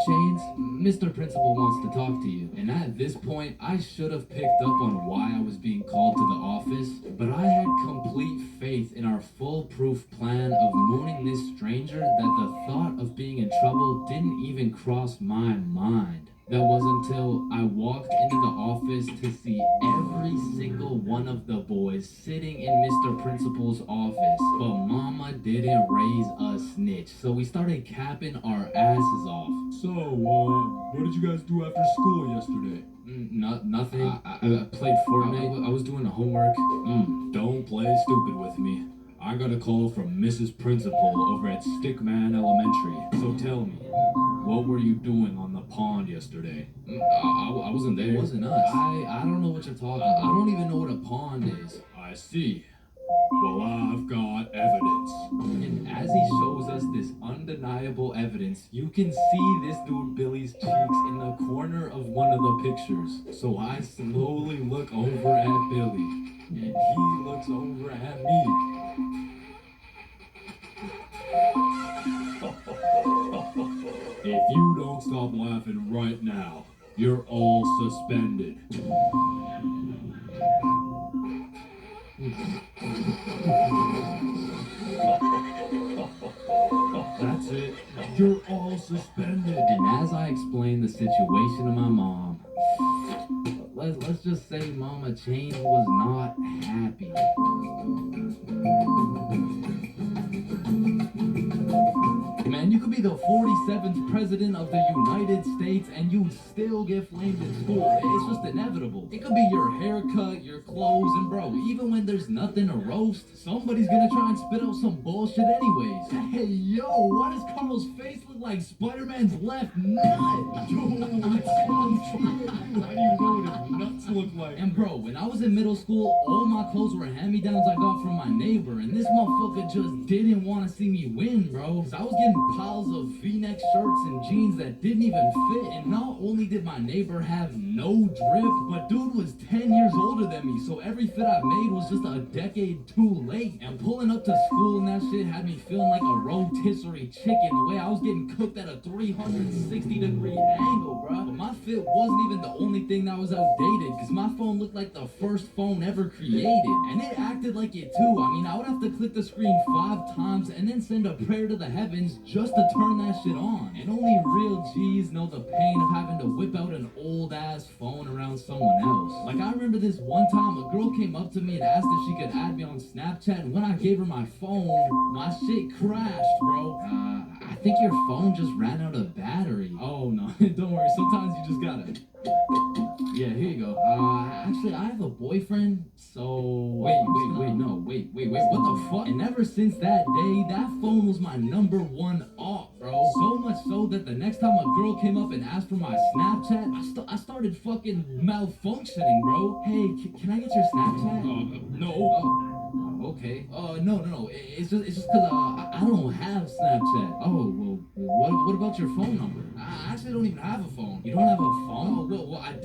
Chains, Mr. Principal wants to talk to you. And at this point, I should have picked up on why I was being called to the office, but I had complete faith in our foolproof plan of mooning this stranger that the thought of being in trouble didn't even cross my mind. That was until I walked into the office to see every single one of the boys sitting in Mr. Principal's office. But Mama didn't raise a snitch, so we started capping our asses off. So, what did you guys do after school yesterday? Nothing. I played Fortnite. I was doing the homework. Don't play stupid with me. I got a call from Mrs. Principal over at Stickman Elementary. So tell me, what were you doing on the pond yesterday? I wasn't there. It wasn't us. I don't know what you're talking about. I don't even know what a pond is. I see. Well, I've got evidence. And as he shows us this undeniable evidence, you can see this dude Billy's cheeks in the corner of one of the pictures. So I slowly look over at Billy, and he looks over at me. If you don't stop laughing right now, you're all suspended. That's it. You're all suspended. And as I explained the situation to my mom, let's just say Mama Chain was not happy. Man, you could be the 47th president of the United States and you'd still get flamed in school. It's just inevitable. It could be your haircut, your clothes, and bro, even when there's nothing to roast, somebody's gonna try and spit out some bullshit anyways. Hey, yo, why does Carl's face look like Spider-Man's left nut? Yo, it's so true. How do you know what his nuts look like? And bro, when I was in middle school, all my clothes were hand-me-downs I got from my neighbor, and this motherfucker just didn't want to see me win, bro. Cause I was getting piles of V-neck shirts and jeans that didn't even fit, and not only did my neighbor have no drip, but dude was 10 years older than me, so every fit I made was just a decade too late. And pulling up to school and that shit had me feeling like a rotisserie chicken, the way I was getting cooked at a 360-degree angle, bro. But my fit wasn't even the only thing that was outdated, cause my phone looked like the first phone ever created, and it acted like it too. I mean, I would have to click the screen 5 times and then send a prayer to the heavens just to turn that shit on. And only real G's know the pain of having to whip out an old ass phone around someone else. Like, I remember this one time a girl came up to me and asked if she could add me on Snapchat, and when I gave her my phone, my shit crashed, bro. I think your phone just ran out of battery. Oh no, don't worry, sometimes you just gotta... Yeah, here you go. Actually, I have a boyfriend, so... Wait, what the fuck? And ever since that day, that phone was my #1 op, bro. So much so that the next time a girl came up and asked for my Snapchat, I started fucking malfunctioning, bro. Hey, can I get your Snapchat? No. Oh, okay. No. It's just cause, I don't have Snapchat. Oh, well, what about your phone number? I actually don't even have a phone. You don't have a phone? Oh, well, I did,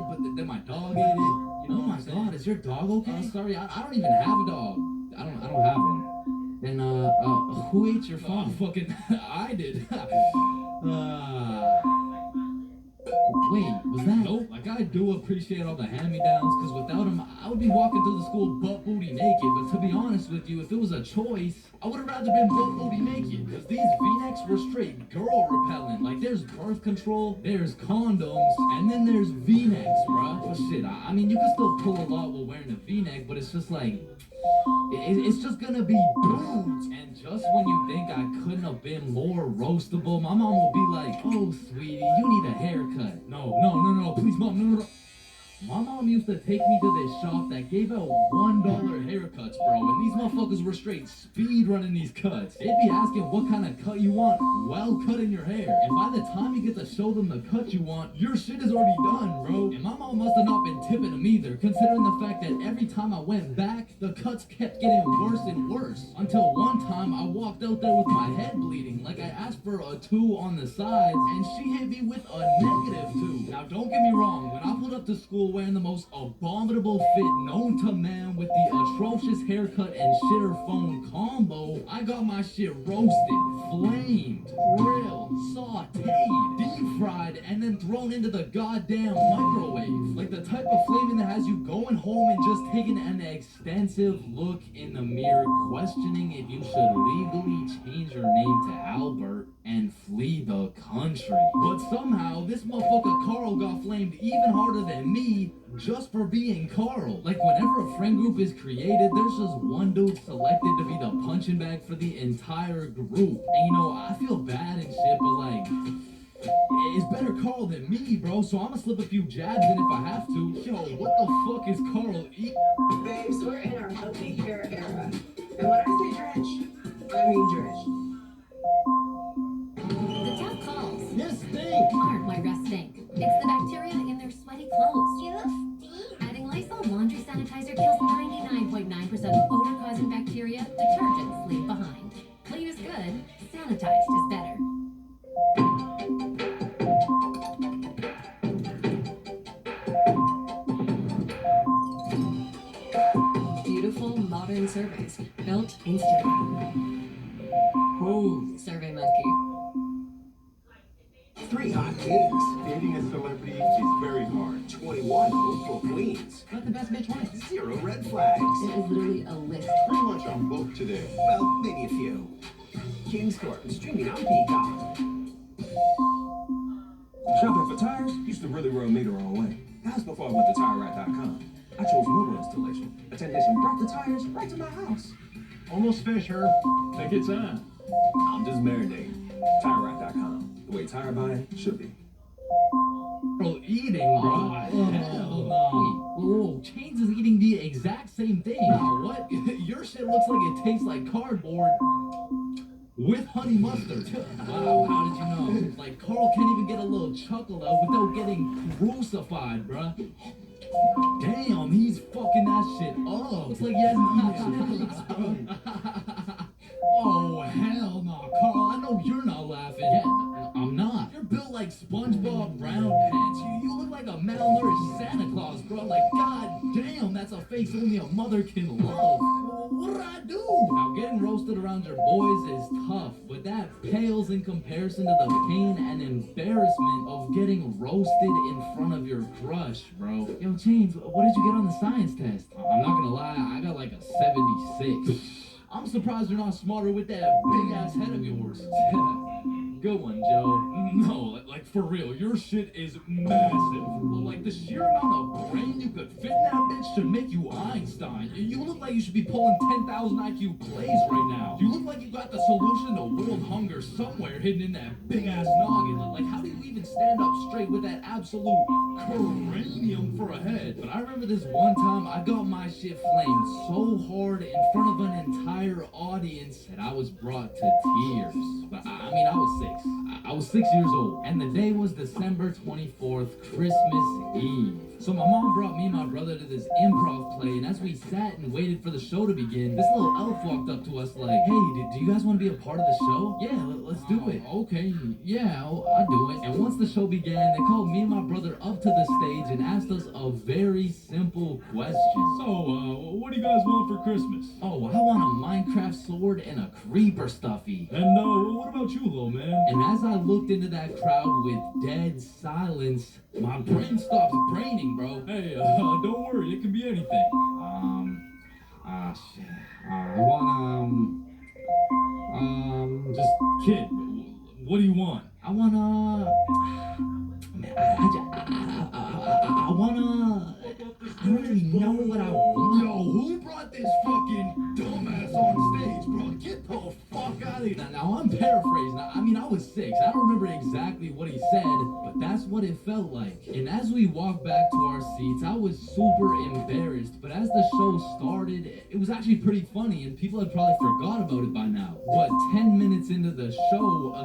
but then my dog ate it. You know, oh my god, is your dog okay? Sorry, I don't even have a dog. I don't have one. Then, who ate your phone? Fucking, I did. Wait, was that? Nope, I got I do appreciate all the hand-me-downs, because without them, I would be walking through the school butt booty naked. But to be honest with you, if it was a choice, I would have rather been butt booty naked. Because these V-necks were straight girl repellent. Like, there's birth control, there's condoms, and then there's V-necks, bruh. But shit, I mean, you can still pull a lot while wearing a V-neck, but it's just like, it's just gonna be boobs. And just when you think I couldn't have been more roastable, my mom will be like, oh, sweetie, you need a haircut. No, please, mom, no. My mom used to take me to this shop that gave out $1 haircuts, bro, and these motherfuckers were straight speed running these cuts. They'd be asking what kind of cut you want while cutting your hair, and by the time you get to show them the cut you want, your shit is already done, bro. And my mom must have not been tipping them either, considering the fact that every time I went back, the cuts kept getting worse and worse, until one time I walked out there with my head bleeding, like I asked for a 2 on the sides, and she hit me with a -2. Now don't get me wrong, when I pulled up to school wearing the most abominable fit known to man with the atrocious haircut and shitter phone combo, I got my shit roasted, flamed, grilled, sauteed, deep fried, and then thrown into the goddamn microwave. Like the type of flaming that has you going home and just taking an extensive look in the mirror, questioning if you should legally change your name to Albert and flee the country. But somehow, this motherfucker Carl got flamed even harder than me just for being Carl. Like, whenever a friend group is created, there's just one dude selected to be the punching bag for the entire group. And you know, I feel bad and shit, but like, it's better Carl than me, bro, so I'ma slip a few jabs in if I have to. Yo, what the fuck is Carl eating? Babes, we're in our healthy hair era. And when I say dredge, I mean dredge. The tap calls Yes, stink! aren't why rest stink. It's the bacteria in their sweaty clothes. You stink. Adding Lysol laundry sanitizer kills 99.9% of odor-causing bacteria detergents leave behind. Clean is good, sanitized is better. Beautiful modern surveys built instantly. Oh, SurveyMonkey. 3 hot things. Dating a celebrity is very hard. 21 hopeful queens. Got the best bitch wins. 0 red flags. It is literally a list. Pretty much on both today. Well, maybe a few. King's Court, streaming on Peacock. shopping for tires used to really rub me the wrong way. That was before I went to TireRack.com. I chose mobile installation. A technician brought the tires right to my house. Almost finished, her. Take your time. I'm just marinating. TireRack.com. The way tire buying should be. Bro, eating, bro. Hell no. Whoa, Chains is eating the exact same thing. What? Your shit looks like it tastes like cardboard with honey mustard. Wow, how did you know? Like, Carl can't even get a little chuckle out without getting crucified, bruh. Damn, he's fucking that shit up. Looks like he hasn't eaten shit. Oh, hell no, Carl. I know you're not laughing. Yeah, I'm not. You're built like SpongeBob Brown Pants. You look like a malnourished Santa Claus, bro. Like, god damn, that's a face only a mother can love. Well, what did I do? Now, getting roasted around your boys is tough, but that pales in comparison to the pain and embarrassment of getting roasted in front of your crush, bro. Yo, Chains, what did you get on the science test? I'm not gonna lie, I got like a 76. I'm surprised you're not smarter with that big ass head of yours. Good one, Joe. No, like for real, your shit is massive. Like the sheer amount of brain you could fit in that bitch should make you Einstein. You look like you should be pulling 10,000 IQ plays right now. You look like you got the solution to world hunger somewhere hidden in that big ass noggin. Like how do you even stand up straight with that absolute cranium for a head? But I remember this one time I got my shit flamed so hard in front of an entire audience that I was brought to tears. But I mean, I was 6. I was 6 years old, and the day was December 24th, Christmas Eve. So my mom brought me and my brother to this improv play, and as we sat and waited for the show to begin, this little elf walked up to us like, hey, do you guys want to be a part of the show? Yeah, let's do it. Okay, yeah, I'll do it. And once the show began, they called me and my brother up to the stage and asked us a very simple question. So, what do you guys want for Christmas? Oh, I want a Minecraft sword and a creeper stuffy. And, what about you, little man? And as as I looked into that crowd with dead silence, my brain stopped braining, bro. Hey, don't worry, it can be anything. Shit. I want, just Kid, what do you want? I wanna. Man, I wanna. I don't really know what I want. Yo, who brought this fucking dumbass on stage, bro? Get the fuck out of here. Now I'm paraphrasing. I mean, I was 6. I don't remember exactly what he said, but that's what it felt like. And as we walked back to our seats, I was super embarrassed. But as the show started, it was actually pretty funny, and people had probably forgot about it by now. But 10 minutes into the show,